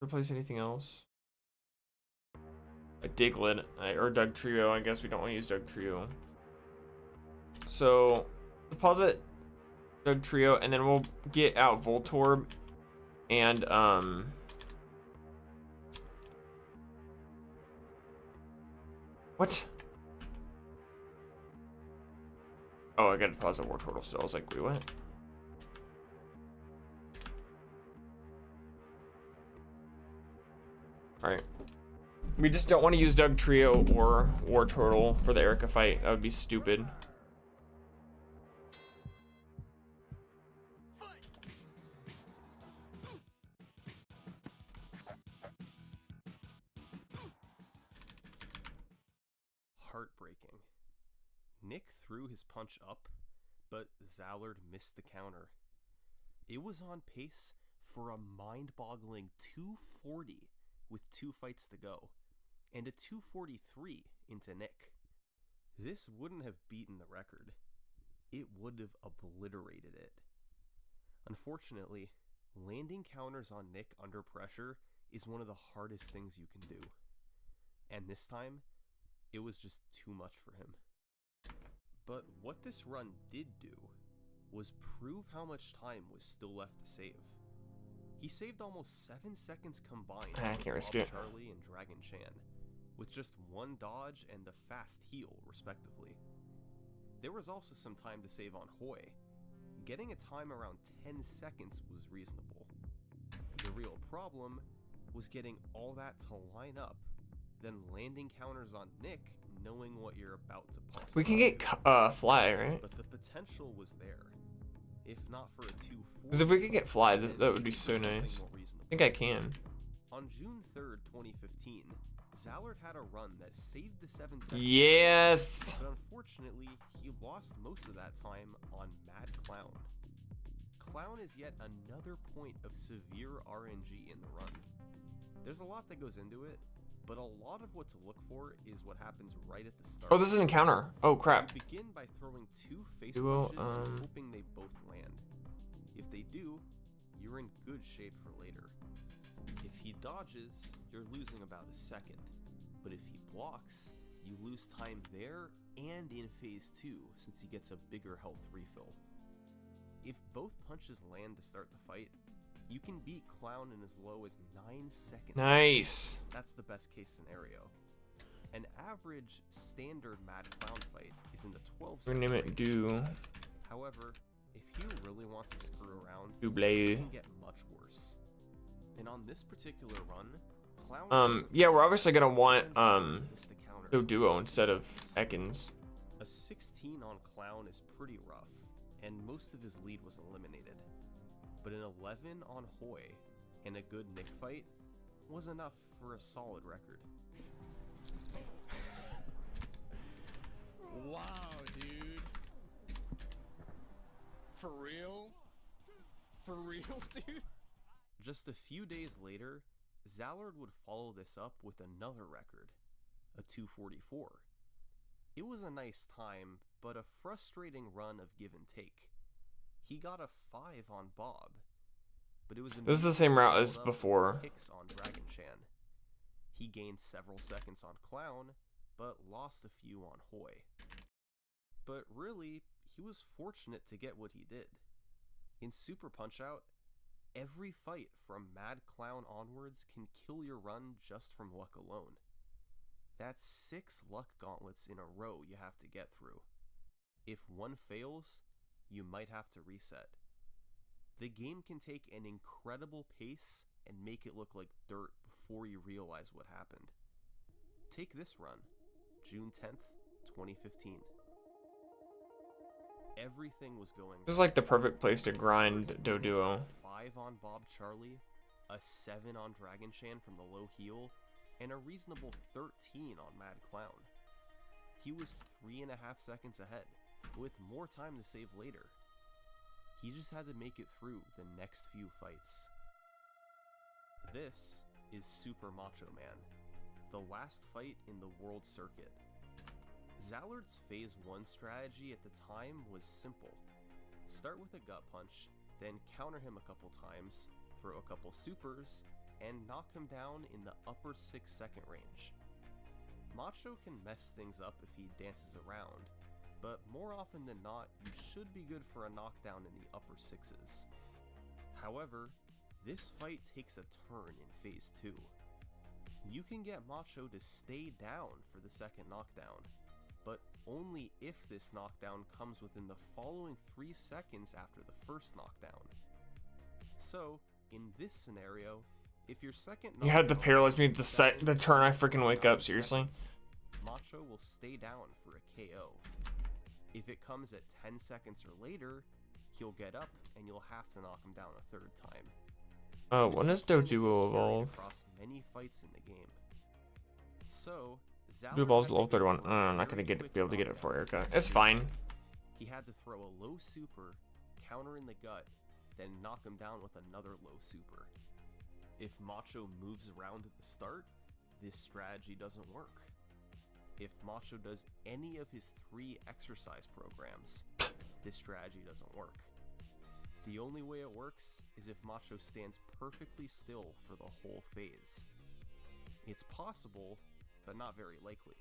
to replace anything else? A Diglett or Doug Trio. I guess we don't want to use Doug Trio. So deposit Doug Trio, and then we'll get out Voltorb and what? Oh, I gotta deposit War Turtle still. I was like, wait, what? Alright. We just don't want to use Doug Trio or War Turtle for the Erica fight. That would be stupid. Heartbreaking. Nick threw his punch up, but Zallard missed the counter. It was on pace for a mind-boggling 240 with 2 fights to go, and a 243 into Nick. This wouldn't have beaten the record. It would have obliterated it. Unfortunately, landing counters on Nick under pressure is one of the hardest things you can do. And this time, it was just too much for him. But what this run did do was prove how much time was still left to save. He saved almost 7 seconds combined I can't risk it. Charlie and Dragon Chan, with just 1 dodge and the fast heal, respectively. There was also some time to save on Hoy. Getting a time around 10 seconds was reasonable. The real problem was getting all that to line up, then landing counters on Nick, knowing what you're about to pulse. We can get Fly, right? But the potential was there. If not for a 240. Because if we could get Fly, that would be so nice. I think I can. On June 3rd, 2015, Zallard had a run that saved the 7 seconds. Yes! But unfortunately, he lost most of that time on Mad Clown. Clown is yet another point of severe RNG in the run. There's a lot that goes into it, but a lot of what to look for is what happens right at the start. Oh, this is an encounter. Oh, crap. You begin by throwing 2 face Duo, punches and hoping they both land. If they do, you're in good shape for later. If he dodges, you're losing about a second. But if he blocks, you lose time there and in phase 2 since he gets a bigger health refill. If both punches land to start the fight, you can beat Clown in as low as 9 seconds. Nice. That's the best case scenario. An average standard Mad Clown fight is in the 12 We're gonna name it Do. However, if he really wants to screw around, Dublé. it can get much worse. And on this particular run, Clown yeah, we're obviously gonna want missed the counter. Do Duo instead of Ekans. A 16 on Clown is pretty rough, and most of his lead was eliminated. But an 11 on Hoy and a good Nick fight was enough for a solid record. Wow, dude. For real? For real, dude? Just a few days later, Zallard would follow this up with another record, a 244. It was a nice time, but a frustrating run of give and take. He got a 5 on Bob, but it was This is the same route as before. Picks on Dragon Chan. He gained several seconds on Clown, but lost a few on Hoy. But really, he was fortunate to get what he did. In Super Punch-Out, every fight from Mad Clown onwards can kill your run just from luck alone. That's 6 luck gauntlets in a row you have to get through. If one fails, you might have to reset. The game can take an incredible pace and make it look like dirt before you realize what happened. Take this run, June 10th, 2015. Everything was going. This is like the perfect place to grind Doduo. 5 on Bob Charlie, a 7 on Dragon Chan from the low heal, and a reasonable 13 on Mad Clown. He was 3.5 seconds ahead, with more time to save later. He just had to make it through the next few fights. This is Super Macho Man, the last fight in the World Circuit. Zallard's Phase 1 strategy at the time was simple. Start with a gut punch, then counter him a couple times, throw a couple supers, and knock him down in the upper 6-second range. Macho can mess things up if he dances around, but more often than not, you should be good for a knockdown in the upper 6s. However, this fight takes a turn in Phase 2. You can get Macho to stay down for the second knockdown, but only if this knockdown comes within the following 3 seconds after the first knockdown. So, in this scenario, if your second You had to knockdown paralyze me is the turn I freaking wake up, seriously. Macho will stay down for a KO. If it comes at 10 seconds or later, he'll get up and you'll have to knock him down a third time. Oh, when does Doduo evolve? Across many fights in the game. So, Doduo evolves level 31. I'm not gonna be able to get it for Erica. It's fine. He had to throw a low super, counter in the gut, then knock him down with another low super. If Macho moves around at the start, this strategy doesn't work. If Macho does any of his 3 exercise programs, this strategy doesn't work. The only way it works is if Macho stands perfectly still for the whole phase. It's possible, but not very likely.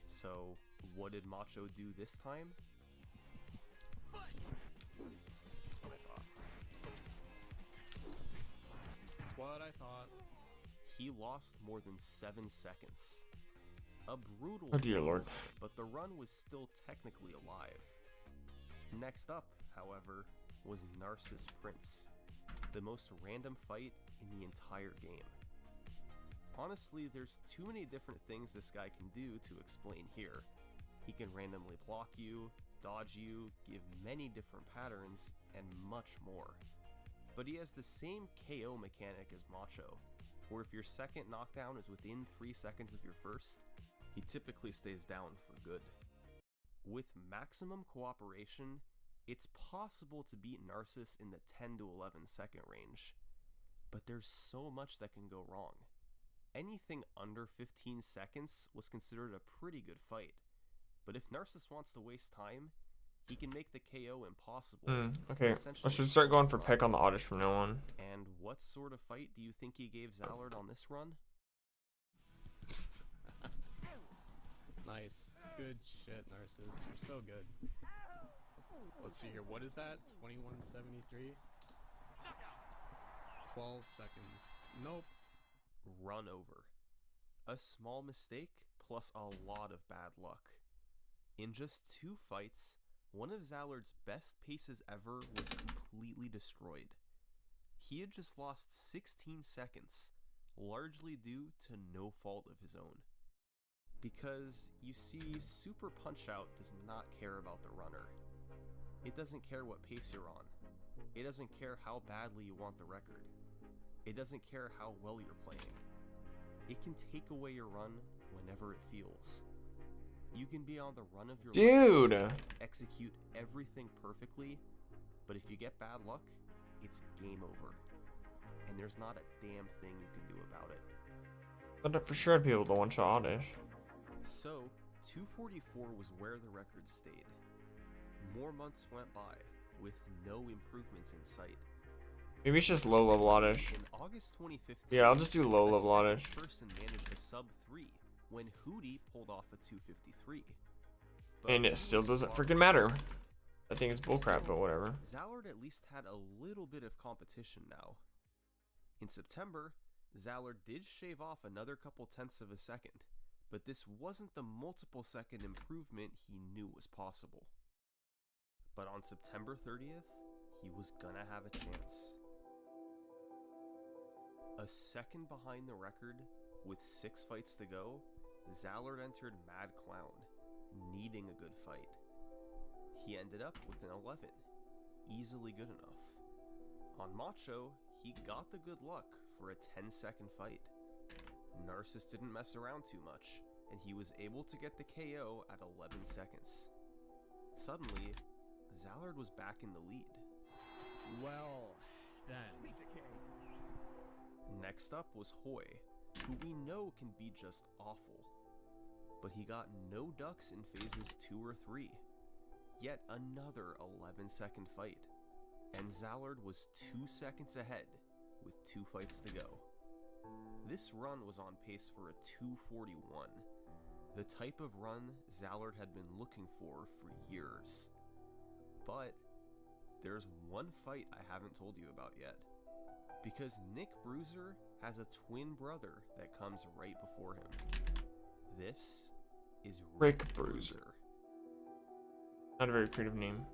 So, what did Macho do this time? That's what I thought. He lost more than 7 seconds. A brutal Oh dear lord. but the run was still technically alive. Next up, however, was Narcissus Prince, the most random fight in the entire game. Honestly, there's too many different things this guy can do to explain here. He can randomly block you, dodge you, give many different patterns, and much more. But he has the same KO mechanic as Macho, where if your second knockdown is within 3 seconds of your first, he typically stays down for good. With maximum cooperation, it's possible to beat Narcissus in the 10 to 11 second range, but there's so much that can go wrong. Anything under 15 seconds was considered a pretty good fight, but if Narcissus wants to waste time, he can make the KO impossible. Okay, I should start going for Peck on the oddish from now on. And what sort of fight do you think he gave Zallard on this run? Nice. Good shit, Narcissus. You're so good. Let's see here. What is that? 2173? 12 seconds. Nope. Run over. A small mistake plus a lot of bad luck. In just 2 fights, one of Zallard's best paces ever was completely destroyed. He had just lost 16 seconds, largely due to no fault of his own. Because, you see, Super Punch-Out does not care about the runner. It doesn't care what pace you're on. It doesn't care how badly you want the record. It doesn't care how well you're playing. It can take away your run whenever it feels. You can be on the run of your life, execute everything perfectly, but if you get bad luck, it's game over. And there's not a damn thing you can do about it. But for sure I'd be able to one-shot oddish. So, 244 was where the record stayed. More months went by, with no improvements in sight. Maybe it's just low level oddish. In August 2015, Yeah, I'll just do low level a oddish. person managed a sub 3 when Hootie pulled off a 253. But And it he still was doesn't far freaking from matter. done. I think it's bullcrap, but whatever. Zallard at least had a little bit of competition now. In September, Zallard did shave off another couple tenths of a second, but this wasn't the multiple second improvement he knew was possible. But on September 30th, he was gonna have a chance. A second behind the record, with 6 fights to go, Zallard entered Mad Clown, needing a good fight. He ended up with an 11, easily good enough. On Macho, he got the good luck for a 10-second fight. Narcissus didn't mess around too much, and he was able to get the KO at 11 seconds. Suddenly, Zallard was back in the lead. Well, then. Next up was Hoy, who we know can be just awful. But he got no ducks in phases 2 or 3. Yet another 11-second fight, and Zallard was 2 seconds ahead with 2 fights to go. This run was on pace for a 241, the type of run Zallard had been looking for years. But there's one fight I haven't told you about yet, because Nick Bruiser has a twin brother that comes right before him. This is Rick Bruiser. Not a very creative name.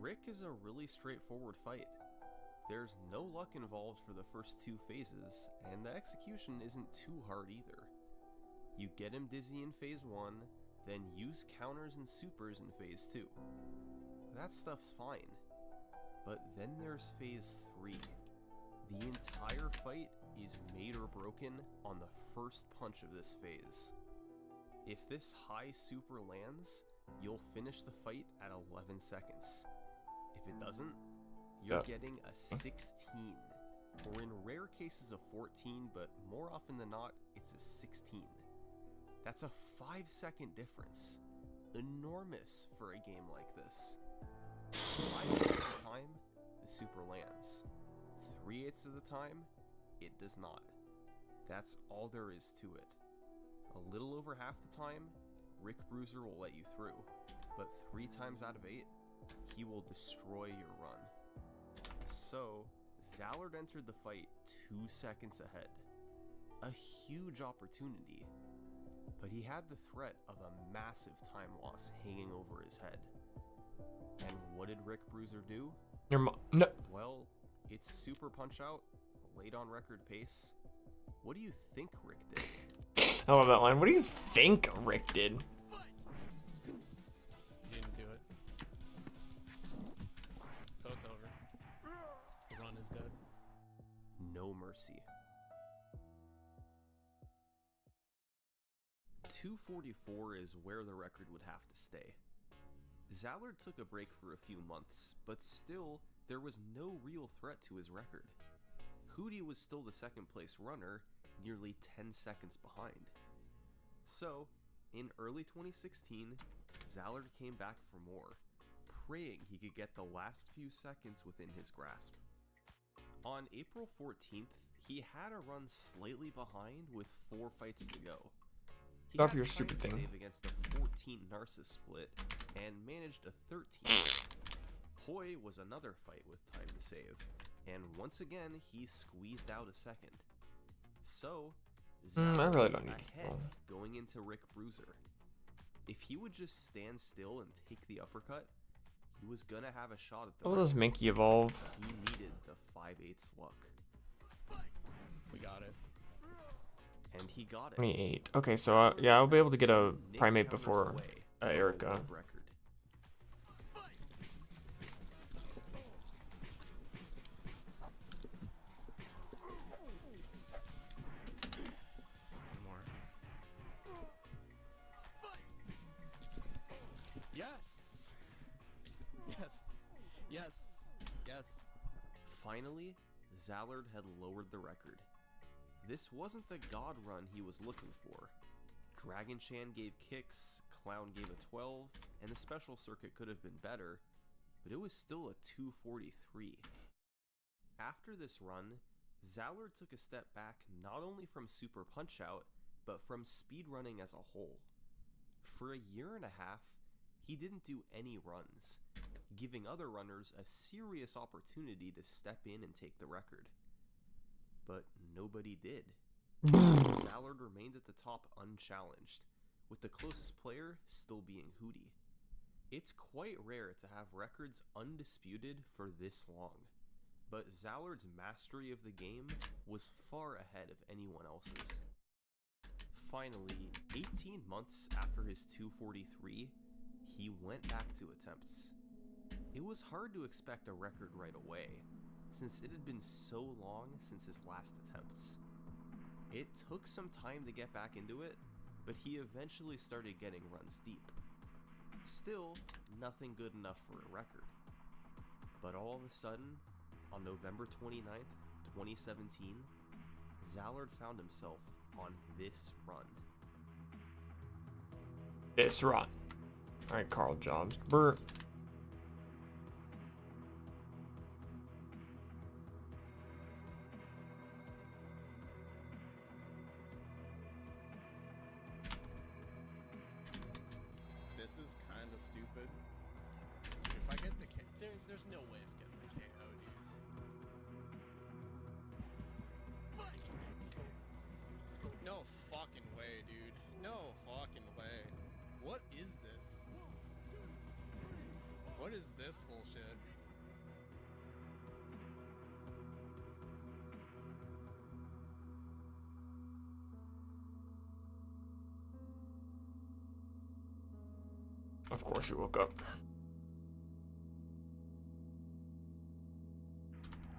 Rick is a really straightforward fight. There's no luck involved for the first 2 phases, and the execution isn't too hard either. You get him dizzy in phase 1, then use counters and supers in phase 2. That stuff's fine. But then there's phase 3. The entire fight is made or broken on the first punch of this phase. If this high super lands, you'll finish the fight at 11 seconds. If it doesn't, you're getting a 16, or in rare cases a 14, but more often than not, it's a 16. That's a 5-second difference. Enormous for a game like this. 5/8 of the time, the super lands. 3/8 of the time, it does not. That's all there is to it. A little over half the time, Rick Bruiser will let you through, but 3 times out of 8, he will destroy your run. So, Zallard entered the fight 2 seconds ahead. A huge opportunity, but he had the threat of a massive time loss hanging over his head. And what did Rick Bruiser do? No. Well, it's super punch out, late on record pace. What do you think Rick did? I love that line. What do you think Rick did? He didn't do it. So it's over. The run is dead. No mercy. 244 is where the record would have to stay. Zallard took a break for a few months, but still, there was no real threat to his record. Hootie was still the second place runner, nearly 10 seconds behind. So, in early 2016, Zallard came back for more, praying he could get the last few seconds within his grasp. On April 14th, he had a run slightly behind with 4 fights to go. He Stop had your time stupid to thing. save against a 14 Narcissus split and managed a 13. Hoy was another fight with time to save, and once again he squeezed out a second. So, I Zallard really was don't need ahead to. going into Rick Bruiser. If he would just stand still and take the uppercut, he was gonna have a shot at the How does record. Minky evolve? He needed the 5/8 luck, We got it. and he got it. 28. Okay, so yeah, I'll be able to get a Nick primate counters before away for a Erica. world record. One more. Yes! Yes! Yes! Yes! Finally, Zallard had lowered the record. This wasn't the god run he was looking for. Dragon Chan gave kicks, Clown gave a 12, and the special circuit could have been better, but it was still a 243. After this run, Zallard took a step back not only from Super Punch-Out, but from speedrunning as a whole. For a year and a half, he didn't do any runs, giving other runners a serious opportunity to step in and take the record. But nobody did. Zallard remained at the top unchallenged, with the closest player still being Hootie. It's quite rare to have records undisputed for this long, but Zallard's mastery of the game was far ahead of anyone else's. Finally, 18 months after his 243, he went back to attempts. It was hard to expect a record right away, since it had been so long since his last attempts. It took some time to get back into it, but he eventually started getting runs deep. Still, nothing good enough for a record. But all of a sudden, on November 29th, 2017, Zallard found himself on this run. This run. Alright, Carl Jobs. Brr. This is kind of stupid. Dude, if I get the there's no way I'm getting the KO, dude. No fucking way, dude. No fucking way. What is this? What is this bullshit? Of course you woke up.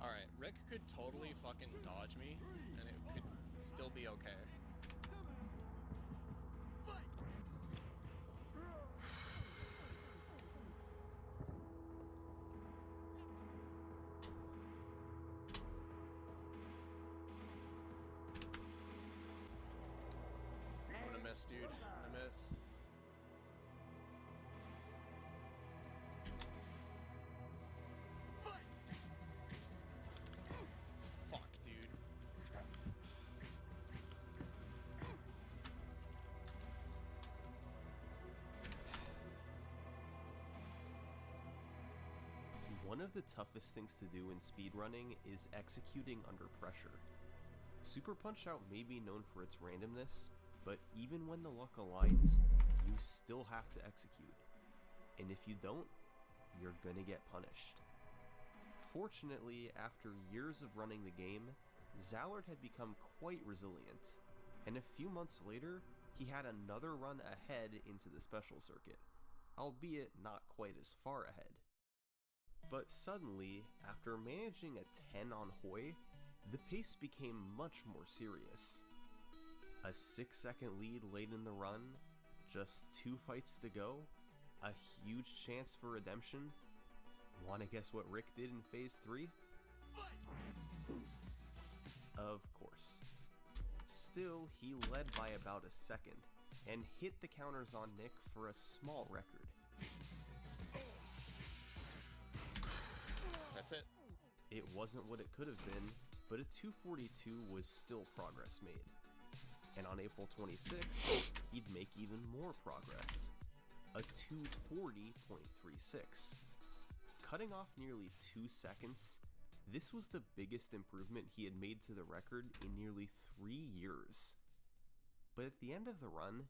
Alright, Rick could totally fucking dodge me, and it could still be okay. I'm gonna miss, dude. I'm gonna miss. Fuck, dude. One of the toughest things to do in speedrunning is executing under pressure. Super Punch-Out may be known for its randomness, but even when the luck aligns, you still have to execute. And if you don't, you're gonna get punished. Fortunately, after years of running the game, Zallard had become quite resilient, and a few months later, he had another run ahead into the special circuit, albeit not quite as far ahead. But suddenly, after managing a 10 on Hoy, the pace became much more serious. A 6-second lead late in the run, just 2 fights to go, a huge chance for redemption. Wanna guess what Rick did in Phase 3? Of course. Still, he led by about a second, and hit the counters on Nick for a small record. That's it. It wasn't what it could have been, but a 242 was still progress made. And on April 26th, he'd make even more progress. A 240.36. Cutting off nearly 2 seconds, this was the biggest improvement he had made to the record in nearly 3 years. But at the end of the run,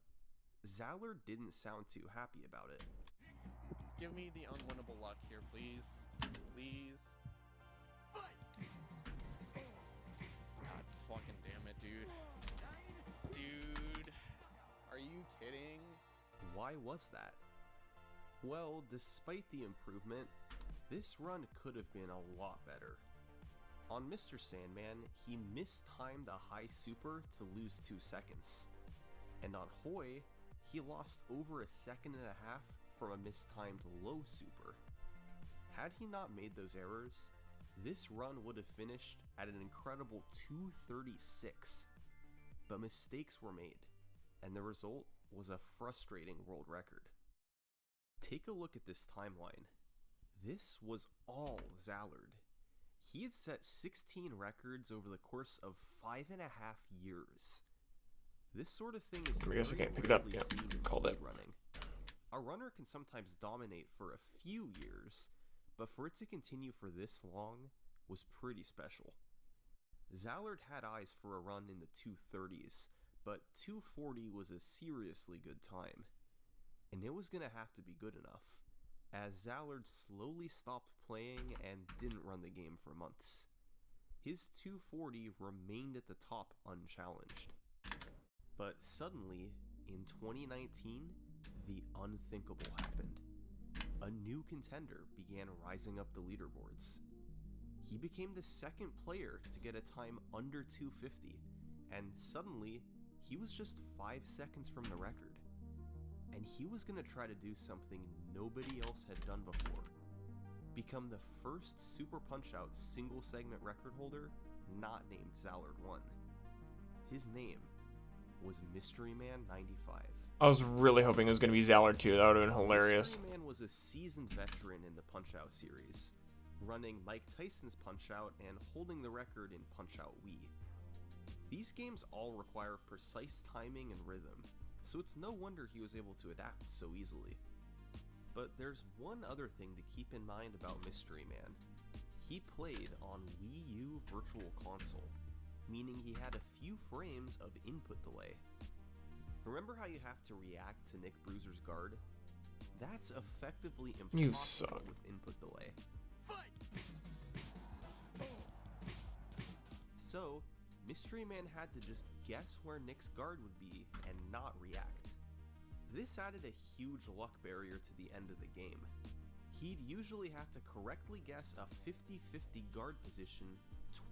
Zallard didn't sound too happy about it. Give me the unwinnable luck here, please. Please. God fucking damn it, dude. Dude. Are you kidding? Why was that? Well, despite the improvement, this run could have been a lot better. On Mr. Sandman, he mistimed a high super to lose 2 seconds. And on Hoy, he lost over 1.5 seconds from a mistimed low super. Had he not made those errors, this run would have finished at an incredible 236. But mistakes were made, and the result was a frustrating world record. Take a look at this timeline. This was all Zallard. He had set 16 records over the course of 5.5 years. This sort of thing is I guess I very can't pick it up. rarely Yeah, seen in called it. speedrunning. A runner can sometimes dominate for a few years, but for it to continue for this long was pretty special. Zallard had eyes for a run in the 230s, but 240 was a seriously good time. And it was gonna have to be good enough, as Zallard slowly stopped playing and didn't run the game for months. His 240 remained at the top unchallenged. But suddenly, in 2019, the unthinkable happened. A new contender began rising up the leaderboards. He became the second player to get a time under 250, and suddenly, he was just 5 seconds from the record. And he was going to try to do something nobody else had done before. Become the first Super Punch-Out single segment record holder not named Zallard 1. His name was Mystery Man 95. I was really hoping it was going to be Zallard too. That would have been hilarious. Mystery Man was a seasoned veteran in the Punch-Out series, running Mike Tyson's Punch-Out and holding the record in Punch-Out Wii. These games all require precise timing and rhythm, so it's no wonder he was able to adapt so easily. But there's one other thing to keep in mind about Mystery Man. He played on Wii U Virtual Console, meaning he had a few frames of input delay. Remember how you have to react to Nick Bruiser's guard? That's effectively You impossible suck. with input delay. So, Mystery Man had to just guess where Nick's guard would be and not react. This added a huge luck barrier to the end of the game. He'd usually have to correctly guess a 50-50 guard position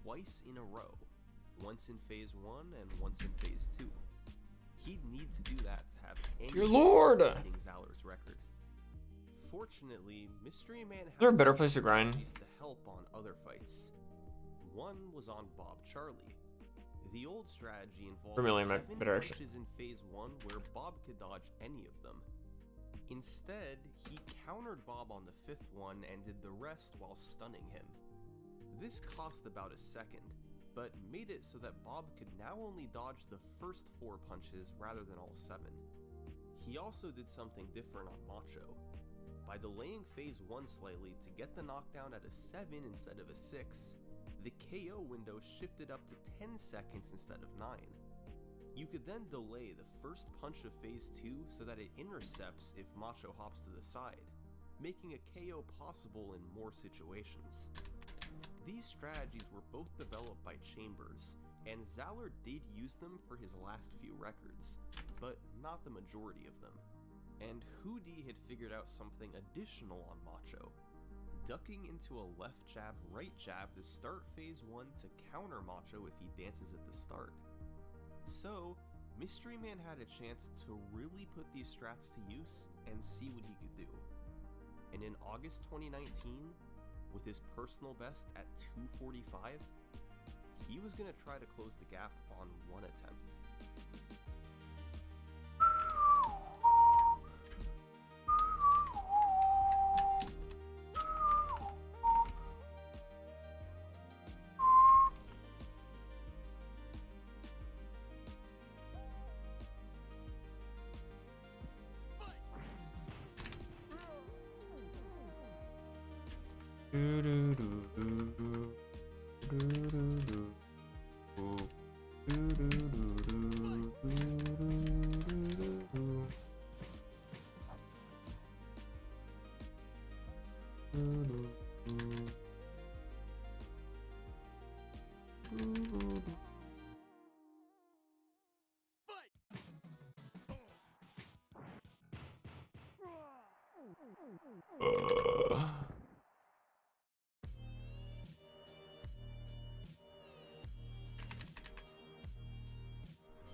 twice in a row, once in Phase 1 and once in Phase 2. He'd need to do that to have any Dear Lord! chance of beating Zallard's record. Fortunately, Mystery Man had there a better some place to grind? strategies to help on other fights. One was on Bob Charlie. The old strategy involved Vermilion, my 7 better action. punches in Phase 1 where Bob could dodge any of them. Instead, he countered Bob on the 5th one and did the rest while stunning him. This cost about a second, but made it so that Bob could now only dodge the first 4 punches rather than all 7. He also did something different on Macho. By delaying Phase 1 slightly to get the knockdown at a 7 instead of a 6, the KO window shifted up to 10 seconds instead of 9. You could then delay the first punch of Phase 2 so that it intercepts if Macho hops to the side, making a KO possible in more situations. These strategies were both developed by Chambers, and Zallard did use them for his last few records, but not the majority of them. And Hoodie had figured out something additional on Macho, ducking into a left jab, right jab to start Phase 1 to counter Macho if he dances at the start. So, Mystery Man had a chance to really put these strats to use and see what he could do. And in August 2019, with his personal best at 245, he was going to try to close the gap on one attempt.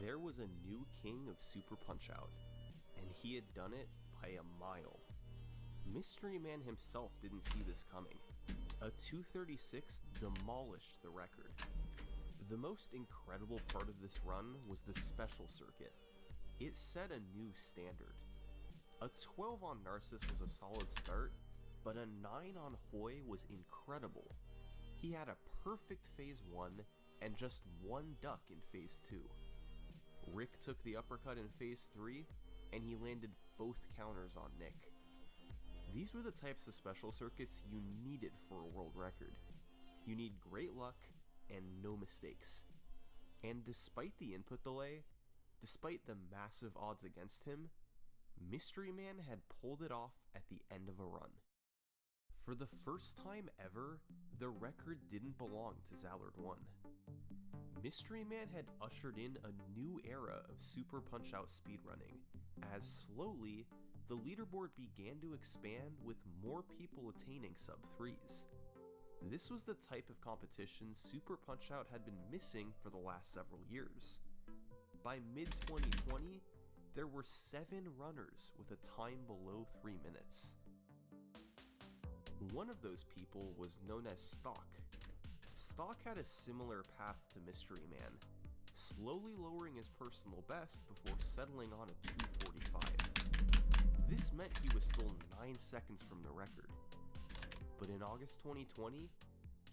There was a new king of Super Punch-Out, and he had done it by a mile. Mystery Man himself didn't see this coming. A 236 demolished the record. The most incredible part of this run was the special circuit. It set a new standard. A 12 on Narcissus was a solid start, but a 9 on Hoy was incredible. He had a perfect Phase 1 and just one duck in Phase 2. Rick took the uppercut in Phase 3, and he landed both counters on Nick. These were the types of special circuits you needed for a world record. You need great luck and no mistakes. And despite the input delay, despite the massive odds against him, Mystery Man had pulled it off at the end of a run. For the first time ever, the record didn't belong to Zallard 1. Mystery Man had ushered in a new era of Super Punch-Out speedrunning, as slowly, the leaderboard began to expand with more people attaining sub-3s. This was the type of competition Super Punch-Out had been missing for the last several years. By mid-2020, there were 7 runners with a time below 3 minutes. One of those people was known as Stock. Stock had a similar path to Mystery Man, slowly lowering his personal best before settling on a 2:45. This meant he was still 9 seconds from the record. But in August 2020,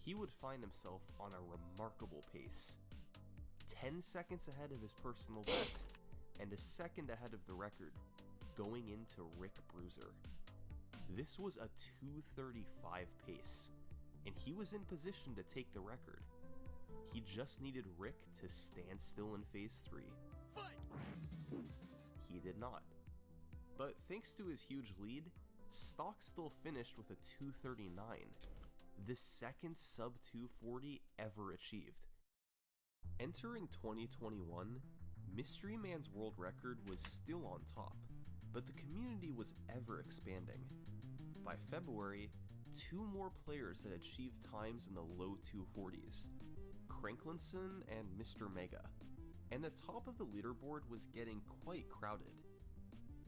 he would find himself on a remarkable pace. 10 seconds ahead of his personal best, and a second ahead of the record, going into Rick Bruiser. This was a 2:35 pace, and he was in position to take the record. He just needed Rick to stand still in Phase 3. He did not. But thanks to his huge lead, Stock still finished with a 2:39, the second sub 240 ever achieved. Entering 2021, Mystery Man's world record was still on top, but the community was ever expanding. By February, 2 more players had achieved times in the low 240s, Cranklinson and Mr. Mega, and the top of the leaderboard was getting quite crowded.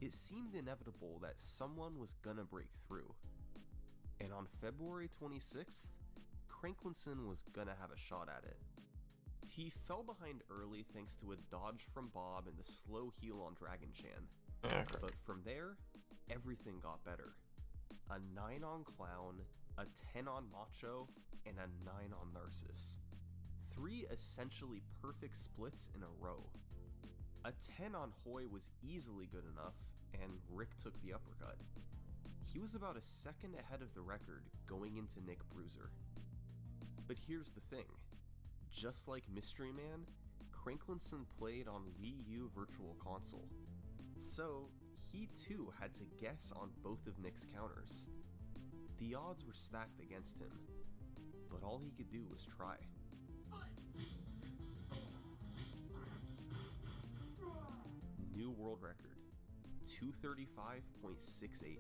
It seemed inevitable that someone was gonna break through. And on February 26th, Cranklinson was gonna have a shot at it. He fell behind early thanks to a dodge from Bob and the slow heal on Dragon Chan. But from there, everything got better. A 9 on Clown, a 10 on Macho, and a 9 on Narcissus. 3 essentially perfect splits in a row. A 10 on Hoy was easily good enough, and Rick took the uppercut. He was about a second ahead of the record going into Nick Bruiser. But here's the thing. Just like Mystery Man, Cranklinson played on Wii U Virtual Console. So, he too had to guess on both of Nick's counters. The odds were stacked against him, but all he could do was try. New world record, 235.68.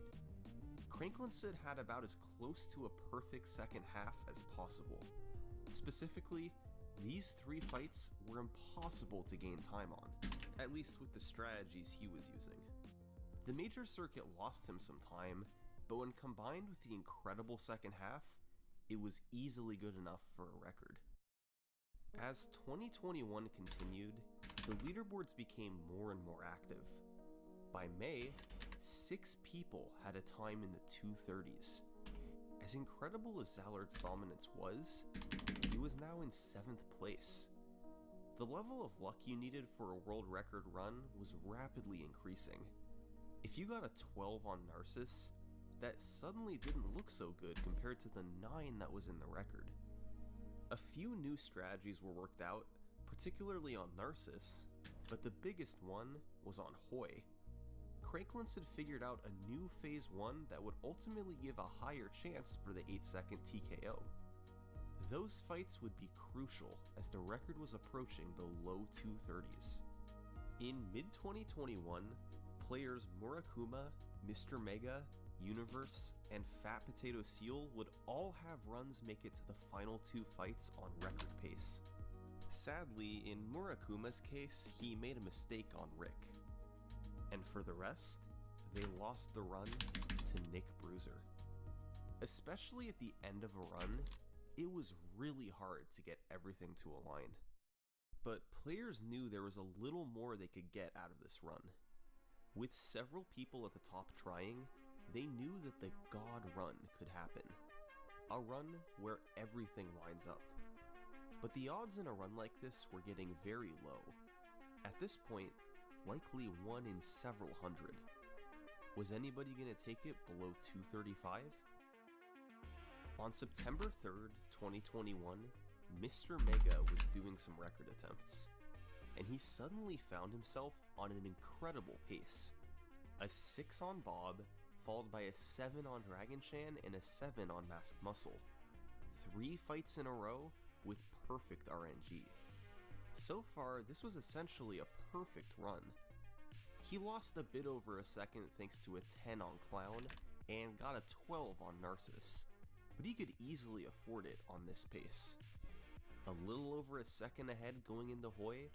Cranklinson had about as close to a perfect second half as possible. Specifically, these 3 fights were impossible to gain time on, at least with the strategies he was using. The major circuit lost him some time, but when combined with the incredible second half, it was easily good enough for a record. As 2021 continued, the leaderboards became more and more active. By May, 6 people had a time in the 230s. As incredible as Zallard's dominance was, he was now in 7th place. The level of luck you needed for a world record run was rapidly increasing. If you got a 12 on Narcissus, that suddenly didn't look so good compared to the 9 that was in the record. A few new strategies were worked out, particularly on Narcissus, but the biggest one was on Hoy. Cranklinson figured out a new Phase 1 that would ultimately give a higher chance for the 8-second TKO. Those fights would be crucial as the record was approaching the low 230s. In mid-2021, players Murakuma, Mr. Mega, Universe, and Fat Potato Seal would all have runs make it to the final 2 fights on record pace. Sadly, in Murakuma's case, he made a mistake on Rick. And for the rest, they lost the run to Nick Bruiser. Especially at the end of a run, it was really hard to get everything to align. But players knew there was a little more they could get out of this run. With several people at the top trying, they knew that the God run could happen. A run where everything lines up. But the odds in a run like this were getting very low. At this point, likely 1 in several hundred. Was anybody gonna take it below 235? On September 3rd, 2021, Mr. Mega was doing some record attempts, and he suddenly found himself on an incredible pace. A 6 on Bob, followed by a 7 on Dragon Chan and a 7 on Masked Muscle. 3 fights in a row with perfect RNG. So far, this was essentially a perfect run. He lost a bit over a second thanks to a 10 on Clown, and got a 12 on Narcissus, but he could easily afford it on this pace. A little over a second ahead going into Hoy,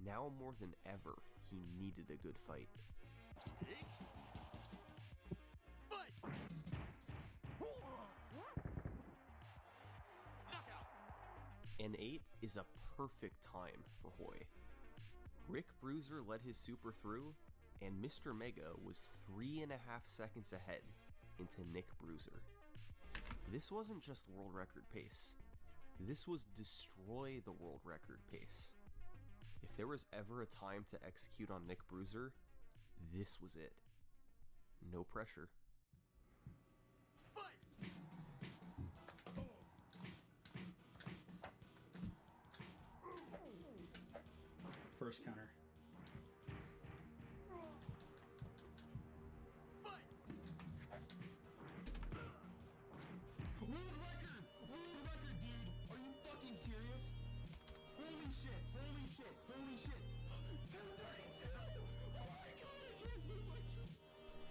now more than ever, he needed a good fight. An 8 is a perfect time for Hoy. Rick Bruiser led his super through, and Mr. Mega was 3.5 seconds ahead into Nick Bruiser. This wasn't just world record pace. This was destroy the world record pace. If there was ever a time to execute on Nick Bruiser, this was it. No pressure. First counter. World record! World record, dude! Are you fucking serious? Holy shit! Holy shit! Holy shit! 232! Oh my god, I can't believe my shit!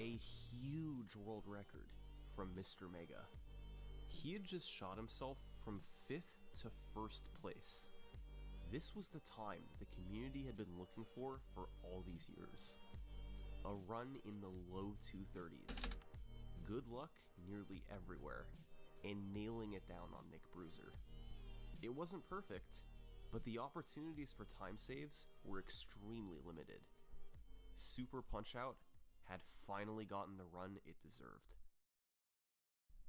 A huge world record from Mr. Mega. He had just shot himself from 5th to 1st place. This was the time the community had been looking for all these years. A run in the low 230s. Good luck nearly everywhere, and nailing it down on Nick Bruiser. It wasn't perfect, but the opportunities for time saves were extremely limited. Super Punch-Out had finally gotten the run it deserved.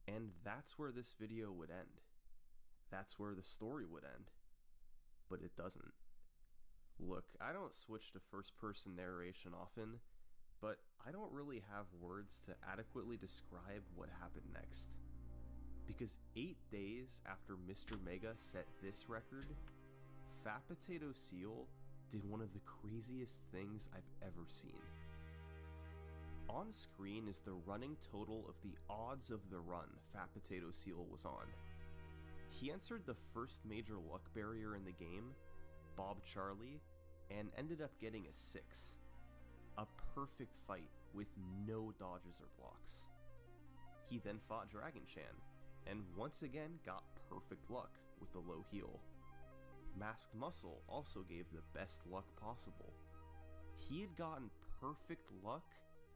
And that's where this video would end. That's where the story would end. But it doesn't. Look, I don't switch to first-person narration often, but I don't really have words to adequately describe what happened next. Because 8 days after Mr. Mega set this record, Fat Potato Seal did one of the craziest things I've ever seen. On screen is the running total of the odds of the run Fat Potato Seal was on. He answered the first major luck barrier in the game, Bob Charlie, and ended up getting a 6. A perfect fight with no dodges or blocks. He then fought Dragon Chan, and once again got perfect luck with the low heal. Masked Muscle also gave the best luck possible. He had gotten perfect luck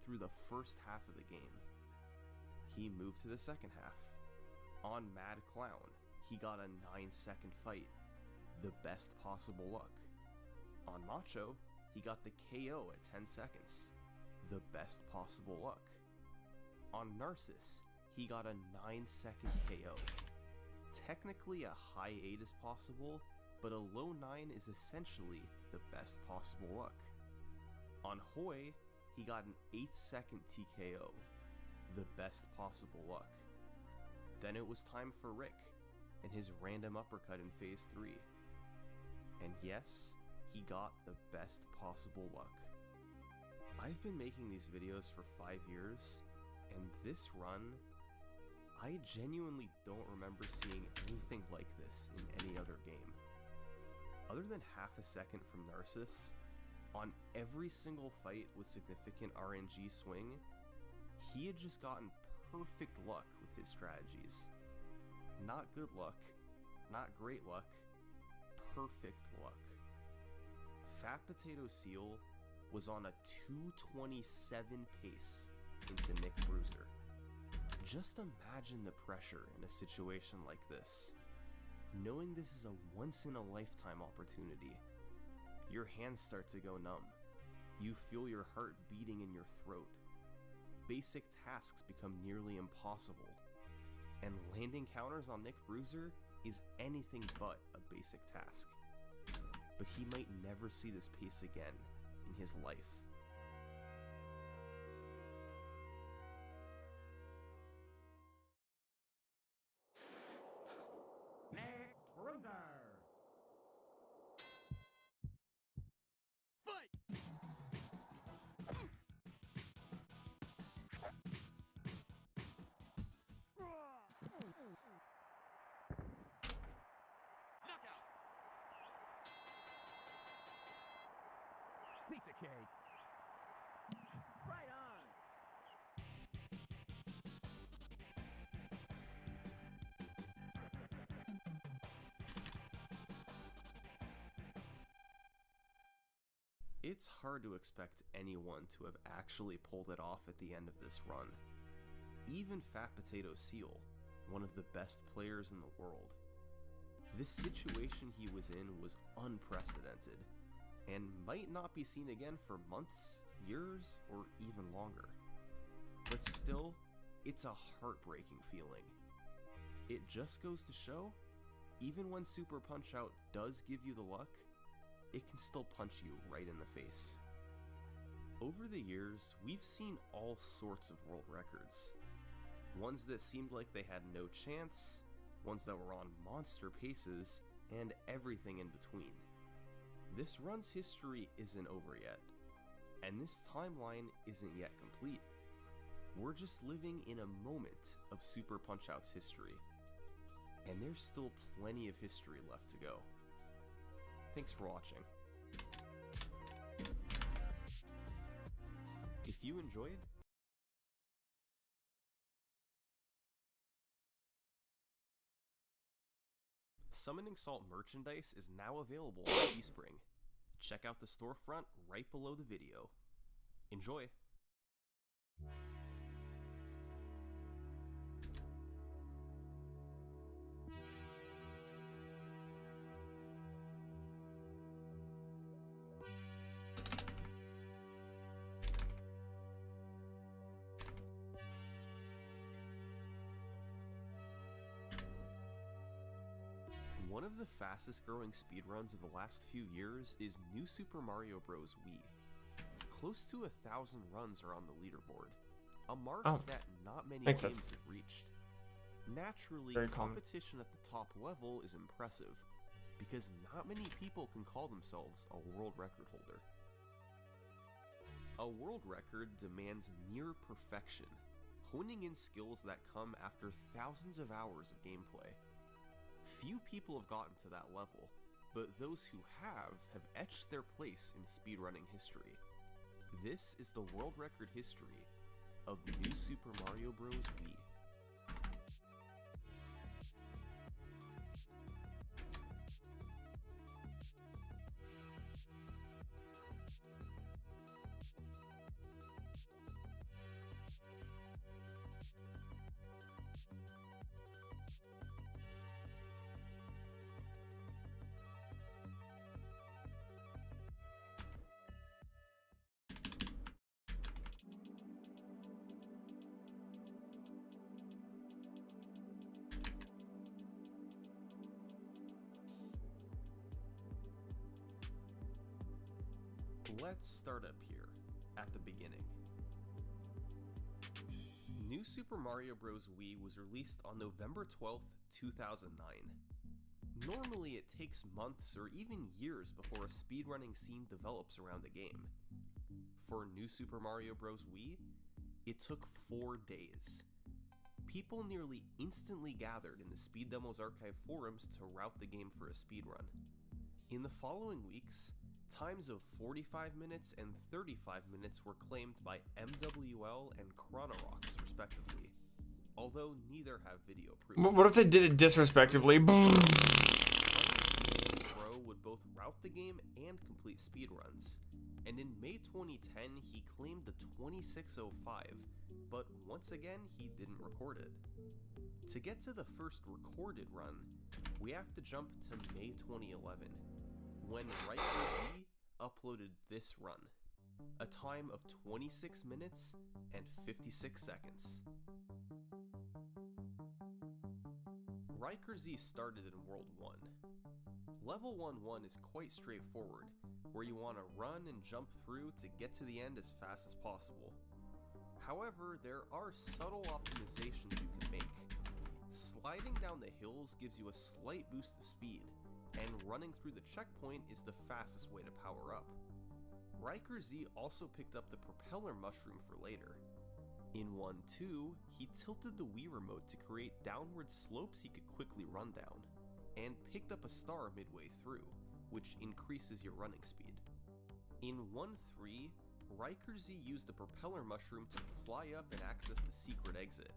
through the first half of the game. He moved to the second half. On Mad Clown, he got a 9-second fight, the best possible luck. On Macho, he got the KO at 10 seconds, the best possible luck. On Narcissus, he got a 9-second KO. Technically a high 8 is possible, but a low 9 is essentially the best possible luck. On Hoy, he got an 8-second TKO, the best possible luck. Then it was time for Rick, and his random uppercut in Phase 3. And yes, he got the best possible luck. I've been making these videos for 5 years, and this run, I genuinely don't remember seeing anything like this in any other game. Other than half a second from Narcissus, on every single fight with significant RNG swing, he had just gotten perfect luck with his strategies. Not good luck, not great luck, perfect luck. Fat Potato Seal was on a 227 pace into Nick Bruiser. Just imagine the pressure in a situation like this. Knowing this is a once-in-a-lifetime opportunity. Your hands start to go numb. You feel your heart beating in your throat. Basic tasks become nearly impossible. And landing counters on Nick Bruiser is anything but a basic task. But he might never see this pace again in his life. Pizza cake. Right on. It's hard to expect anyone to have actually pulled it off at the end of this run. Even Fat Potato Seal, one of the best players in the world. This situation he was in was unprecedented, and might not be seen again for months, years, or even longer. But still, it's a heartbreaking feeling. It just goes to show, even when Super Punch-Out does give you the luck, it can still punch you right in the face. Over the years, we've seen all sorts of world records. Ones that seemed like they had no chance, ones that were on monster paces, and everything in between. This run's history isn't over yet, and this timeline isn't yet complete. We're just living in a moment of Super Punch-Out's history, and there's still plenty of history left to go. Thanks for watching. If you enjoyed, Summoning Salt merchandise is now available on Teespring. Check out the storefront right below the video. Enjoy! One of the fastest growing speedruns of the last few years is New Super Mario Bros. Wii. Close to 1,000 runs are on the leaderboard, a mark that not many games have reached. Naturally, competition at the top level is impressive, because not many people can call themselves a world record holder. A world record demands near perfection, honing in skills that come after thousands of hours of gameplay. Few people have gotten to that level, but those who have etched their place in speedrunning history. This is the world record history of New Super Mario Bros. Wii. Let's start up here, at the beginning. New Super Mario Bros. Wii was released on November 12th, 2009. Normally it takes months or even years before a speedrunning scene develops around a game. For New Super Mario Bros. Wii, it took 4 days. People nearly instantly gathered in the Speed Demos Archive forums to route the game for a speedrun. In the following weeks, times of 45 minutes and 35 minutes were claimed by MWL and Chronorox, respectively, although neither have video proof. What if they did it disrespectively? Pro would both route the game and complete speedruns, and in May 2010 he claimed the 2605, but once again he didn't record it. To get to the first recorded run, we have to jump to May 2011, when RareMonkey uploaded this run, a time of 26 minutes and 56 seconds. Riker Z started in World 1. Level 1-1 is quite straightforward, where you want to run and jump through to get to the end as fast as possible. However, there are subtle optimizations you can make. Sliding down the hills gives you a slight boost to speed, and running through the checkpoint is the fastest way to power up. Riker Z also picked up the propeller mushroom for later. In 1-2, he tilted the Wii remote to create downward slopes he could quickly run down, and picked up a star midway through, which increases your running speed. In 1-3, Riker Z used the propeller mushroom to fly up and access the secret exit,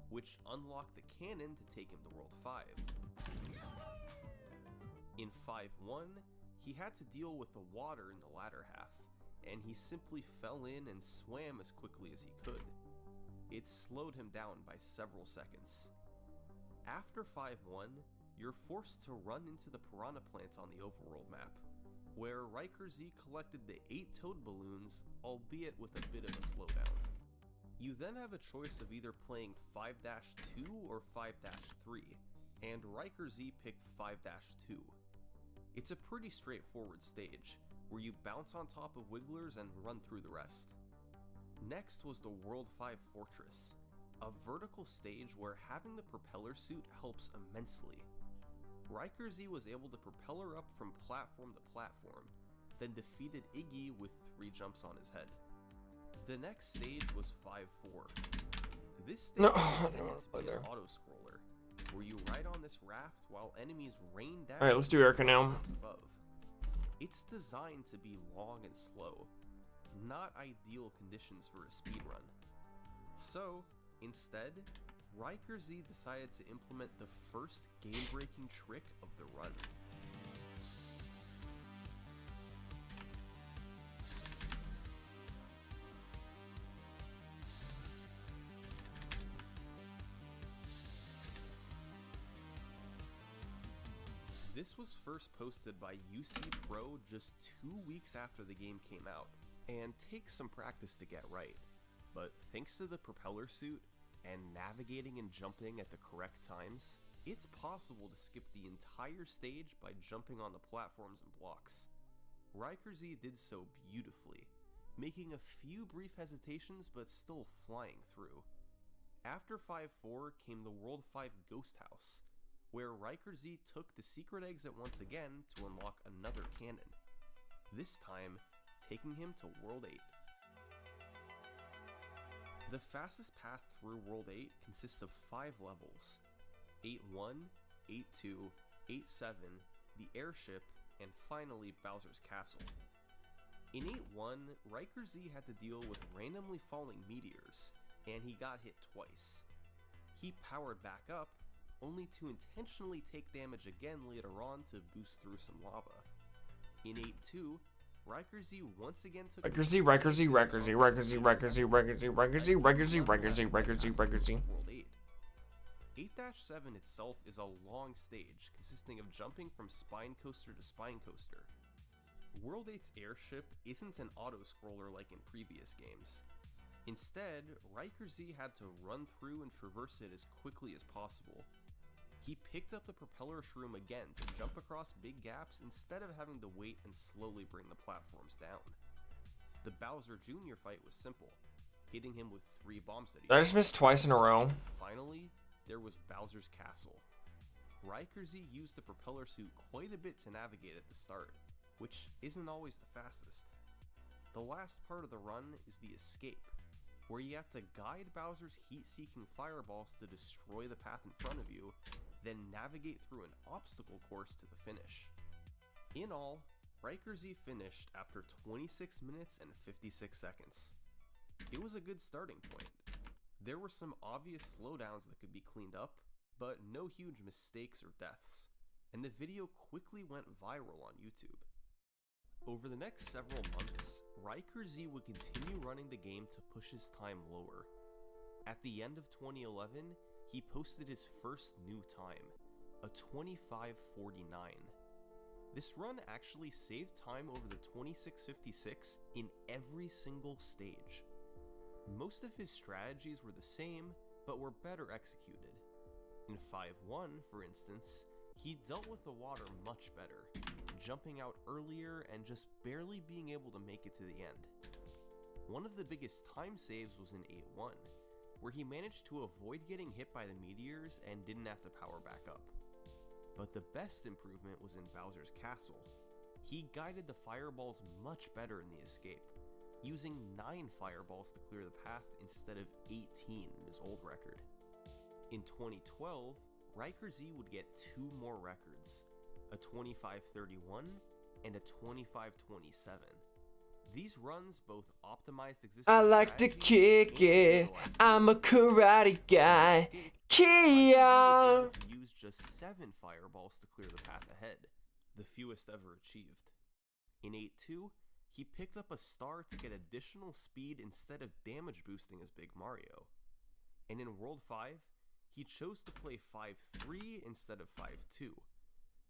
which unlocked the cannon to take him to World 5. In 5-1, he had to deal with the water in the latter half, and he simply fell in and swam as quickly as he could. It slowed him down by several seconds. After 5-1, you're forced to run into the piranha plants on the overworld map, where RikerZ collected the 8 toad balloons, albeit with a bit of a slowdown. You then have a choice of either playing 5-2 or 5-3, and RikerZ picked 5-2. It's a pretty straightforward stage, where you bounce on top of wigglers and run through the rest. Next was the World 5 Fortress, a vertical stage where having the propeller suit helps immensely. RikerZ was able to propeller up from platform to platform, then defeated Iggy with 3 jumps on his head. The next stage was 5-4. This stage is an auto-scroller, where you ride on this raft while enemies rain down. Alright, let's do Erica now. Above. It's designed to be long and slow, not ideal conditions for a speedrun. So, instead, RikerZ decided to implement the first game-breaking trick of the run. This was first posted by UC Pro just 2 weeks after the game came out, and takes some practice to get right, but thanks to the propeller suit and navigating and jumping at the correct times, it's possible to skip the entire stage by jumping on the platforms and blocks. RikerZ did so beautifully, making a few brief hesitations but still flying through. After 5-4 came the World 5 Ghost House, where RikerZ took the secret exit once again to unlock another cannon, this time taking him to World 8. The fastest path through World 8 consists of 5 levels: 8-1, 8-2, 8-7, the airship, and finally Bowser's Castle. In 8-1, RikerZ had to deal with randomly falling meteors, and he got hit twice. He powered back up, only to intentionally take damage again later on to boost through some lava. In 8-2, RikerZ once again took RikerZ. World 8. 8-7 itself is a long stage consisting of jumping from spine coaster to spine coaster. World 8's airship isn't an auto-scroller like in previous games. Instead, RikerZ had to run through and traverse it as quickly as possible. He picked up the propeller shroom again to jump across big gaps instead of having to wait and slowly bring the platforms down. The Bowser Jr. fight was simple, hitting him with 3 bombs that he I just missed twice in a row. Finally, there was Bowser's Castle. RikerZ used the propeller suit quite a bit to navigate at the start, which isn't always the fastest. The last part of the run is the escape, where you have to guide Bowser's heat-seeking fireballs to destroy the path in front of you, then navigate through an obstacle course to the finish. In all, RikerZ finished after 26 minutes and 56 seconds. It was a good starting point. There were some obvious slowdowns that could be cleaned up, but no huge mistakes or deaths, and the video quickly went viral on YouTube. Over the next several months, RikerZ would continue running the game to push his time lower. At the end of 2011, he posted his first new time, a 25:49. This run actually saved time over the 26:56 in every single stage. Most of his strategies were the same, but were better executed. In 5-1, for instance, he dealt with the water much better, jumping out earlier and just barely being able to make it to the end. One of the biggest time saves was in 8-1, where he managed to avoid getting hit by the meteors and didn't have to power back up. But the best improvement was in Bowser's Castle. He guided the fireballs much better in the escape, using 9 fireballs to clear the path instead of 18 in his old record. In 2012, RikerZ would get 2 more records, a 25:31 and a 25:27. These runs both optimized existing I like to kick it. I'm a karate guy. Kia. Used just 7 fireballs to clear the path ahead, the fewest ever achieved. In 8-2, he picked up a star to get additional speed instead of damage boosting as Big Mario. And in World 5, he chose to play 5-3 instead of 5-2.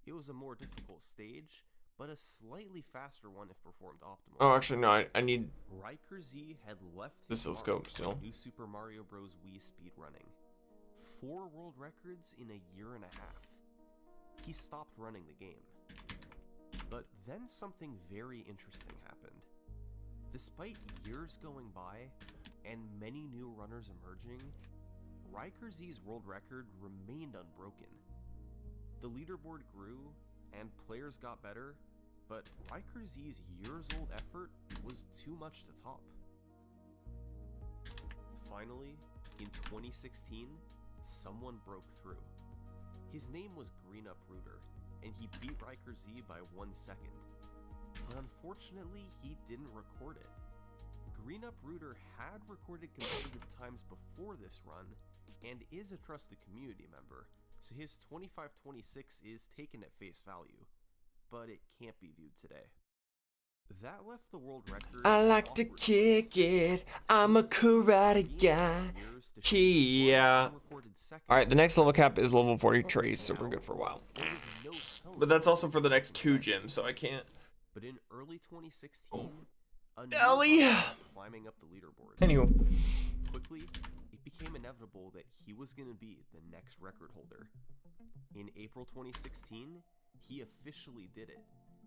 It was a more difficult stage, but a slightly faster one if performed optimally. Oh, actually, no, I need Riker Z had left this his scope mark still. on New Super Mario Bros. Wii speedrunning. 4 world records in a year and a half. He stopped running the game. But then something very interesting happened. Despite years going by and many new runners emerging, Riker Z's world record remained unbroken. The leaderboard grew and players got better, but Riker Z's years-old effort was too much to top. Finally, in 2016, someone broke through. His name was GreenUpRooter, and he beat Riker Z by 1 second. But unfortunately, he didn't record it. GreenUpRooter had recorded competitive times before this run, and is a trusted community member, so his 25:26 is taken at face value, but it can't be viewed today. That left the world record. I like to kick it. I'm a karate guy. Yeah. Alright, the next level cap is level 40 trace, so we're good for a while. But that's also for the next 2 gyms, so I can't. But in early 2016, a new Ellie! runner was climbing up the leaderboards. Anywho. Quickly, it became inevitable that he was going to be the next record holder. In April 2016, he officially did it,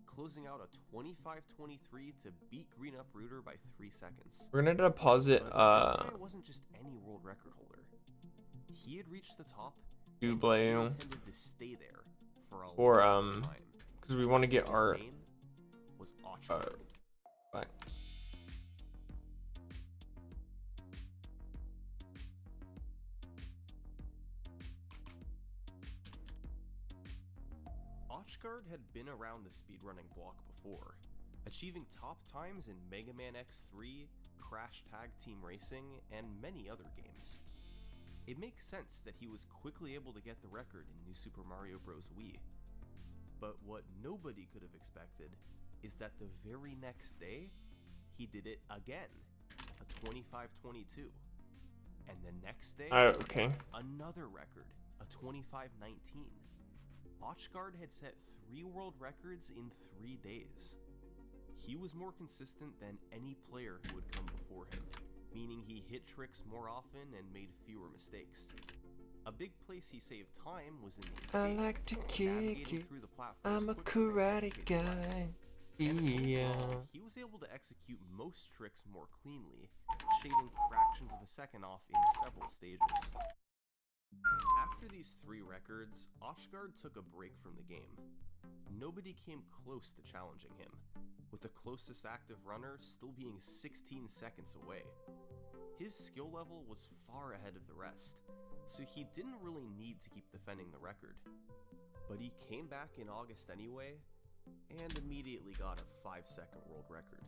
closing out a 25:23 to beat GreenUpRooter by 3 seconds. We're gonna deposit But this guy wasn't just any world record holder. He had reached the top and he Dubleu. intended to stay there for a Or long time. because we want to get His our name was Ochgard. back. Ochgard had been around the speedrunning block before, achieving top times in Mega Man X3, Crash Tag Team Racing, and many other games. It makes sense that he was quickly able to get the record in New Super Mario Bros. Wii. But what nobody could have expected is that the very next day, he did it again, a 25:22. And the next day, Okay. another record, a 25:19. Ochgard had set 3 world records in 3 days. He was more consistent than any player who had come before him, meaning he hit tricks more often and made fewer mistakes. A big place he saved time was in the escape, I like to kick navigating it. through the platforms I'm a quicker than karate kick less. guy. And Yeah. overall, he was able to execute most tricks more cleanly, shaving fractions of a second off in several stages. After these 3 records, Ochgard took a break from the game. Nobody came close to challenging him, with the closest active runner still being 16 seconds away. His skill level was far ahead of the rest, so he didn't really need to keep defending the record. But he came back in August anyway, and immediately got a 5-second world record.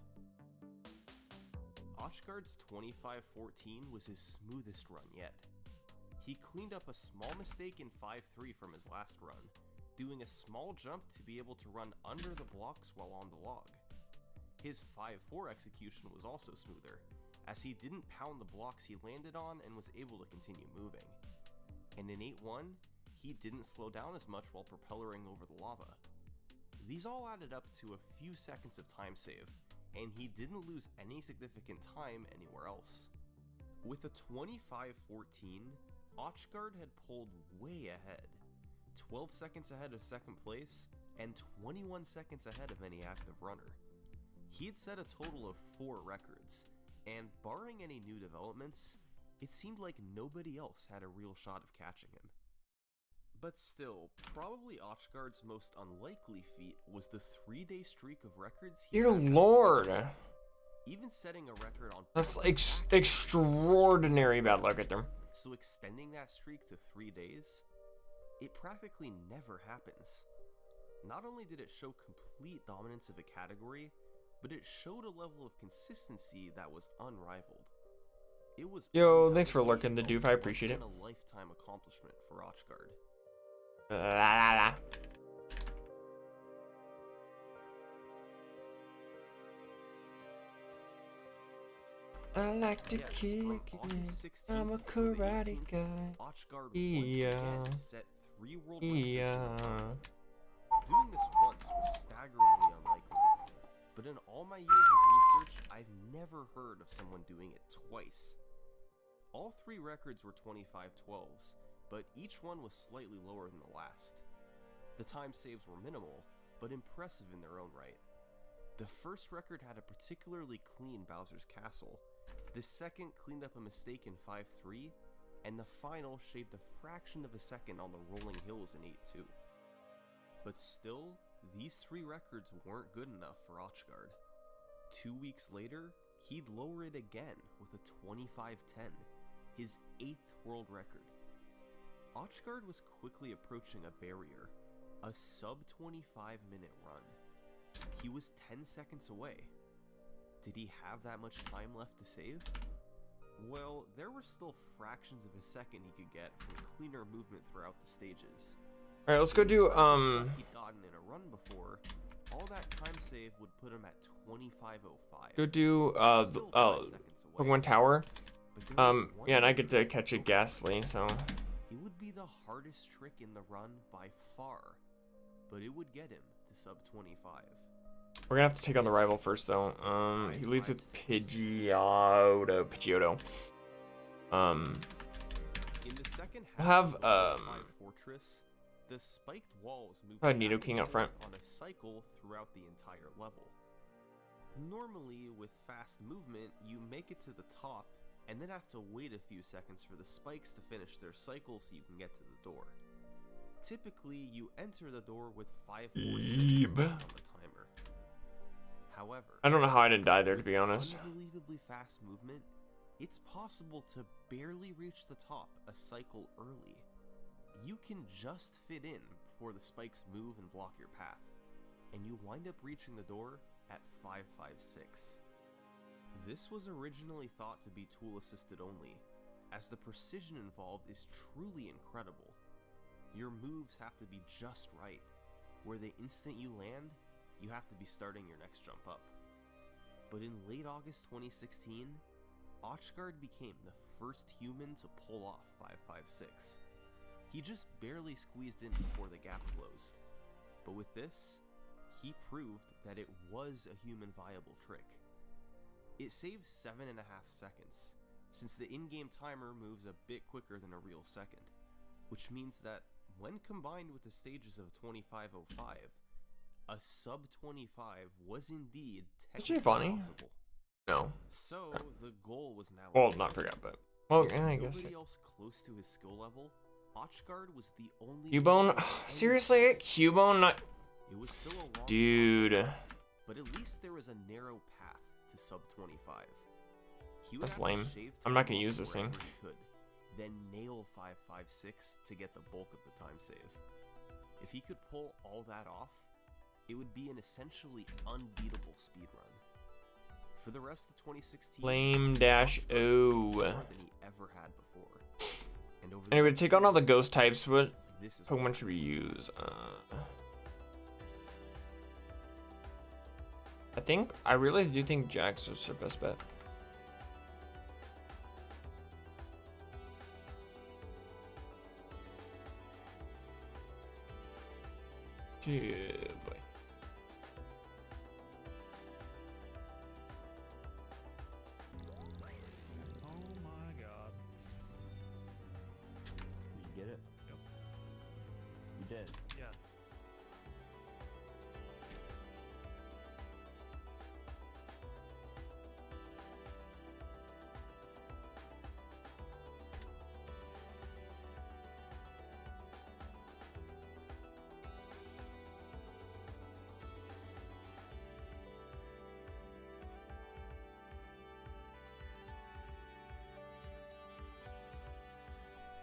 Ochgard's 25:14 was his smoothest run yet. He cleaned up a small mistake in 5-3 from his last run, doing a small jump to be able to run under the blocks while on the log. His 5-4 execution was also smoother, as he didn't pound the blocks he landed on and was able to continue moving. And in 8-1, he didn't slow down as much while propellering over the lava. These all added up to a few seconds of time save, and he didn't lose any significant time anywhere else. With a 25:14, Ochgard had pulled way ahead, 12 seconds ahead of second place, and 21 seconds ahead of any active runner. He had set a total of 4 records, and barring any new developments, it seemed like nobody else had a real shot of catching him. But still, probably Ochgard's most unlikely feat was the 3-day streak of records he Dear had. Lord. Even setting a record on That's extraordinary bad luck at them. So extending that streak to 3 days, it practically never happens. Not only did it show complete dominance of a category, but it showed a level of consistency that was unrivaled. It was Yo, thanks for lurking, the doof. I appreciate it. A lifetime accomplishment for Ochgard. I like to Yes, kick from it. August 16th I'm a through the karate 18th, guy. Otchgard Yeah. once again set 3 world records in a Yeah. row. Doing this once was staggeringly unlikely, but in all my years of research, I've never heard of someone doing it twice. All 3 records were 25-12s, but each one was slightly lower than the last. The time saves were minimal, but impressive in their own right. The first record had a particularly clean Bowser's Castle, the second cleaned up a mistake in 5-3, and the final shaved a fraction of a second on the rolling hills in 8-2. But still, these 3 records weren't good enough for Otchgard. 2 weeks later, he'd lower it again with a 25-10, his 8th world record. Otchgard was quickly approaching a barrier, a sub-25-minute run. He was 10 seconds away. Did he have that much time left to save? Well, there were still fractions of a second he could get from cleaner movement throughout the stages. Alright, let's go do, He'd gotten in a run before, all that time save would put him at 25:05. go do, Still 5 seconds away. Pokemon Tower. But there was one Yeah, and I get to trick catch a to Ghastly, so. It would be the hardest trick in the run by far, but it would get him to sub-25. We're gonna have to take on the rival first, though. He leads with Pidgeotto. In the second I half have, of the 5 Fortress, the spiked walls moved probably back Nidoking and up front. forth on a cycle throughout the entire level. Normally, with fast movement, you make it to the top and then have to wait a few seconds for the spikes to finish their cycle so you can get to the door. Typically, you enter the door with 5 more seconds on the timer. However, I don't know how I didn't die there, to with be honest. unbelievably fast movement, it's possible to barely reach the top a cycle early. You can just fit in before the spikes move and block your path, and you wind up reaching the door at 556. This was originally thought to be tool assisted only, as the precision involved is truly incredible. Your moves have to be just right, where the instant you land, you have to be starting your next jump up. But in late August 2016, Otchgard became the first human to pull off 556. He just barely squeezed in before the gap closed. But with this, he proved that it was a human viable trick. It saves 7.5 seconds, since the in-game timer moves a bit quicker than a real second, which means that when combined with the stages of 25:05, a sub-25 was indeed technically possible. No. So the goal was now Well, achieved. not forgot, but. Well, yeah, I guess. Nobody else close to his skill level, Otchgard was the only Cubone? one Seriously? Cubone? Not. It was still a long Dude. shot, but at least there was a narrow path to sub-25. He would That's have to lame. shave I'm time not gonna off use this thing. wherever he could, then nail 556 to get the bulk of the time save. If he could pull all that off, it would be an essentially unbeatable speedrun. For the rest of 2016, Flame dash O. more than he ever had before. And over the Anyway, to next take on all the ghost years, types, what this is Pokemon what should we use? I think, I really do think Jax is our best bet. Yeah, boy. Oh my god. Did you get it? Yep. You did. Yes.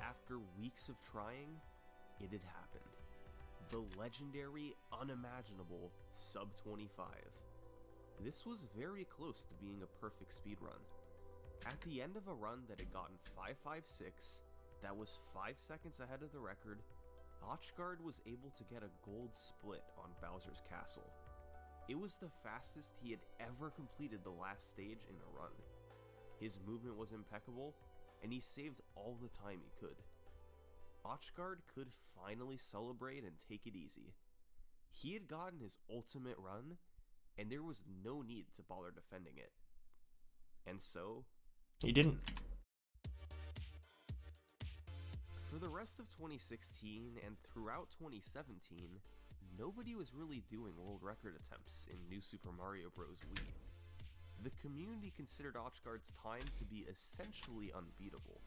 After weeks of trying, it had happened. The legendary, unimaginable sub-25. This was very close to being a perfect speedrun. At the end of a run that had gotten 556, that was 5 seconds ahead of the record, Otchgard was able to get a gold split on Bowser's Castle. It was the fastest he had ever completed the last stage in a run. His movement was impeccable, and he saved all the time he could. Ochgard could finally celebrate and take it easy. He had gotten his ultimate run, and there was no need to bother defending it. And so, He didn't. For the rest of 2016 and throughout 2017, nobody was really doing world record attempts in New Super Mario Bros. Wii. The community considered Ochgard's time to be essentially unbeatable,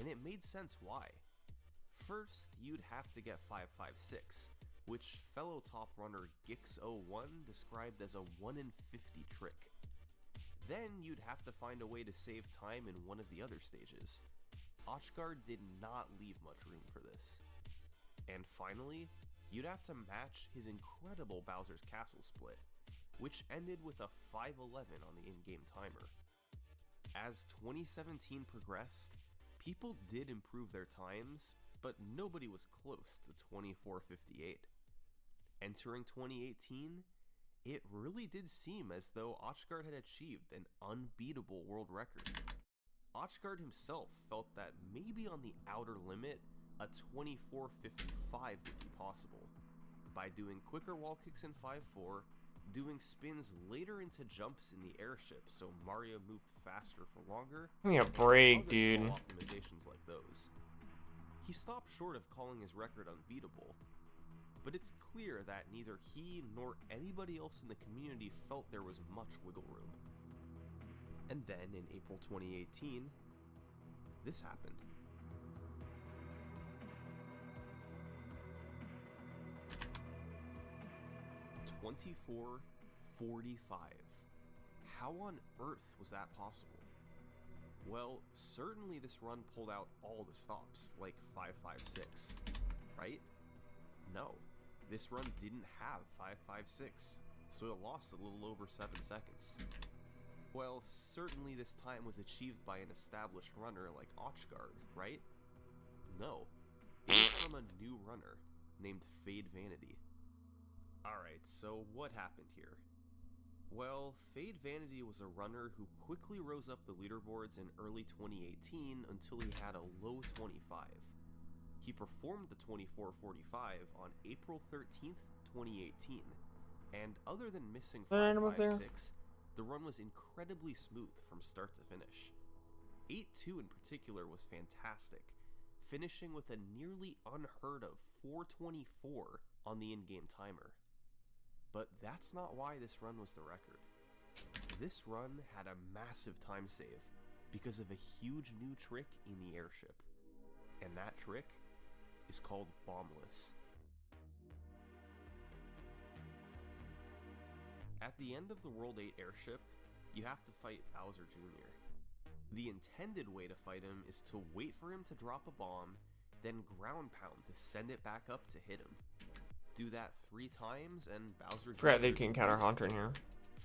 and it made sense why. First, you'd have to get 556, which fellow top runner Gix01 described as a 1 in 50 trick. Then you'd have to find a way to save time in one of the other stages. Ochgard did not leave much room for this. And finally, you'd have to match his incredible Bowser's Castle split, which ended with a 511 on the in-game timer. As 2017 progressed, people did improve their times, but nobody was close to 24:58. Entering 2018, it really did seem as though Ochgard had achieved an unbeatable world record. Ochgard himself felt that maybe on the outer limit, a 24:55 would be possible. By doing quicker wall kicks in 5-4, doing spins later into jumps in the airship so Mario moved faster for longer. Give me a and break, other dude. small optimizations like those. He stopped short of calling his record unbeatable, but it's clear that neither he nor anybody else in the community felt there was much wiggle room. And then in April 2018, this happened. $24.45. How on earth was that possible? Well, certainly this run pulled out all the stops, like 556, right? No, this run didn't have 556, so it lost a little over 7 seconds. Well, certainly this time was achieved by an established runner like Ochgard, right? No, it was from a new runner named Fade Vanity. Alright, so what happened here? Well, Fade Vanity was a runner who quickly rose up the leaderboards in early 2018 until he had a low 25. He performed the 24:45 on April 13th, 2018, and other than missing 556, the run was incredibly smooth from start to finish. 8-2 in particular was fantastic, finishing with a nearly unheard of 424 on the in-game timer. But that's not why this run was the record. This run had a massive time save because of a huge new trick in the airship. And that trick is called Bombless. At the end of the World 8 airship, you have to fight Bowser Jr. The intended way to fight him is to wait for him to drop a bomb, then ground pound to send it back up to hit him. Do that 3 times and Bowser Jr. Forgot they can counter Haunter in here.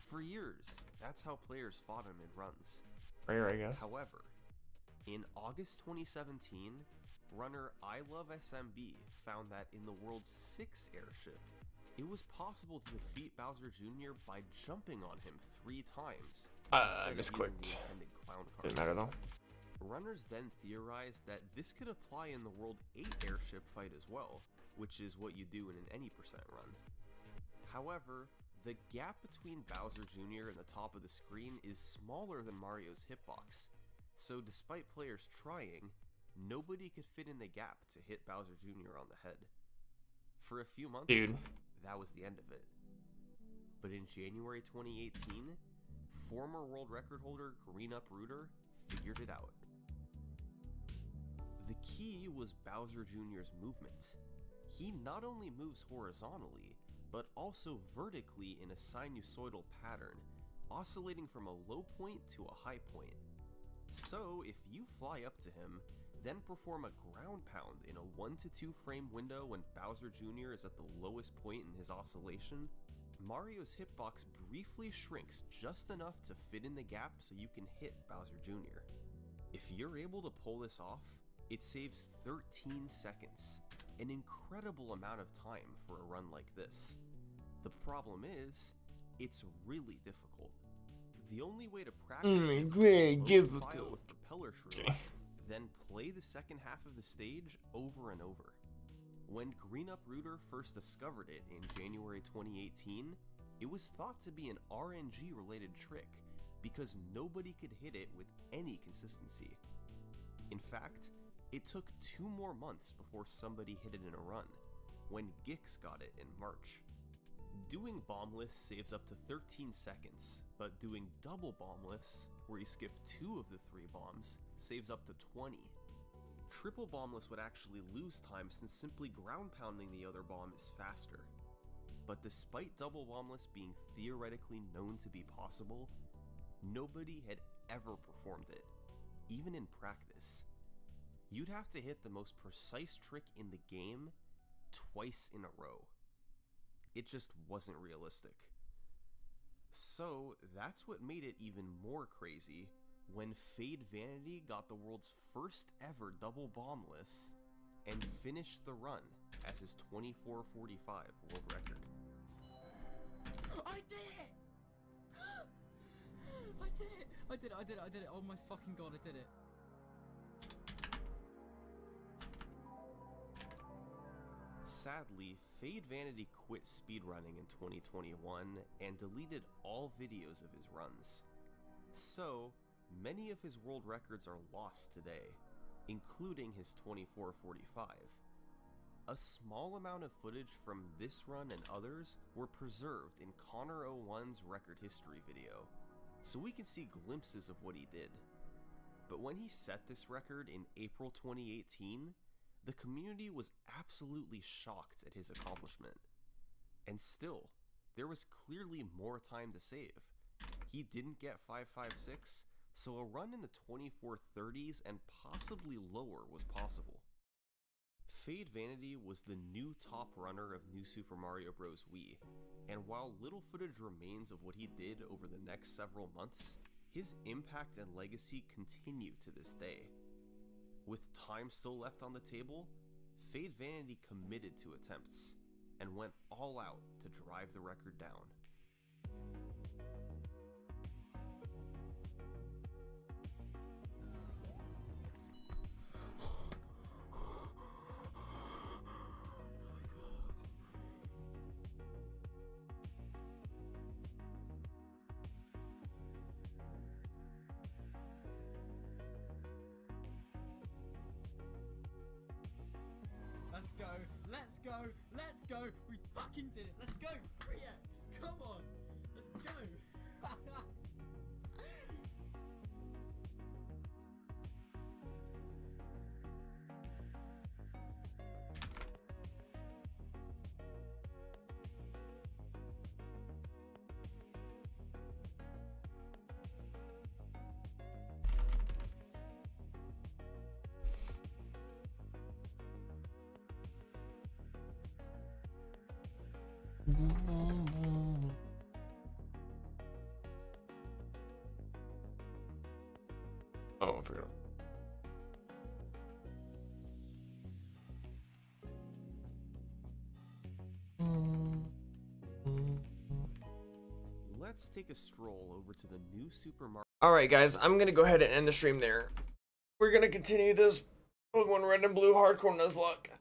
For years, that's how players fought him in runs. Rare, I guess. However, in August 2017, runner ILoveSMB found that in the World's 6 airship, it was possible to defeat Bowser Jr. by jumping on him 3 times. I misclicked. Didn't matter though. Runners then theorized that this could apply in the World 8 airship fight as well, which is what you do in an any percent run. However, the gap between Bowser Jr. and the top of the screen is smaller than Mario's hitbox, so despite players trying, nobody could fit in the gap to hit Bowser Jr. on the head. For a few months, that was the end of it. But in January 2018, former world record holder Green Uprooter figured it out. The key was Bowser Jr.'s movement. He not only moves horizontally, but also vertically in a sinusoidal pattern, oscillating from a low point to a high point. So if you fly up to him, then perform a ground pound in a 1 to 2 frame window when Bowser Jr. is at the lowest point in his oscillation, Mario's hitbox briefly shrinks just enough to fit in the gap so you can hit Bowser Jr. If you're able to pull this off, it saves 13 seconds, an incredible amount of time for a run like this. The problem is, it's really difficult. The only way to practice it was great, to load the file difficult. with propeller shrooms, then play the second half of the stage over and over. When Green Uprooter first discovered it in January 2018, it was thought to be an RNG related trick because nobody could hit it with any consistency. In fact, it took 2 more months before somebody hit it in a run, when Gix got it in March. Doing bombless saves up to 13 seconds, but doing double bombless, where you skip 2 of the 3 bombs, saves up to 20. Triple bombless would actually lose time since simply ground pounding the other bomb is faster. But despite double bombless being theoretically known to be possible, nobody had ever performed it, even in practice. You'd have to hit the most precise trick in the game twice in a row. It just wasn't realistic. So that's what made it even more crazy when FadeVanity got the world's first ever double bombless and finished the run as his 24:45 world record. I did it! I did it! I did it, I did it, I did it. Oh my fucking god, I did it. Sadly, FadeVanity quit speedrunning in 2021 and deleted all videos of his runs. So, many of his world records are lost today, including his 24:45. A small amount of footage from this run and others were preserved in Connor01's record history video, so we can see glimpses of what he did. But when he set this record in April 2018, the community was absolutely shocked at his accomplishment. And still, there was clearly more time to save. He didn't get 556, so a run in the 24:30s and possibly lower was possible. FadeVanity was the new top runner of New Super Mario Bros. Wii, and while little footage remains of what he did over the next several months, his impact and legacy continue to this day. With time still left on the table, FadeVanity committed to attempts, and went all out to drive the record down. Let's go, let's go, let's go. We fucking did it. Let's go, 3x. Come on, let's go. Oh, I forgot. Let's take a stroll over to the new Super Mario. Alright guys, I'm gonna go ahead and end the stream there. We're gonna continue this Pokemon Red and Blue Hardcore Nuzlocke.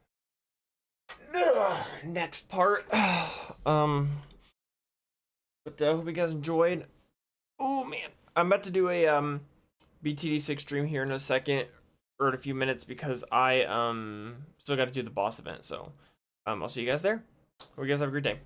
Next part. But hope you guys enjoyed. Oh man, I'm about to do a BTD6 stream here in a second, or in a few minutes, because I still got to do the boss event. So I'll see you guys there. Hope you guys have a great day.